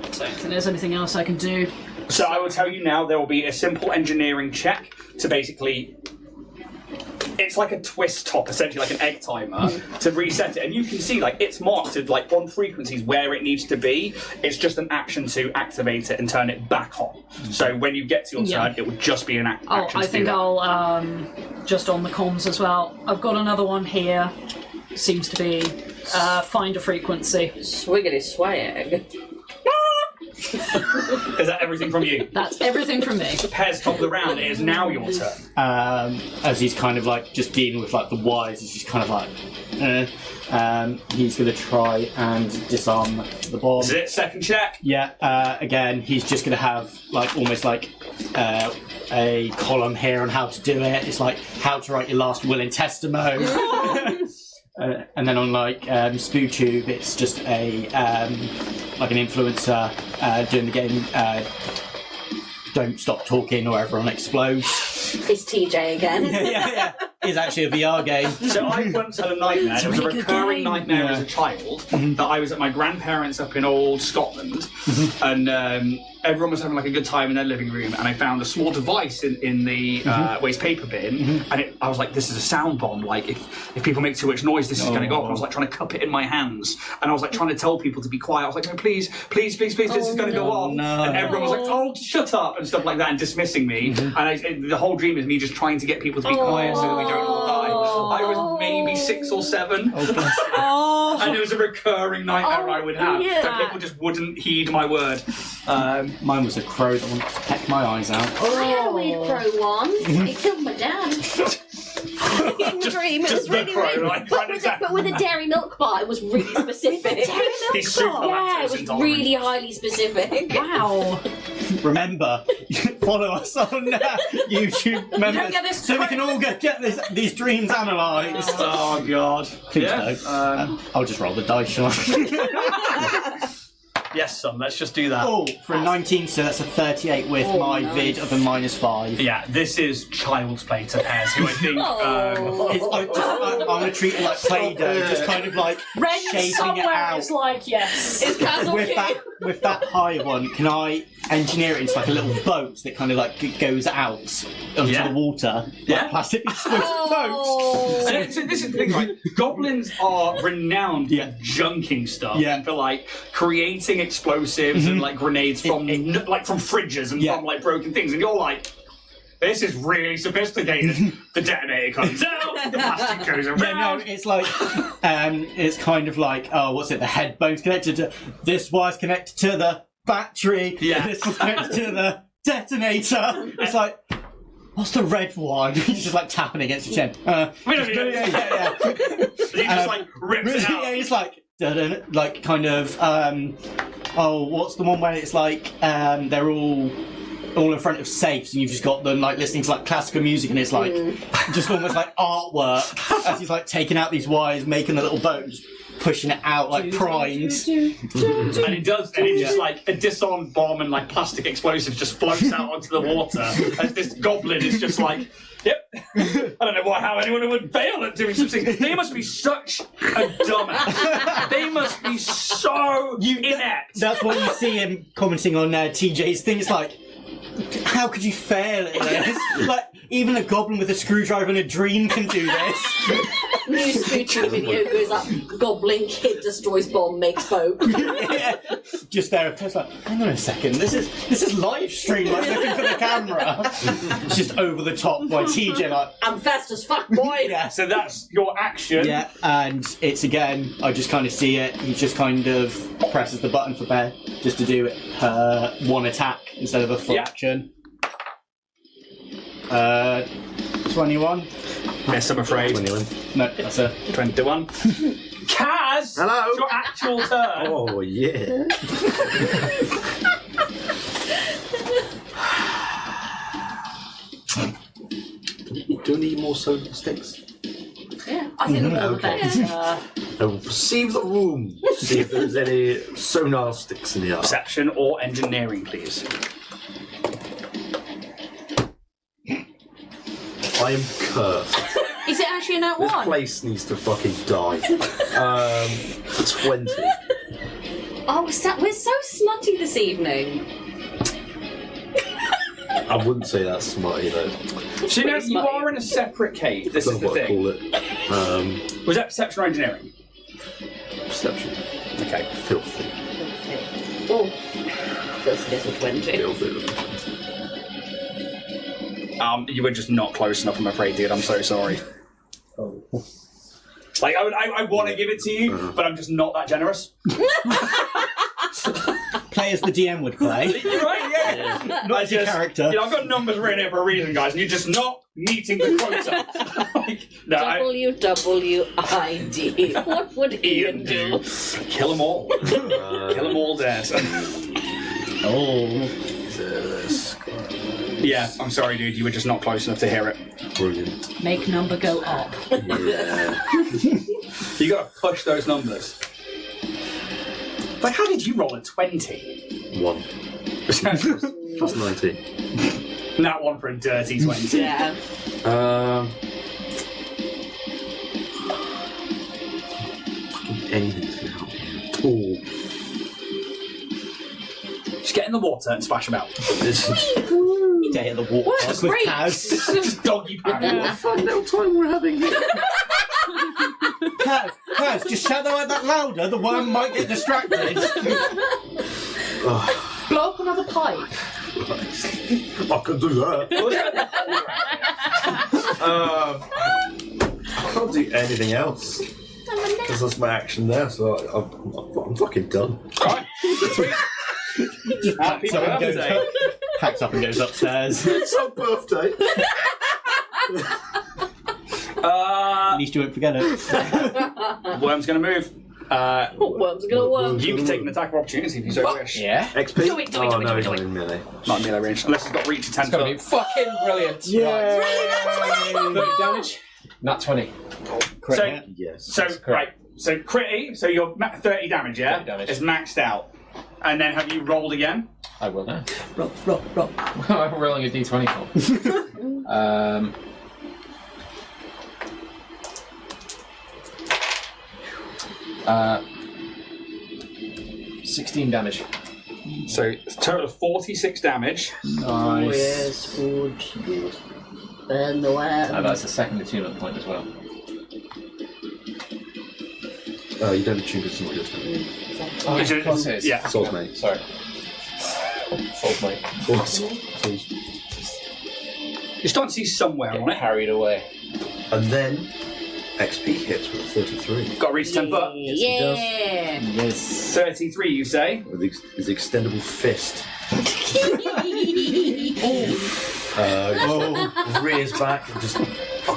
I don't think there's anything else I can do. So I will tell you now, there will be a simple engineering check to basically... It's like a twist top, essentially like an egg timer, to reset it. And you can see, like, it's marked like on frequencies where it needs to be. It's just an action to activate it and turn it back on. So when you get to your turn, it will just be an action I to think do that. I'll, just on the comms as well, I've got another one here. Seems to be find a frequency. Swiggity swag. Is that everything from you? That's everything from me. Pez, top of the round, it is now your turn. As he's kind of like just dealing with like the wires, he's just kind of like, he's going to try and disarm the bomb. Is it second check? Yeah. Again, he's just going to have like almost like a column here on how to do it. It's like how to write your last will and testament. And then on like SpooTube, it's just a like an influencer doing the game. Don't stop talking or everyone explodes. It's TJ again. yeah. It's actually a VR game. So I once had a nightmare. It was a recurring nightmare as a child that I was at my grandparents' up in old Scotland, and everyone was having like a good time in their living room, and I found a small device in the waste paper bin, and I was like, this is a sound bomb. Like if people make too much noise, this is going to go off. I was like trying to cup it in my hands, and I was like trying to tell people to be quiet. I was like, no, please, this is going to go off. No. And everyone was like, oh, shut up, and stuff like that, and dismissing me. And the whole dream is me just trying to get people to be quiet so that we don't all die. I was maybe 6 or 7. And it was a recurring nightmare I would have. yeah. That people just wouldn't heed my word. Mine was a crow that wanted to peck my eyes out. I had a weird crow one. It killed my dad. In the dream, it was really crow, weird. like, But with a dairy milk bar, it was really specific. He's super Yeah, it lactose was intolerant. really highly specific. Wow. Remember, follow us on YouTube members get this so we can all get these dreams analysed. Oh, God. Please Yeah. no. I'll just roll the dice, shall I? Yes, son, let's just do that. Oh, for a 19, so that's a 38 with my vid of a -5. Yeah, this is child's play to Pez, who I think... I'm going to treat it like Play-Doh, just kind of like Ren shaping it somewhere out. is like, yes. It's Castle With that high one, can I engineer it into like a little boat that kind of like goes out onto the water? Like plastic explosive boat. And so this is the thing, right? Goblins are renowned for junking stuff and for like creating explosives and like grenades from from fridges and from like broken things, and you're like, this is really sophisticated. The detonator comes out, the plastic goes around. Yeah, no, it's like, it's kind of like, the head bone's connected to, this wire's connected to the battery, this one's connected to the detonator. It's like, what's the red one? He's just like tapping against your chin. We don't need it. He just like rips it out. Yeah, it's like, kind of, what's the one where it's like, they're all all in front of safes, and you've just got them like listening to like classical music, and it's like just almost like artwork as he's like taking out these wires, making a little boat, and just pushing it out like primed. And it does, and it's just like a disarmed bomb and like plastic explosives just floats out onto the water as this goblin is just like, yep. I don't know how anyone would fail at doing something. They must be such a dumbass. They must be so inept. That's why you see him commenting on TJ's thing. It's like, how could you fail at this? Like, even a goblin with a screwdriver and a dream can do this. New YouTube video goes up, goblin kid destroys bomb, makes boat. Yeah. Just there, it's like, hang on a second, this is live stream, like looking for the camera. It's just over the top by TJ, like, I'm fast as fuck, boy! yeah. So that's your action. Yeah, and it's again, I just kind of see it, he just kind of presses the button for Bear, just to do one attack instead of a full action. 21. Miss, I'm afraid. 21. No, that's a 21. Kaz! Hello. It's your actual turn. Oh, yeah. Do you need more soda sticks? Yeah, I think they're all the best. I will perceive the room. See if there's any sonar sticks in here. Perception or engineering, please. I am cursed. Is it actually a nat This 1? place needs to fucking die. 20. Oh, we're so smutty this evening. I wouldn't say that's smutty though. So you know, you are in a separate cave. This is That's the what I thing. call it. Was that perception or engineering? Perception. Okay. Filthy. Oh, that's a little 20. Filthy. You were just not close enough, I'm afraid, dude. I'm so sorry. Oh. Like, I want to give it to you, but I'm just not that generous. play as the DM would play. You're right, yeah. Not as your character. You know, I've got numbers written here for a reason, guys, and you're just not meeting the quota. Like, no, WWID. What would Ian do? Kill them all. Kill them all dead. Oh. Yeah, I'm sorry, dude. You were just not close enough to hear it. Brilliant. Make number go up. Yeah. You got to push those numbers. But how did you roll a 20? 1. Plus 19. That one for a dirty 20. Yeah. Anything's gonna help me at all. Just get in the water and splash them out. This is Day at the water What? with Great. Kaz. Just doggy paddle. what a fun little time we're having here. Kaz, just shout that louder, the worm might get distracted. Blow up another pipe. I can do that. I can't do anything else. Because that's my action there, so I'm fucking done. Alright. Just Happy birthday. Packs up and goes upstairs. It's our birthday. At least you won't forget it. Worm's going to move. Worms are gonna worm. You can take an attack of opportunity if you so wish. Yeah. XP? Do it, No, he's not in melee. Not melee range, unless he's got reach of 10 It's going to be foot. fucking brilliant. Yeah. Right. 30 damage. Not 20. Correct. So, Yes. so right, so critty, so your 30 damage, yeah? 30 damage. Is maxed out. And then have you rolled again? I will now. Roll. I'm rolling a d20 for. 16 damage. So it's a total of 46 damage. Yes, good. And the worm. That's a second attunement point as well. You don't attune to somebody else. Oh, Is it- of course it is. yeah. Soul's mate. Sorry. Soul's mate. Souls. You're starting to see somewhere on Get it. carried away. And then XP hits with a 33. Got to reach 10 foot. Yeah. Yes. 33, you say? With his extendable fist. Rears back and just.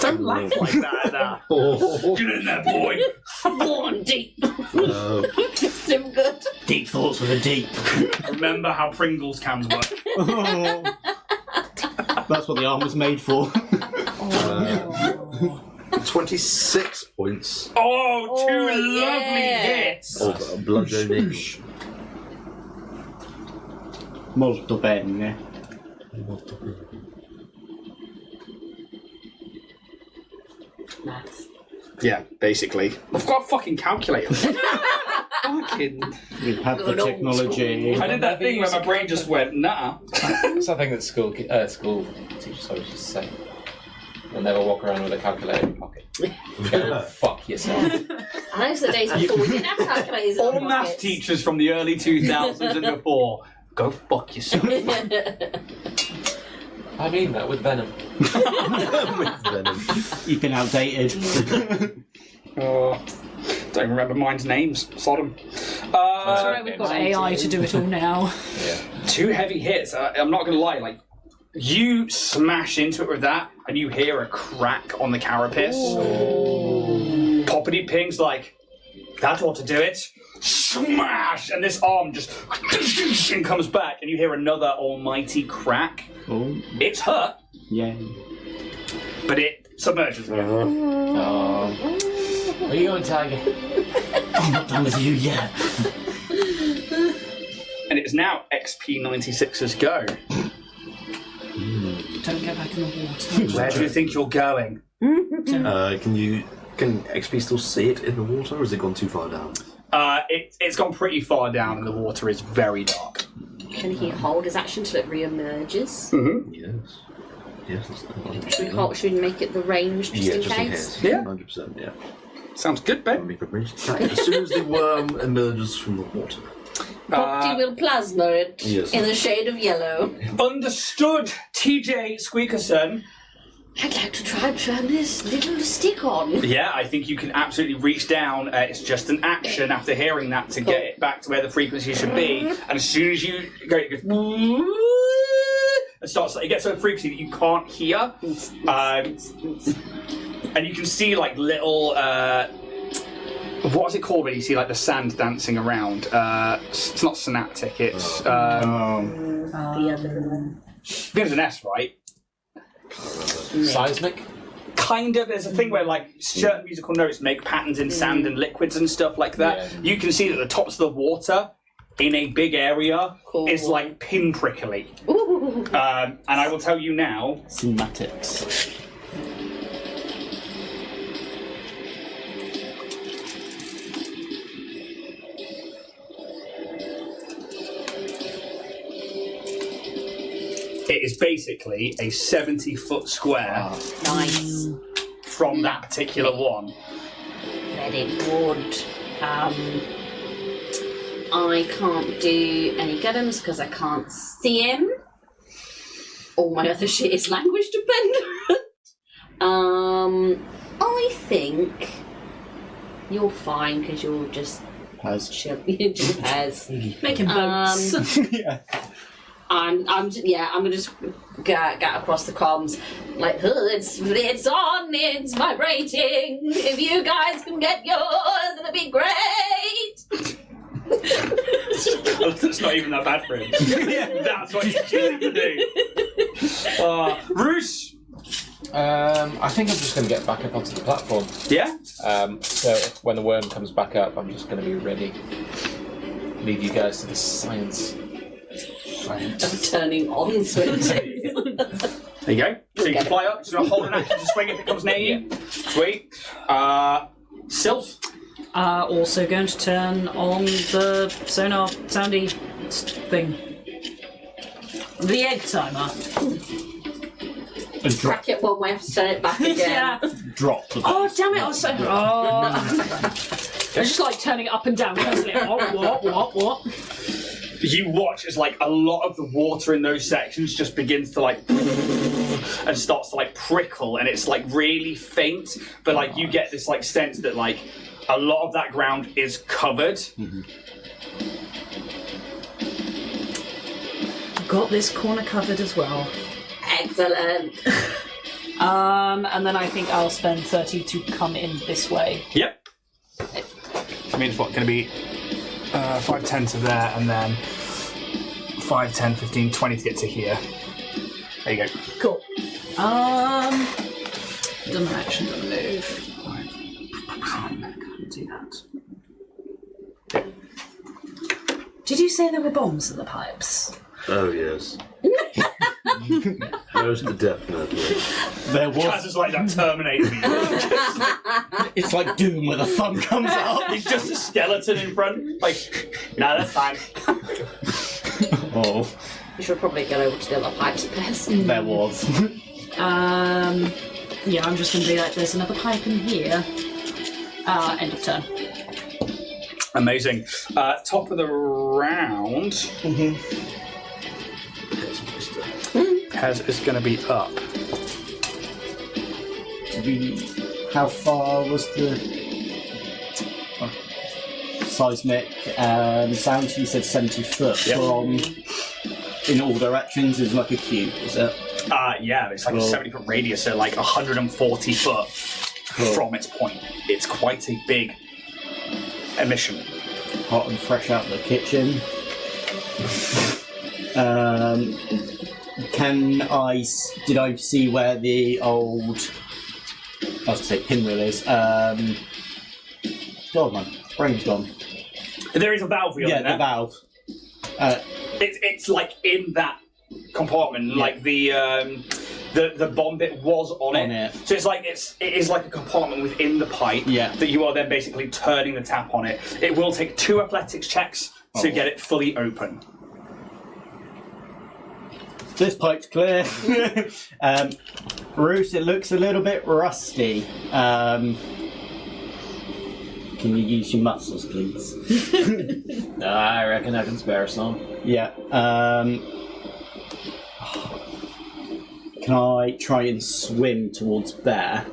Don't laugh like that. Oh. Get in there, boy. One deep. Uh, So good. Deep thoughts with a deep. Remember how Pringles cans work. That's what the arm was made for. 26 points Oh, two lovely yeah. hits. of blood donation. Molto bene. Maths. Yeah, basically. I've got a fucking calculator. Fucking. We have the technology. I did that thing where my brain just went, nah. It's something that school teachers always used to say. They'll never walk around with a calculator in your pocket. Go fuck yourself. I know the days before we didn't have calculators in All our math pockets. teachers from the early 2000s and before, go fuck yourself. I mean that with venom. You've been outdated. Oh, don't remember mine's names. Sodom. Sorry, we've got AI to do it all now. Yeah. Two heavy hits. I'm not going to lie. Like, you smash into it with that, and you hear a crack on the carapace. Poppity pings like, that ought to do it. Smash! And this arm just and comes back, and you hear another almighty crack. Oh, It's hurt, yeah. but it submerges her. Oh. Where are you going, Tiger? I'm not done with you yet. And it is now XP96's go. Don't get back in the water. Where do you think you're going? Can XP still see it in the water, or has it gone too far down? It's gone pretty far down, and the water is very dark. Can he hold his action till it re-emerges? Yes. Yes. Should we make it the range just in just case? in case. Yeah. 100%. Yeah. Sounds good, Ben. Make a range attack as soon as the worm emerges from the water. Popty will plasma it Yes. in the shade of yellow. Understood, TJ Squeakerson. I'd like to try and turn this little stick on. Yeah, I think you can absolutely reach down. It's just an action after hearing that to get it back to where the frequency should be. And as soon as you go, it goes. It starts. It gets to a frequency that you can't hear, and you can see like little. What's it called when you see like the sand dancing around? It's not synaptic. It's The other one. there's an S, right? Seismic? Kind of. There's a thing where like certain musical notes make patterns in sand and liquids and stuff like that. Yeah. You can see that the tops of the water in a big area Cool. is like pinprickly. Ooh. And I will tell you now. Cinematics. It is basically a 70-foot square Nice. from that particular one. Very good. I can't do any Gundams because I can't see him. All my other shit is language dependent. I think you're fine because you're just Has. chill. You're just Pez. Making boats. Yeah. I'm gonna just get across the comms like, it's on, it's vibrating. If you guys can get yours, it'll be great. That's not even that bad for him. That's what he's choosing to do. Roos! I think I'm just going to get back up onto the platform. Yeah? So when the worm comes back up, I'm just going to be ready. Leave you guys to the science. Of turning on switches. There you go. So you can fly up, so hold an action to swing if it comes near you. Sweet. Sylph. Also going to turn on the sonar soundy thing. The egg timer. And drop, Crack it one way, have to turn it back again. Yeah. drop the Oh, damn it, I was so... Oh. I just like turning it up and down. Constantly. What? You watch as like a lot of the water in those sections just begins to like and starts to like prickle, and it's like really faint, but like you get this like sense that like a lot of that ground is covered. Got this corner covered as well. Excellent. And then I think I'll spend 30 to come in this way. Yep. I mean, it's what, going to be 5, 10 to there, and then 5, 10, 15, 20 to get to here. There you go. Cool. Done an action, done a move. Can't do that. Did you say there were bombs in the pipes? Oh, yes. Most definitely. There Kaz was. is like that Terminator. It's like Doom where the thumb comes out. He's just a skeleton in front. Like, no, that's fine. Oh, You should probably get over to the other pipes first. there was. Yeah, I'm just going to be like, there's another pipe in here. End of turn. Amazing. Top of the round. Kaz is going to be up. How far was the seismic sound? You said 70 foot from in all directions is like a cube, is it? Yeah, it's like a 70-foot radius, so like 140 foot from its point. It's quite a big emission. Hot and fresh out of the kitchen. Did I see where the old, I was going to say pinwheel is? God, my brain's gone. There is a valve wheel in Yeah, there. the valve. It's like in that compartment, like the bomb bit was on it. So it's like it is like a compartment within the pipe that you are then basically turning the tap on it. It will take 2 athletics checks to get it fully open. This pipe's clear. Bruce, it looks a little bit rusty. Can you use your muscles, please? I reckon I can spare some. Yeah. Can I try and swim towards Bear?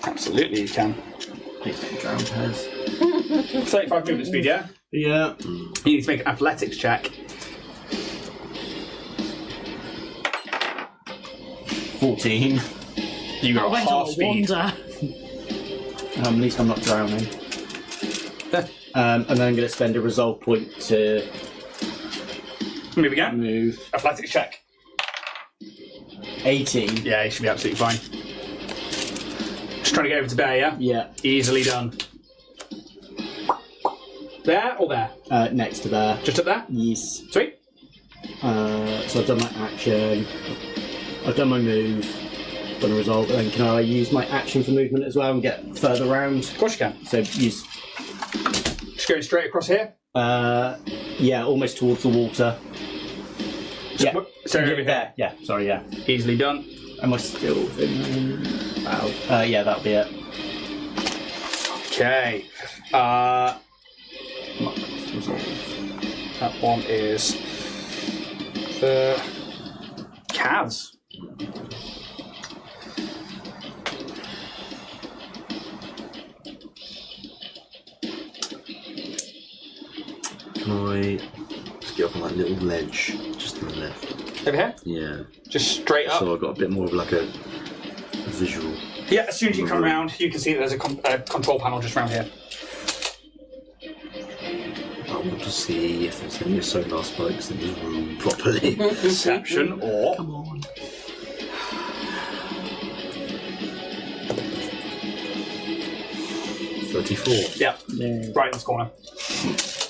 Absolutely, you can. Please don't drown, Pez. 35 movement speed, yeah? Yeah. You need to make an athletics check. 14. You go Went half on a speed. wander. At least I'm not drowning. And then I'm going to spend a resolve point to Move again. move. Athletics check. 18. Yeah, you should be absolutely fine. Just trying to get over to Bear, yeah? Yeah. Easily done. There or there? Next to Bear. Just up there? Yes. Sweet. So I've done my action. I've done my move. Done a resolve. And then can I use my action for movement as well and get further round? Of course you can. So use. Just going straight across here. Yeah, almost towards the water. Yeah. So over here. There. Yeah. Sorry. Yeah. Easily done. Am I still in? Wow. Yeah, that'll be it. Okay. That one is Kaz. Can I just get up on that little ledge just to the left? Over here? Yeah. Just straight up. So I've got a bit more of like a visual. Yeah, as soon as you come around, you can see that there's a control panel just around here. I want to see if there's any sonar spikes in this room properly. Perception or... Come on. Yeah, right in this corner.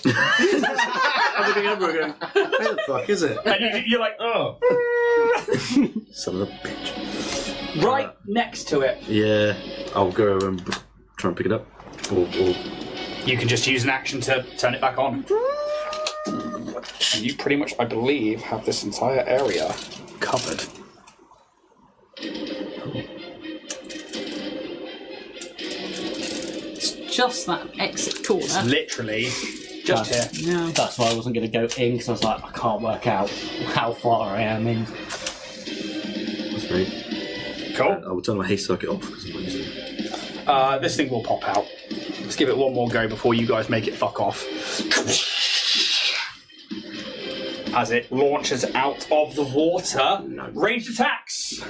Everything ever again. Where the fuck is it? And you're like, oh. Son of a bitch. Right next to it. Yeah, I'll go over and try and pick it up. Or You can just use an action to turn it back on. And you pretty much, I believe, have this entire area covered. It's just that exit corner. Literally just here. No. That's why I wasn't going to go in because I was like, I can't work out how far I am in. that's great. Cool. I will turn my haste circuit off because I'm not using it. This thing will pop out. Let's give it one more go before you guys make it fuck off. As it launches out of the water. Ranged attacks.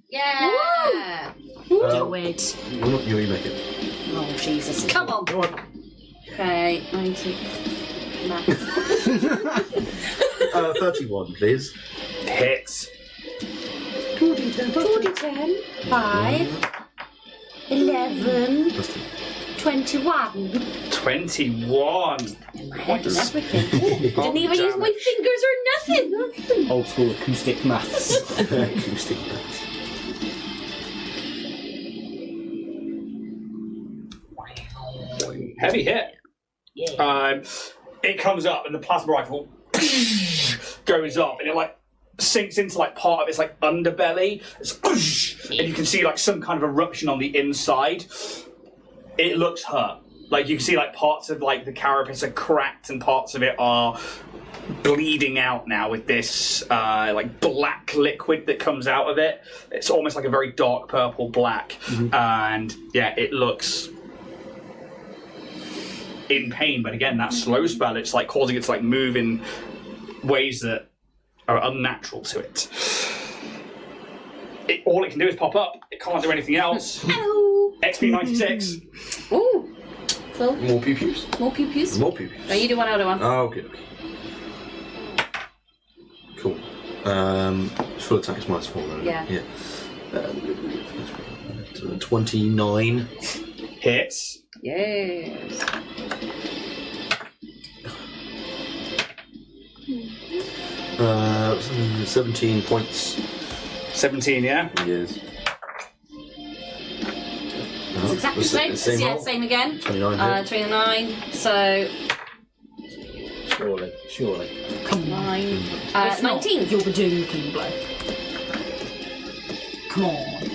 Yeah! Do it. You make it. Oh, Jesus. Come on. Go on. Okay, 90. Max. 31, please. Hits. 2d10. 5. 11. 21. 21. In my head and everything. Didn't even use my fingers or nothing. Old school acoustic maths. Acoustic maths. Heavy hit. Yeah. It comes up and the plasma rifle goes up and it like sinks into like part of its like underbelly. And you can see like some kind of eruption on the inside. It looks hurt. Like you can see like parts of like the carapace are cracked and parts of it are bleeding out now with this like black liquid that comes out of it. It's almost like a very dark purple black. And yeah, it looks in pain, but again, that slow spell, it's like causing it to like move in ways that are unnatural to it. All it can do is pop up. It can't do anything else. Ow. XP 96. Ooh. Phil? More pew-pews? More pew-pews? More pew-pews. No, you do one, I'll do one. Oh, okay. Cool. Full attack's -4 though. Yeah. 29. Hits. Yes. Uh, 17 points. 17, yeah? Yes. It's exactly the same. Yeah, roll? same again. 29 hit. 29. So, Surely. Come on. 9. If not, 19. You're the doom king blow. Come on.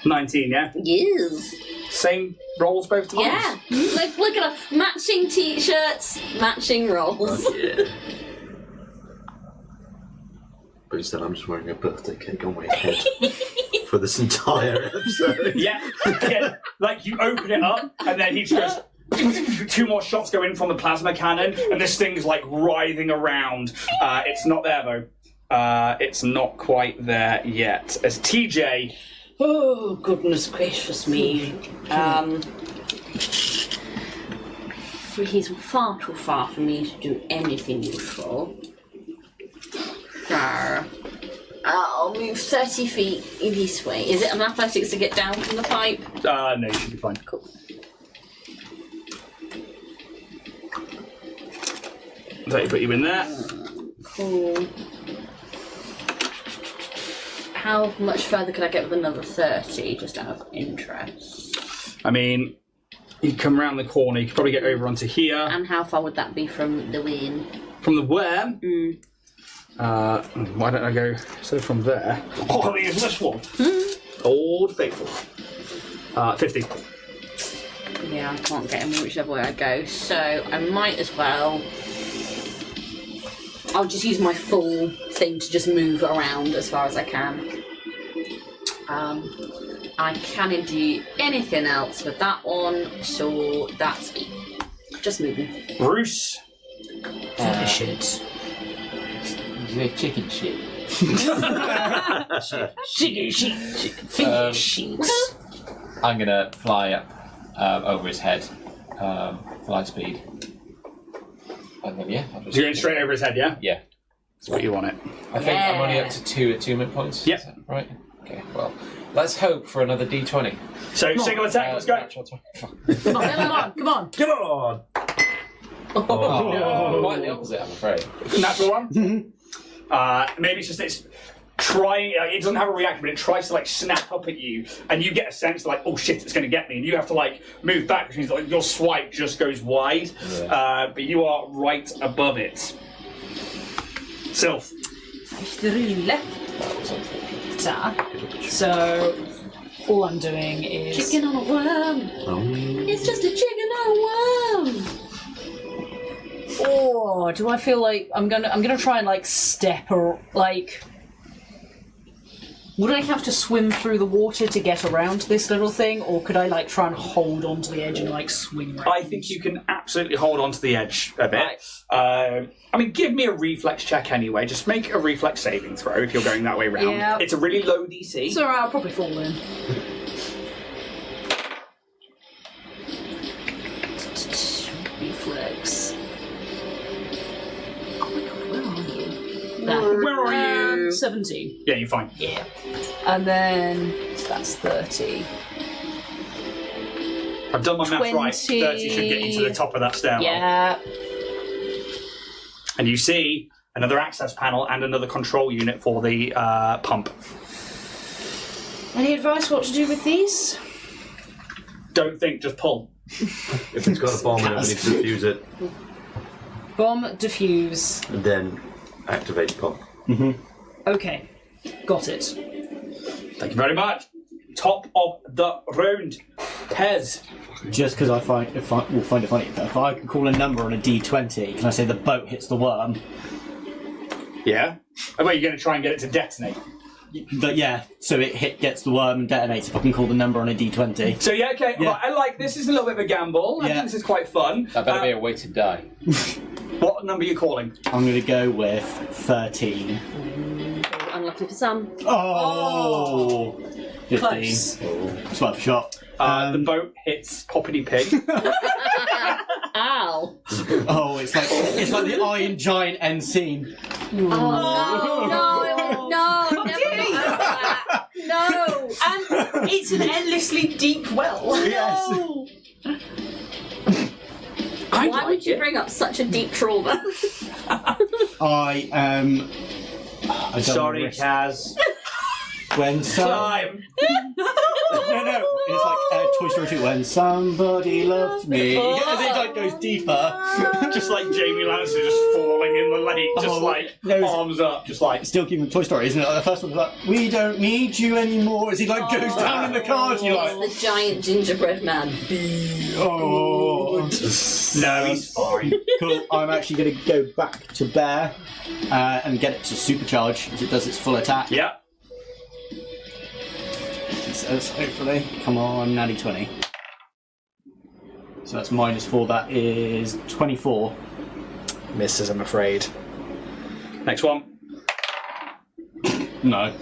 19, yeah? Yes. Same rolls both times? Yeah. Look at us. Matching t-shirts, matching rolls. Oh, yeah. But instead, I'm just wearing a birthday cake on my head for this entire episode. Yeah. Like you open it up and then he just goes 2 more shots go in from the plasma cannon and this thing's like writhing around. It's not there though. It's not quite there yet. As TJ... Oh, goodness gracious me. He's far too far for me to do anything useful. I'll move 30 feet this way. Is it an athletics to get down from the pipe? No, you should be fine. Cool. So you put you in there. Cool. How much further could I get with another 30, just out of interest? I mean, you come around the corner, you could probably get over onto here. And how far would that be from the win? From the where? Mm. Why don't I go, so from there. Oh, I'll use this one. Old Faithful. 50. Yeah, I can't get him whichever way I go, so I might as well... I'll just use my full thing to just move around as far as I can. I can't do anything else with that one, so that's it. Just moving. Bruce. Shit. Chicken shit. Chicken shit. Finger shit. I'm gonna fly up over his head, fly speed, and then yeah. I'll just You're going straight over his head, yeah? Yeah. That's what you want it. I think I'm only up to 2 attunement points. Yep. Is that right. Okay. Well, let's hope for another D20. So single attack. Let's go. Natural 20. Come on. Come on! Oh, quite the opposite, I'm afraid. Natural one. Maybe it's just it's trying. It doesn't have a reaction, but it tries to like snap up at you, and you get a sense like, oh shit, it's going to get me, and you have to like move back, which means like your swipe just goes wide. Yeah. But you are right above it. Sylph. Thrill. That was unfortunate. So, all I'm doing is... Chicken on a worm! It's just a chicken on a worm! Oh, do I feel like I'm gonna try and like step or like? Would I have to swim through the water to get around this little thing, or could I like try and hold onto the edge and like swing around? I think you can absolutely hold on to the edge a bit. I mean, give me a reflex check anyway. Just make a reflex saving throw if you're going that way round. Yeah. It's a really low DC. It's alright, I'll probably fall in. Reflex. Oh my god, where are you? Where are you? 17. Yeah, you're fine. Yeah. And then so that's 30. I've done my math right. 30 should get you to the top of that stairwell. Yeah. And you see another access panel and another control unit for the pump. Any advice what to do with these? Don't think, just pull. If it's got a bomb in it, we need to defuse it. Bomb, defuse. And then activate pump. Okay. Got it. Thank you very much. Top of the round. Pez. Just because we'll find it funny. If I can call a number on a D20, can I say the boat hits the worm? Yeah? I bet you're going to try and get it to detonate. But yeah, so it gets the worm and detonates if I can call the number on a D20. So yeah, okay. Yeah. Right, I like this. Is a little bit of a gamble. I think this is quite fun. That better be a way to die. What number are you calling? I'm going to go with 13. Unlucky for some. Oh! 15. Close. It's worth a shot. The boat hits Poppity Pig. Ow. Oh, it's like the Iron Giant end scene. Oh, no, no. And it's an endlessly deep well. Yes. No. Why would you bring up such a deep trauma? I don't Sorry, risk- Kaz. When Climb. No, it's like Toy Story 2 when somebody loves me. As it like goes deeper. Just like Jamie Lannister just falling in the lake, just no, arms up, just like. Still keeping Toy Story, isn't it? Like the first one's like, we don't need you anymore. As he like goes down in the car, and you're like, It's the giant gingerbread man. oh. No, he's fine. Cool. I'm actually going to go back to Bear and get it to supercharge as it does its full attack. Yeah. So hopefully, come on, natty 20. So that's -4. That is 24. Misses, I'm afraid. Next one. No.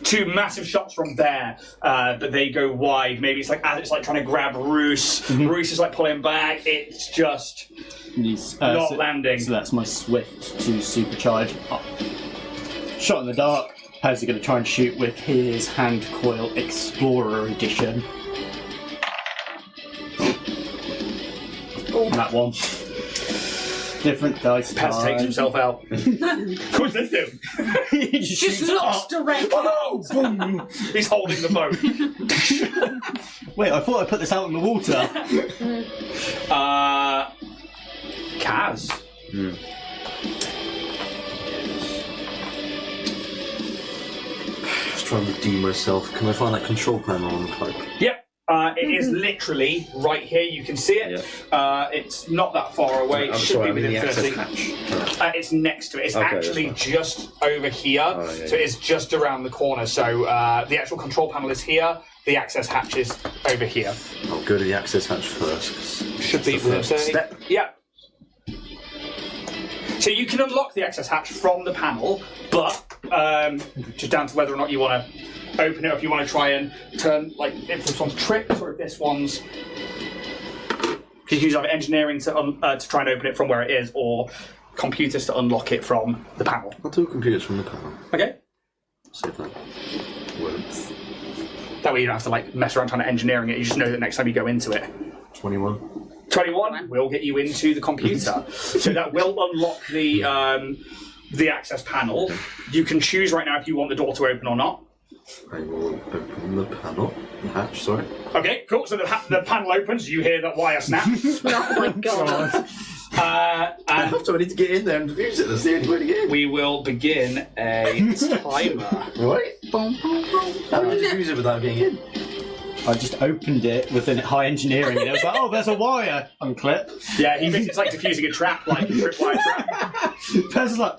Two massive shots from there, but they go wide. Maybe it's like as it's like trying to grab Roos. Roos is like pulling back. It's just not landing. So that's my Swift to supercharge. Oh. Shot in the dark. How's he going to try and shoot with his hand coil Explorer edition? Oh. That one. Different dice. Paz takes himself out. Of course they do. He just looks direct. Oh, boom. He's holding the boat. Wait, I thought I put this out in the water. Kaz. Try and redeem myself. Can I find that control panel on the cloak? Yep. It is literally right here. You can see it. It's not that far away. It I'm should sorry, be I'm in within the 30. access hatch. It's next to it. It's Okay, actually that's just over here. So it's just around the corner. So the actual control panel is here. The access hatch is over here. I'll go to the access hatch first. 'Cause Should be the first step. Yeah. So you can unlock the access hatch from the panel, but just down to whether or not you want to open it, or if you want to try and turn, like, if this one's tripped or if this one's. You can use either engineering to try and open it from where it is, or computers to unlock it from the panel. I'll do computers from the panel. Okay. See if that works. That way you don't have to like mess around trying to engineering it. You just know that next time you go into it. 21. 21 will get you into the computer. So that will unlock the access panel. You can choose right now if you want the door to open or not. I will open the panel. The hatch, sorry. Okay, cool. So the panel opens. You hear that wire snap. Oh my god. I And have to. I need to get in there and defuse it. That's the only way to get in. we will begin a timer. Right? How do you defuse it without getting in? I just opened it within high engineering and it was like, oh, there's a wire. Unclip. Yeah, he thinks it's like defusing a trap, like a tripwire trap. Pez is like,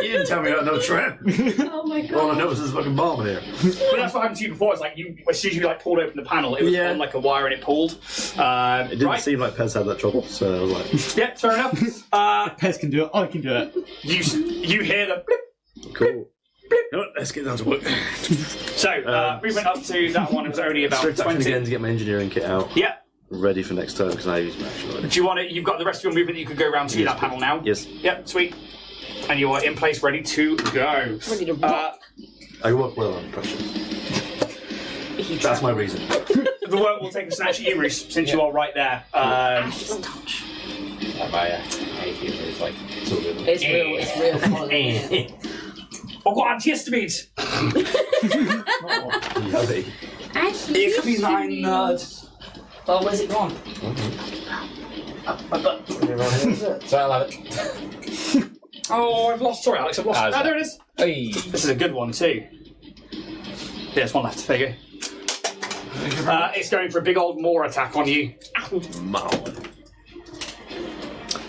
You didn't tell me about no trap. Oh my god. All I know is there's a fucking bomb in here. But that's what happened to you before. It's like as soon as you like pulled open the panel, it was on like a wire and it pulled. It didn't seem like Pez had that trouble, so I was like, Yeah, fair enough. Pez can do it, I can do it. You hear the blip. cool. Let's get down to work. So we went up to that one. It was only about Strict action 20. again to get my engineering kit out. Yeah. Ready for next turn because I use my action already. Do you want it? You've got the rest of your movement that you could go around to Yes, that panel now. Yes. Yep. Sweet. And you are in place, ready to go. Ready to rock. I work well under pressure. That's my reason. The worm will take a snatch at you, Reese, since you are right there. Ash's touch. My atheism is like It's all good. It's real quality. I've got antihistamines! Lovely. Ich bin ein Nerd. Oh, where's it gone? My butt. So I'll have it. Oh, I've lost. Sorry, Alex, I've lost. How's Ah, that? there it is. Hey. This is a good one, too. There's one left. There you go. It's going for a big old Maw attack on you.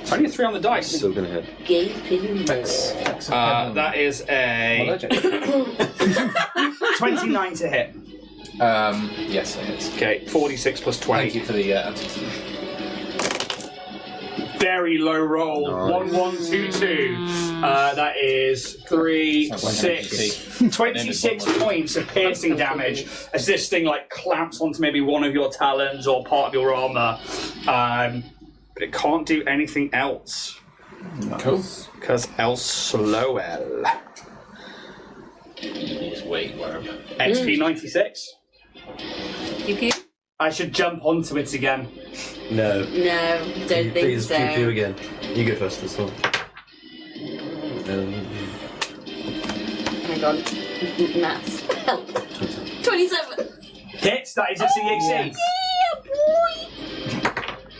It's only a 3 on the dice. Still gonna hit. Gaping maw. That is a 29 to hit. Yes, it is. Okay, 46 plus 20. Thank you for the antihistamine. Very low roll. Nice. 1, 1, 2, 2. That is 3, It's like 6, 26 points of piercing damage as this thing like clamps onto maybe one of your talons or part of your armor. But it can't do anything else. Cool. Because else slow L. Just wait, worm. XP 96. Pew pew? I should jump onto it again. No. No, don't think Please, so. pew again. You go first this one. Hang on. Maths. Help. 27. Hits, that is a CAC. Yeah,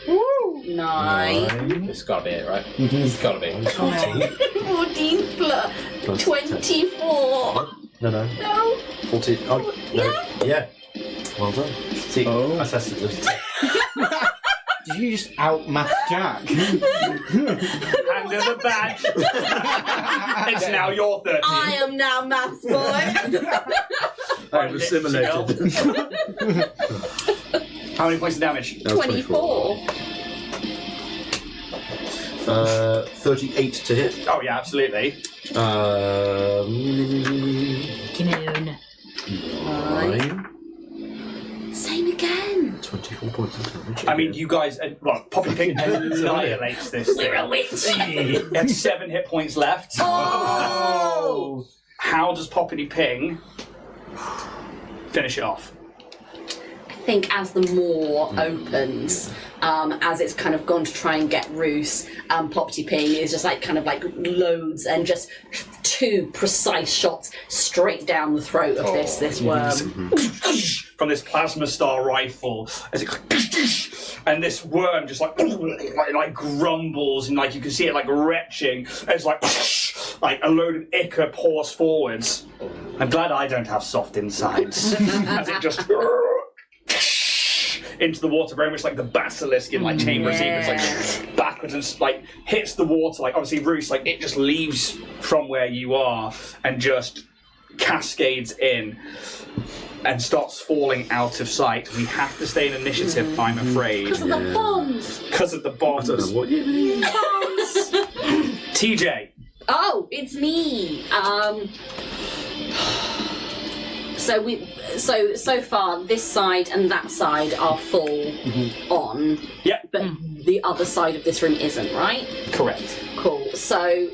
boy. 9. It's gotta be it, right? It's gotta be. 14 plus 24. No. No. 40. Oh, no. Yeah. Well done. See, I tested this. Did you just outmath Jack? Hand over badge. It's now your 13. I am now maths boy. I've assimilated. How many points of damage? 24. 38 to hit. Oh yeah, absolutely. 9. Same again. 24 points of damage. I mean, you guys, well, Poppy Pink annihilates this We're a thing. witch. It had 7 hit points left. Oh! How does Poppy Ping finish it off? I think as the maw opens, as it's kind of gone to try and get Roos, Poppy Ping is just like kind of like loads and just 2 precise shots straight down the throat of this worm. From this plasma star rifle, as it and this worm just like grumbles and like you can see it like retching. It's like a load of ichor pours forwards. I'm glad I don't have soft insides. As it just into the water, very much like the basilisk in like Chamber of Secrets, like backwards and like hits the water. Like obviously, Roos, like it just leaves from where you are and just cascades in and starts falling out of sight. We have to stay in initiative, I'm afraid, Because of the bombs. because of the I bombs. don't know what you mean. TJ, Oh, it's me. So far this side and that side are full on, yep, but the other side of this room isn't, right? correct. Cool. So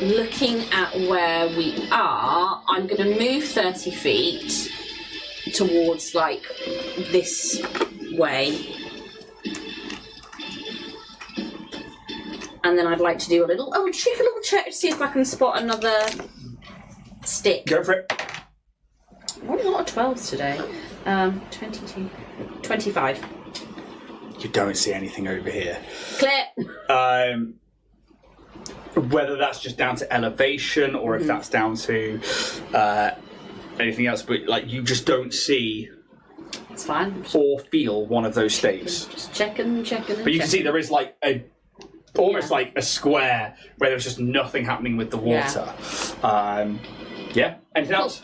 looking at where we are, I'm going to move 30 feet towards like this way. And then I'd like to do a little check to see if I can spot another stick. Go for it. What a lot of 12s today. 22, 25. You don't see anything over here. Clear. Whether that's just down to elevation or if that's down to anything else, but like you just don't see It's fine. or feel one of those staves. Just checking. But you can see there is like almost like a square where there's just nothing happening with the water. Yeah. Anything else?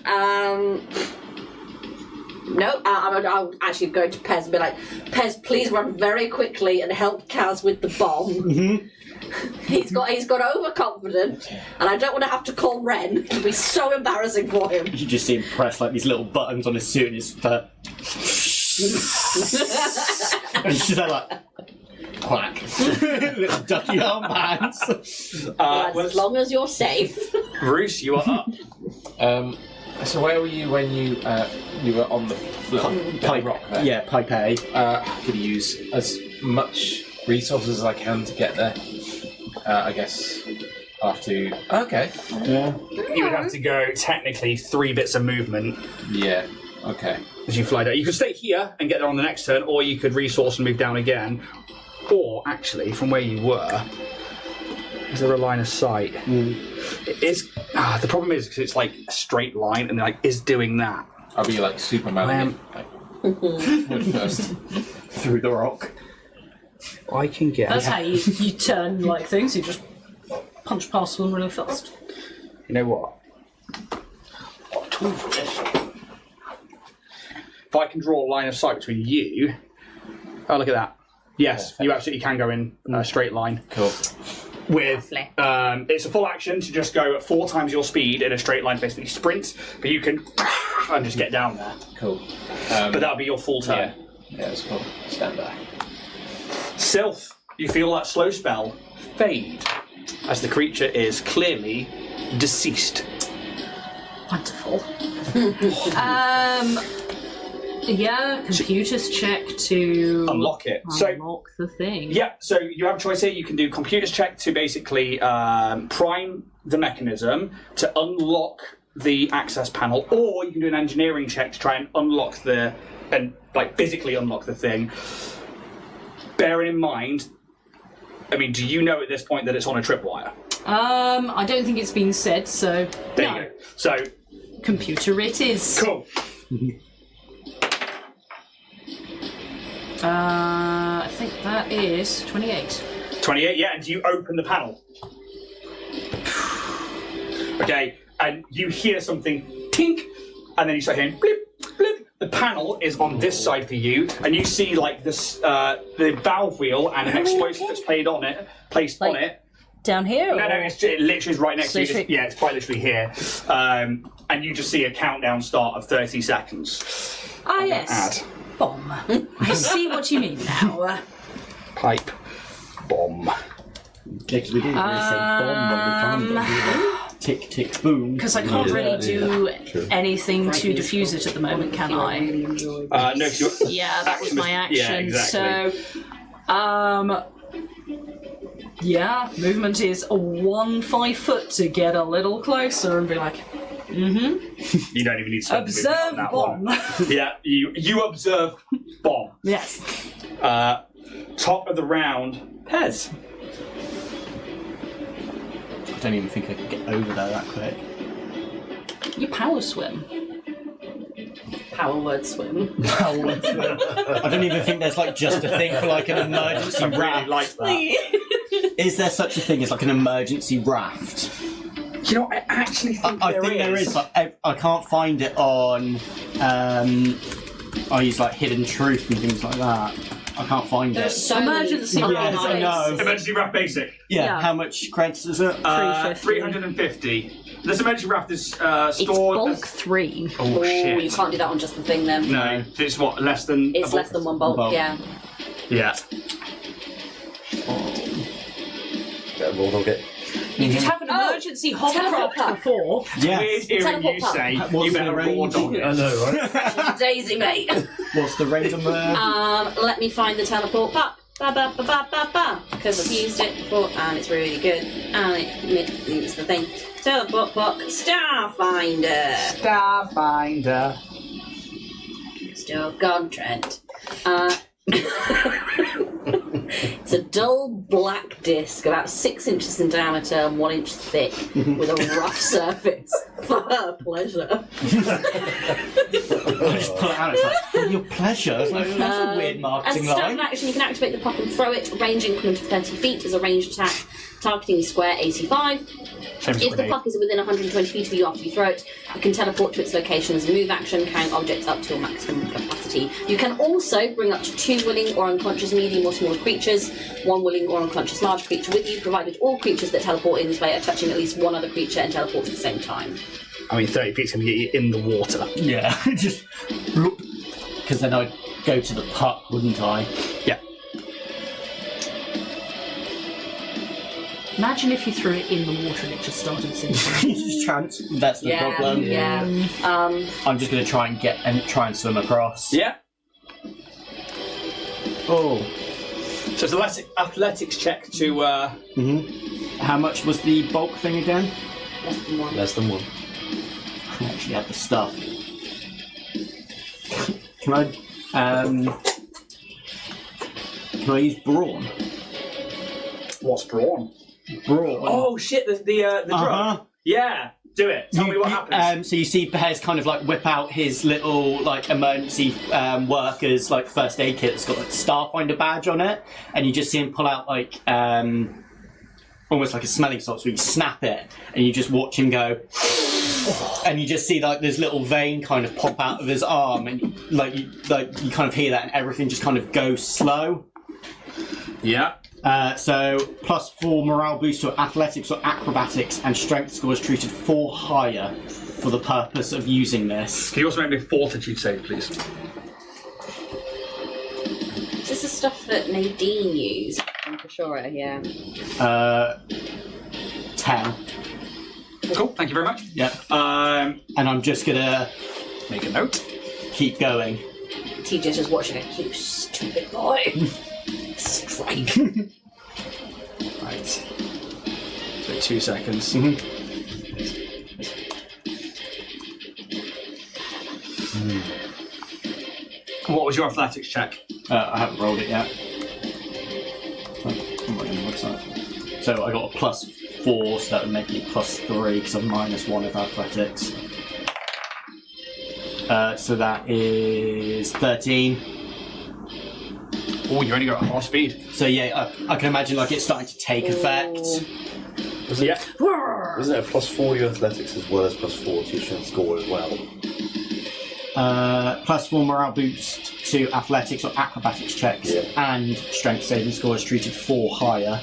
No, I'll actually go to Pez and be like, Pez, please run very quickly and help Kaz with the bomb. He's got overconfident, and I don't want to have to call Ren. It'll be so embarrassing for him. You just see him press like these little buttons on his suit and his fur. And she's like, Quack. Little ducky armbands. As long as you're safe. Bruce, you are up. So where were you when you were on the Pipe rock there? Yeah, Pipe A. I'm going to use as much resources as I can to get there. I guess I'll have to... Okay. Yeah. You would have to go, technically, 3 bits of movement Yeah, okay. as you fly down. You could stay here and get there on the next turn, or you could resource and move down again. Or, actually, from where you were, is there a line of sight? It is... the problem is, because it's like a straight line, and like is doing that. I'll be like Superman. First. Through the rock. I can get... That's how you turn like things. You just punch past them really fast. You know what? What a tool for this. If I can draw a line of sight between you... Oh, look at that. Yes, you absolutely can go in a straight line. Cool. With it's a full action to just go at 4 times your speed in a straight line, basically sprint, but you can and just get down there. Cool. But that'll be your full turn. Yeah, that's cool. Stand by. Sylph, you feel that slow spell fade as the creature is clearly deceased. Wonderful. Yeah, computers check to Unlock it. unlock the thing. Yeah, so you have a choice here. You can do computers check to basically prime the mechanism to unlock the access panel, or you can do an engineering check to try and unlock physically unlock the thing. Bearing in mind, I mean, do you know at this point that it's on a tripwire? I don't think it's been said, so There no. you go. So, Computer it is. cool. I think that is 28. 28, yeah, and you open the panel. Okay, and you hear something tink, and then you start hearing blip, blip. The panel is on this side for you, and you see like this, the valve wheel and an explosive that's placed on it. Down here? No, it literally is right next to you. So Yeah, it's quite literally here. And you just see a countdown start of 30 seconds. Ah, yes. Bomb. I see what you mean now. Pipe. Bomb. Because we didn't really say bomb when we found it. Tick, tick, boom. Because I can't really do anything to defuse it at the moment, can I? No, 'cause you're... Yeah, that was my action. Yeah, exactly. So, yeah, movement is a 5 foot to get a little closer and be like, You don't even need to spend the movement on observe that bomb. one. Yeah, you observe bomb. Yes. Top of the round, Pez. I don't even think I could get over there that quick. You power swim. Power word swim. I don't even think there's like just a thing for like an emergency raft. Like that. Is there such a thing as like an emergency raft? You know, I actually think I think there is, but I can't find it on. I use like Hidden Truth and things like that. I can't find There's it. so Emergency many Yes, I know. Emergency raft basic. Yeah, how much credits is it? 350. This emergency raft is It's stored. bulk 3. Oh shit! you can't do that on just the thing then. No, it's what less than. It's less than 1 bulk, Bulk. yeah. Yeah. Get a roll dog it. You could have an emergency hovercraft teleport for 4. Weird Yes. hearing Teleport you pup. say What's you the better range? raw dog it. I know, right? Daisy, mate. What's the range on there? Let me find the teleport pup. Because I've used it before and it's really good. And it's the thing. Teleport pup. Starfinder. Starfinder. Still gone, Trent. It's a dull black disc about 6 inches in diameter and 1 inch thick with a rough surface. For her pleasure. I just pull it out. It's like for your pleasure. It's like, that's a weird As marketing a standard line. action, you can activate the pup and throw it. Range increment of 30 feet as a ranged attack, targeting square 85. Same as If the grenade. puck is within 120 feet of you after you throw it, you can teleport to its location as a move action, carrying objects up to your maximum capacity. You can also bring up to 2 willing or unconscious medium or smaller creatures, 1 willing or unconscious large creature with you, provided all creatures that teleport in this way are touching at least one other creature and teleport at the same time. I mean, 30 feet's going to get you in the water. Yeah, just because then I'd go to the puck, wouldn't I? Yeah. Imagine if you threw it in the water and it just started sinking. You just can't. That's the problem. Yeah. I'm just going to try and swim across. Yeah. Oh. So it's an athletics check to. How much was the bulk thing again? Less than one. Less than one. I actually have the stuff. Can I use brawn? What's brawn? Brawn. Oh shit! The drug. Yeah. Do it. Tell me what happens. So you see Bears kind of like whip out his little like emergency workers like first aid kit that's got like Starfinder badge on it, and you just see him pull out like almost like a smelling salt. So you snap it, and you just watch him go, and you just see like this little vein kind of pop out of his arm, and you kind of hear that, and everything just kind of goes slow. Yeah. So +4 morale boost to athletics or acrobatics, and strength scores treated 4 higher for the purpose of using this. Can you also make me a fortitude save, please? Is this the stuff that Nadine used? I'm for sure, yeah. 10. Cool. Thank you very much. Yep. And I'm just gonna Make a note. keep going. TJ's just watching it. You stupid boy. Strike. Right. So 2 seconds. What was your athletics check? I haven't rolled it yet. I'm not on the website. So I got a +4, so that would make it +3 because I'm -1 of athletics. So that is 13. Oh, you only got half speed. So yeah, I can imagine like it's starting to take effect. Yeah. Isn't it a +4 to your athletics as well as +4 to your strength score as well? +4 morale boost to athletics or acrobatics checks, and strength saving score is treated 4 higher.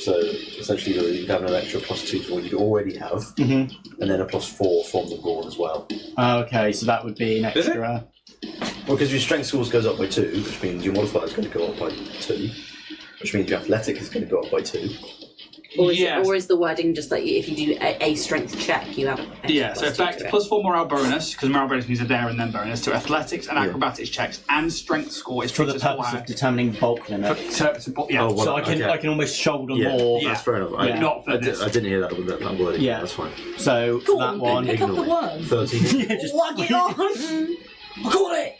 So essentially you'd have an extra +2 to what you'd already have, and then a +4 from the brawn as well. Okay, so that would be an Is it? extra. Well, because your strength scores goes up by 2, which means your modifier is going to go up by 2, which means your athletic is going to go up by 2. Or is, Yes. or is the wording just like if you do a strength check, you have an extra Yeah, so +2 effect to it? +4 morale bonus, because morale bonus means a there and then bonus, to athletics and acrobatics checks, and strength score is For the treated as purpose higher. of determining bulk limit. Yeah. Oh, well, So I can almost shoulder more. Yeah. That's fair enough. Yeah. Not for I this. didn't hear that wording. Yeah. That's fine. So for that one, Pick up the Ignore word. 13. yeah, just Log it on! I got it!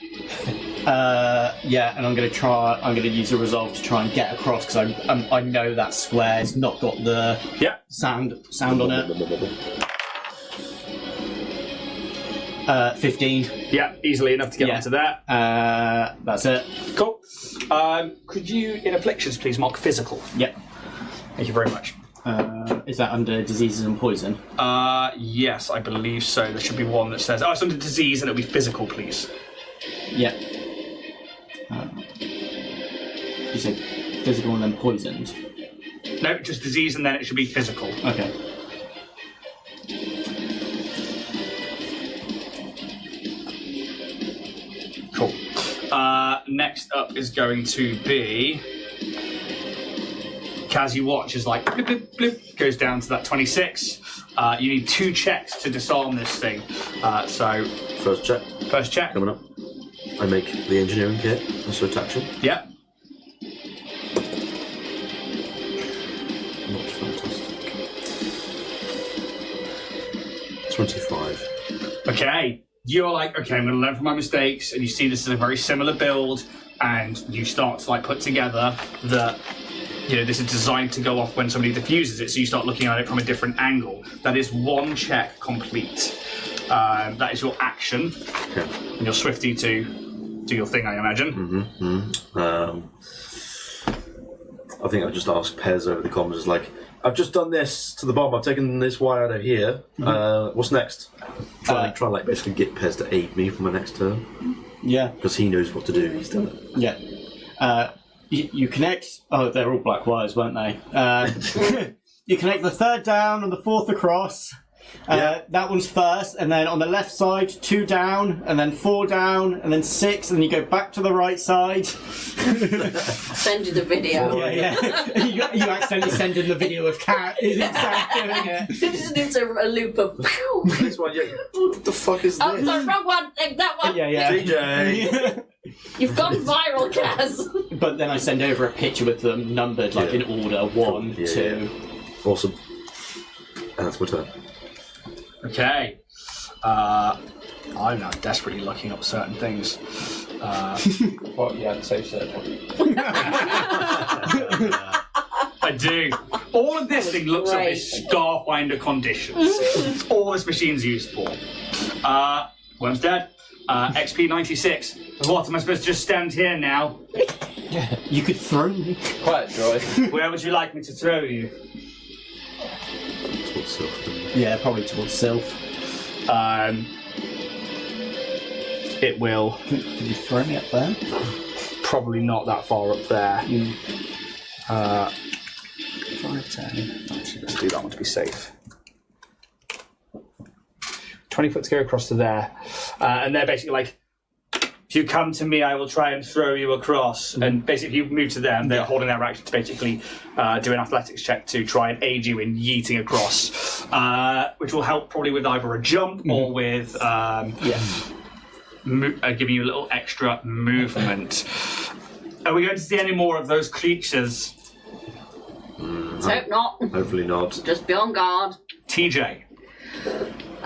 yeah, and I'm going to use a resolve to try and get across because I know that square's not got the sound on it. 15. Yeah, easily enough to get onto that. That's it. Cool. Could you, in afflictions, please mark physical? Yep. Thank you very much. Is that under diseases and poison? Yes, I believe so. There should be one that says, it's under disease and it'll be physical, please. Yep. You say physical and then poisoned? No, just disease and then it should be physical. Okay. Cool. Next up is going to be... Kaz, you watch as like blip, blip, blip, goes down to that 26. You need 2 checks to disarm this thing. So First check first check. coming up. I make the engineering kit. Also attack. Yeah. Not fantastic. 25. Okay. You're like, okay, I'm going to learn from my mistakes, and you see this is a very similar build, and you start to like put together that, you know, this is designed to go off when somebody diffuses it, so you start looking at it from a different angle. That is 1 check complete. That is your action, Okay. and you're swifty to do your thing, I imagine. I think I'll just ask Pez over the comms, like, I've just done this to the bomb, I've taken this wire out of here. What's next? Try and like basically get Pez to aid me for my next turn. Yeah. Because he knows what to do, he's done it. Yeah. You connect... Oh, they're all black wires, weren't they? You connect the 3rd down and the 4th across, That one's first, and then on the left side, 2 down, and then 4 down, and then 6, and then you go back to the right side. Send you the video. Yeah. you accidentally send in the video of Cat doing it. It's a loop of. This one, yeah. What the fuck is this? Oh, sorry, wrong one. Take that one. Yeah. DJ. You've gone viral, Kaz. But then I send over a picture with them numbered, like in order 1, 2. Awesome. And that's my turn. Okay. I'm now desperately looking up certain things. What? Yeah, so certain. I do. All of this thing looks up is Starfinder conditions. It's all this machine's used for. Worm's dead. XP.76. What, am I supposed to just stand here now? You could throw me. Quiet, droid. Where would you like me to throw you? Towards Sylph. Yeah, probably towards Sylph. It will. Could you throw me up there? Probably not that far up there. 5, 10. Actually, let's do that one to be safe. 20 foot to go across to there. And they're basically like, if you come to me, I will try and throw you across. And basically, if you move to them, they're holding their action to basically do an athletics check to try and aid you in yeeting across, which will help probably with either a jump or with giving you a little extra movement. Are we going to see any more of those creatures? Let's hope not. Hopefully not. Just be on guard. TJ.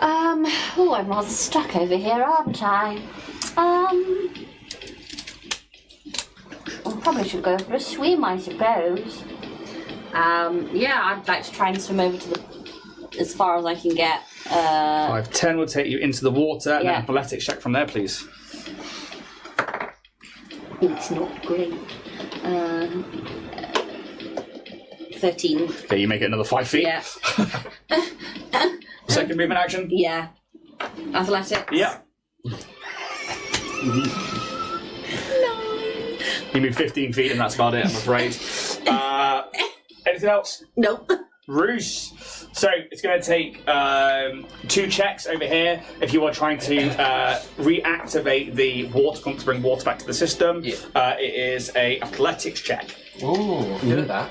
Oh, I'm rather stuck over here, aren't I? I probably should go for a swim, I suppose. Yeah, I'd like to try and swim over to as far as I can get. 5, 10 will take you into the water, and then athletics check from there, please. It's not great. 13. Okay, you make it another 5 feet. Yeah. Second movement action. Yeah. Athletics. Yeah. No. You move 15 feet, and that's about it, I'm afraid. Anything else? Nope. Roos. So it's going to take 2 checks over here if you are trying to reactivate the water pump to bring water back to the system. Yeah. It is a athletics check. Ooh, good at that.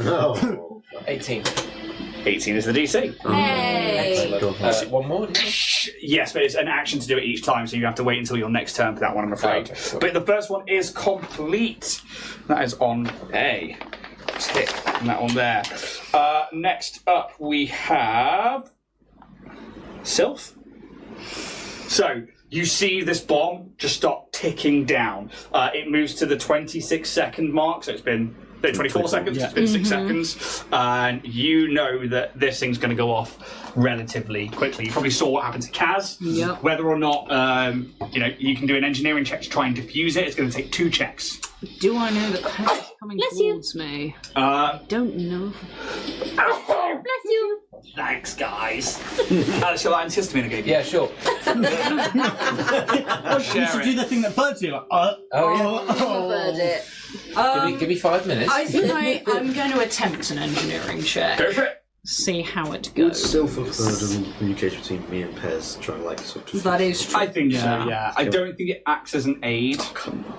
Oh. 18. 18 is the DC. Hey. One more, did you? Yes, but it's an action to do it each time, so you have to wait until your next turn for that one, I'm afraid. Okay, cool. But the first one is complete. That is on A. Tick, and that one there. Next up, we have Sylph. So, you see this bomb just start ticking down. It moves to the 26-second mark, so it's been 24 seconds, it's been 6 seconds, and you know that this thing's going to go off relatively quickly. You probably saw what happened to Kaz. Yep. Whether or not you can do an engineering check to try and defuse it, it's going to take 2 checks. Do I know that Kaz is coming towards me? I don't know. Bless you. Thanks, guys. Alex, you'll antihistamine I gave you. Yeah, sure. You should do the thing that birds do, like, Covered it. Give me 5 minutes. I think I'm going to attempt an engineering check. Go for it. See how it Would goes. Sylph have heard of the communication between me and Pez trying to sort of... That is true. I think so, yeah. I don't think it acts as an aid. Oh, come on.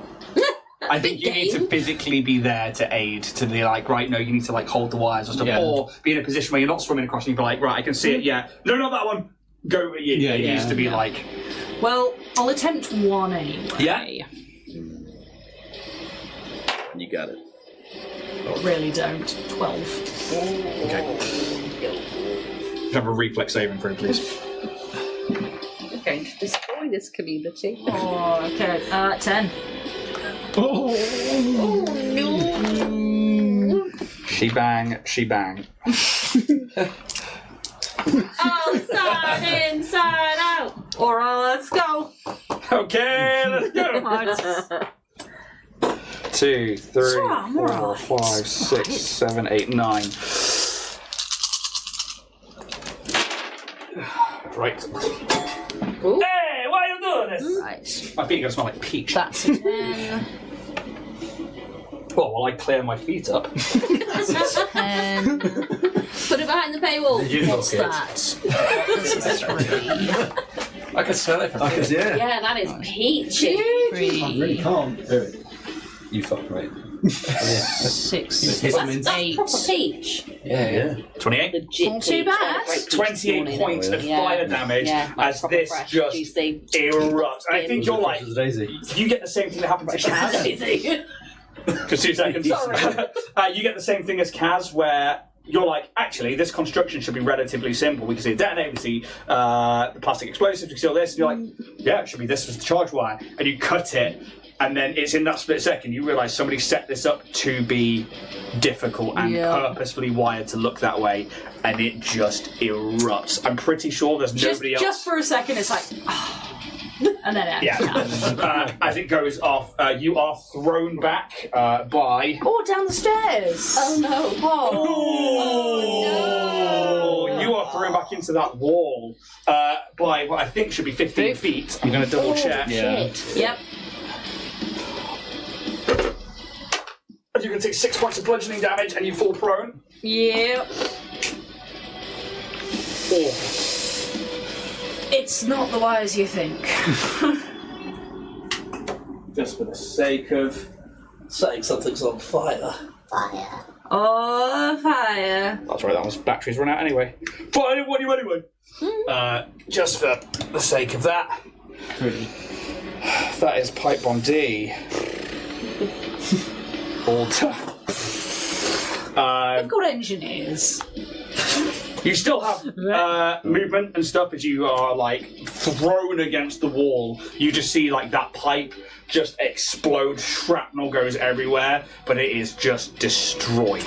I think you need to physically be there to aid, to be like, right, no, you need to like hold the wires or stuff, or be in a position where you're not swimming across and you be like, right, I can see it, yeah. No, not that one. Go, it needs to be like... Well, I'll attempt one anyway. Yeah. You got it. Really don't. 12. Okay. Have a reflex saving throw, please. You're going to destroy this community. Oh, okay. 10. Oh no! She bang. Outside, inside, out. Alright, let's go. Okay, let's go. 2, 3, 4, 5, 6, 7, 8, 9. Right. Ooh. Hey, why are you doing this? Right. My feet are going to smell like peach. That's a 10. Well, while I clear my feet up. 10. Put Put it behind the paywall. Did you What's knock that? This is 3. I can smell it from it? here. Yeah. Yeah, that is peachy. I really can't. You fuck right. 6, Hit That's proper peach. Yeah. 28. Legit Not too peach. bad. Had a great peach this 28 morning. points of Yeah. fire damage Yeah, like as proper this fresh, just juicy. erupts. And I think you're like, Fresh as a daisy. you get the same thing that happened to Kaz. Daisy. For 2 seconds. You get the same thing as Kaz, where you're like, actually, this construction should be relatively simple. We can see a detonator, we see the plastic explosives, we can see all this. And you're like, yeah, it should be this as the charge wire. And you cut it, and then it's in that split second you realise somebody set this up to be difficult and purposefully wired to look that way, and it just erupts. I'm pretty sure there's nobody else. Just for a second, it's like, and then it actually happens. As it goes off, you are thrown back by... Oh, down the stairs. Oh no. Oh, you are thrown back into that wall by what I think should be 15 feet. I'm going to double check. Shit. Yep. You're going to take 6 points of bludgeoning damage and you fall prone. Yep. It's not the wise you think. Just for the sake of Saying something's on fire. Fire. Oh, fire. That's right, that one's batteries run out anyway. But I didn't want you anyway. Just for the sake of that. Pretty. That is pipe bomb D. Alter. They've got engineers. You still have movement and stuff as you are like thrown against the wall. You just see like that pipe just explode, shrapnel goes everywhere, but it is just destroyed.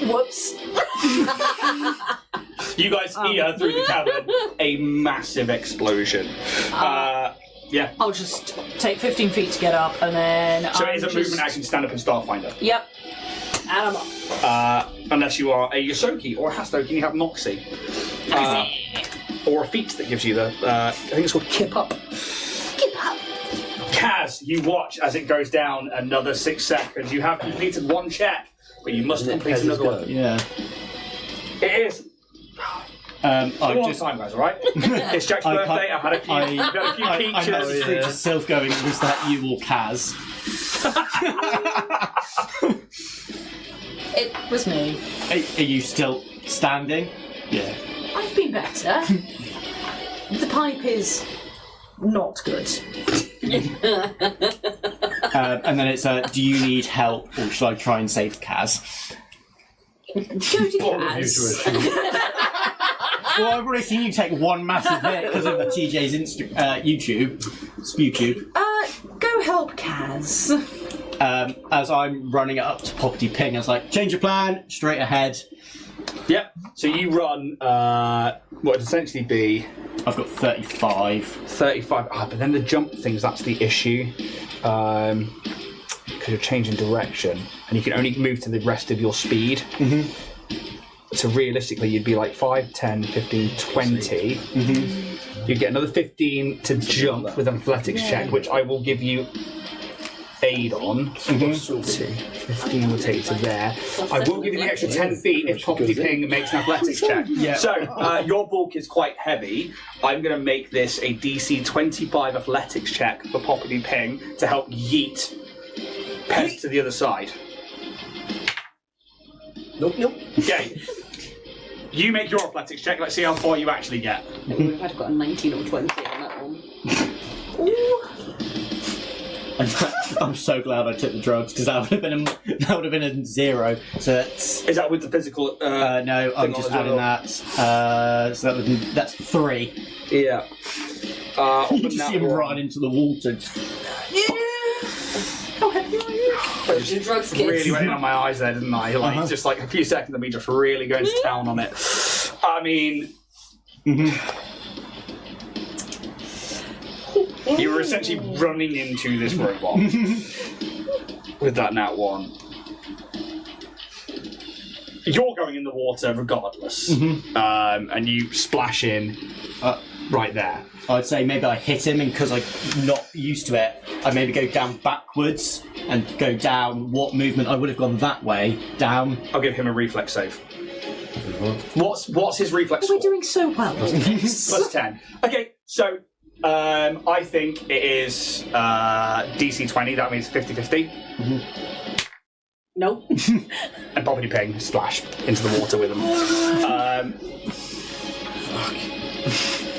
Whoops. You guys hear through the cavern a massive explosion. Yeah. I'll just take 15 feet to get up, and then. So it is a movement action to stand up in Starfinder. Yep. And I'm up. Unless you are a Yosoki or a Hastoki, you have Moxie. Or a feat that gives you the, I think it's called Kip Up. Keep up. Kaz, you watch as it goes down another 6 seconds. You have completed one check, but you must complete another one. Yeah. It is. I Come on just. time, guys, alright? It's Jack's I birthday, I've had a few, I peaches. messaged to Sylph going, was that you or Kaz? It was me. Are you still standing? Yeah. I've been better. The pipe is not good. And then it's, do you need help, or should I try and save Kaz? Go to Kaz. Well, I've already seen you take one massive hit because of the TJ's YouTube, SpewTube. Go help Kaz. As I'm running up to Property Ping, I was like, change your plan, straight ahead. Yep, so you run, what would essentially be... I've got 35. 35, but then the jump things, that's the issue. Because you're changing direction, and you can only move to the rest of your speed. Mm-hmm. So realistically, you'd be like 5, 10, 15, 20. Mm-hmm. You'd get another 15 to jump with an athletics check, which I will give you aid on. 15 will take you to there. I will give you the extra 10 feet if Property Ping makes an athletics check. Yeah. So, your bulk is quite heavy. I'm going to make this a DC 25 athletics check for Property Ping to help yeet Pez to the other side. Nope. Okay. You make your athletics check. Let's see how far you actually get. We've had got a 19 or 20 on that one. I'm so glad I took the drugs because that would have been a 0. So that's Is that with the physical? no, I'm just adding that. So that's 3. Yeah. You just see him run into the water. How heavy are you? The drugs, kids. Really went in on my eyes there, didn't I? Like just like a few seconds of me just really going to town on it. I mean, you were essentially running into this robot with that nat 1. You're going in the water regardless, and you splash in. right there. I'd say maybe I hit him, and because I'm not used to it, I maybe go down backwards and go down. What movement? I would have gone that way, down. I'll give him a reflex save. What's his reflex We're score? doing so well. Plus 10. Okay, so I think it is DC 20, that means 50-50. Nope. And Bobbity Ping splash into the water with him.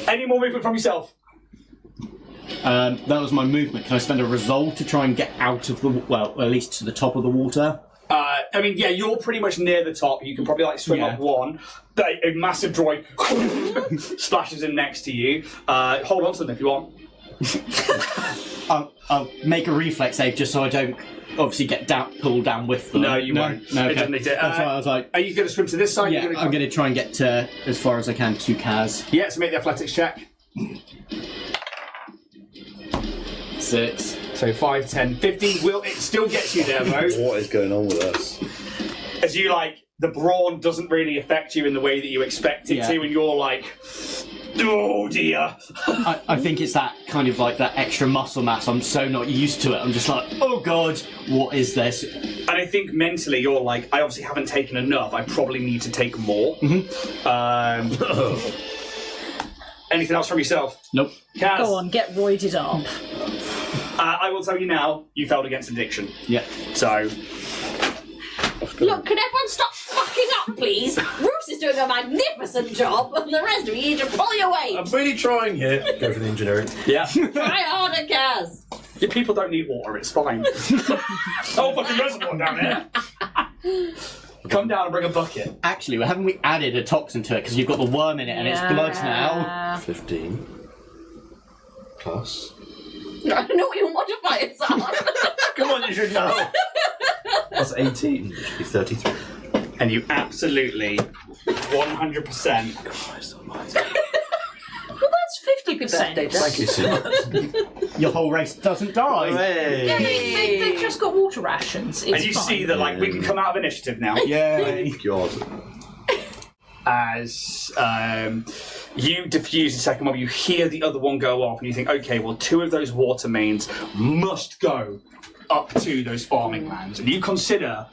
Any more movement from yourself? That was my movement. Can I spend a resolve to try and get out of the, well, at least to the top of the water? I mean, yeah, you're pretty much near the top. You can probably like swim up one. A massive droid splashes in next to you. Hold on to them if you want. I'll make a reflex save just so I don't obviously get pulled down with them. No, you won't. No, It okay. doesn't need to. That's why I was like, Are you going to swim to this side? yeah, I'm going to try and get to as far as I can to Kaz. Yeah, so make the athletics check. 6. So 5, 10, 15. Will it still gets you there, though? What is going on with us? As you like, the brawn doesn't really affect you in the way that you expect it to, and you're like, oh dear. I think it's that kind of like that extra muscle mass. I'm so not used to it. I'm just like, oh god, what is this? And I think mentally you're like, I obviously haven't taken enough. I probably need to take more. Anything else from yourself? Nope. Kaz, Go on, get roided up. I will tell you now, you failed against addiction. Yeah. So, Look, can everyone stop fucking up, please? Bruce is doing a magnificent job, and the rest of you need to pull your weight. I'm really trying here. Go for the engineering. yeah. Try harder, Kaz. Your people don't need water, it's fine. Oh, fucking reservoir down there. Come down and bring a bucket. Actually, haven't we added a toxin to it because you've got the worm in it and it's blood now? 15 plus. I don't know what your modifiers are. Come on, you should know. Plus 18, which would be 33. And you absolutely 100%. Well, that's 50%. Thank you so much. Your whole race doesn't die. Yeah, they just got water rations. It's And you fine. see that, like, we can come out of initiative now. Yay. God. As you defuse the second one, you hear the other one go off, and you think, okay, well, 2 of those water mains must go up to those farming lands. And you consider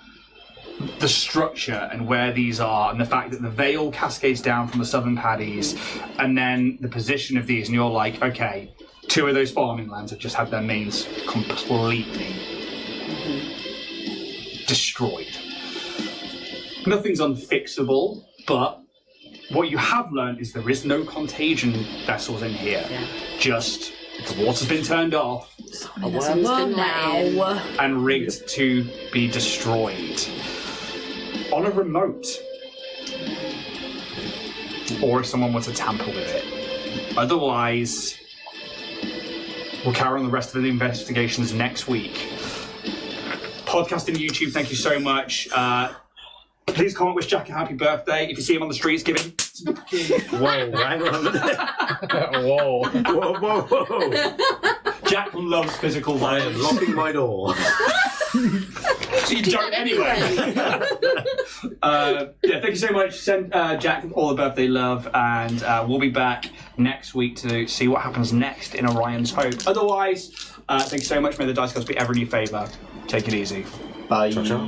the structure and where these are, and the fact that the Vale cascades down from the southern paddies, and then the position of these, and you're like, okay, 2 of those farming lands have just had their mains completely destroyed. Nothing's unfixable, but what you have learned is there is no contagion vessels in here. Yeah. Just the water's been turned off A worm's been let in. and rigged to be destroyed on a remote, or if someone were to tamper with it. Otherwise, we'll carry on the rest of the investigations next week. Podcast and YouTube, thank you so much. Please comment, wish Jack a happy birthday. If you see him on the streets, give him. Whoa, hang on a minute. Whoa. Whoa, whoa, whoa. Jack loves physical I am violence. locking my door. So you don't anyway. Yeah, thank you so much. Send Jack all the birthday love, and we'll be back next week to see what happens next in Orion's Hope. Otherwise, thank you so much. May the dice gods be ever in your favour. Take it easy. Bye. Ciao, ciao.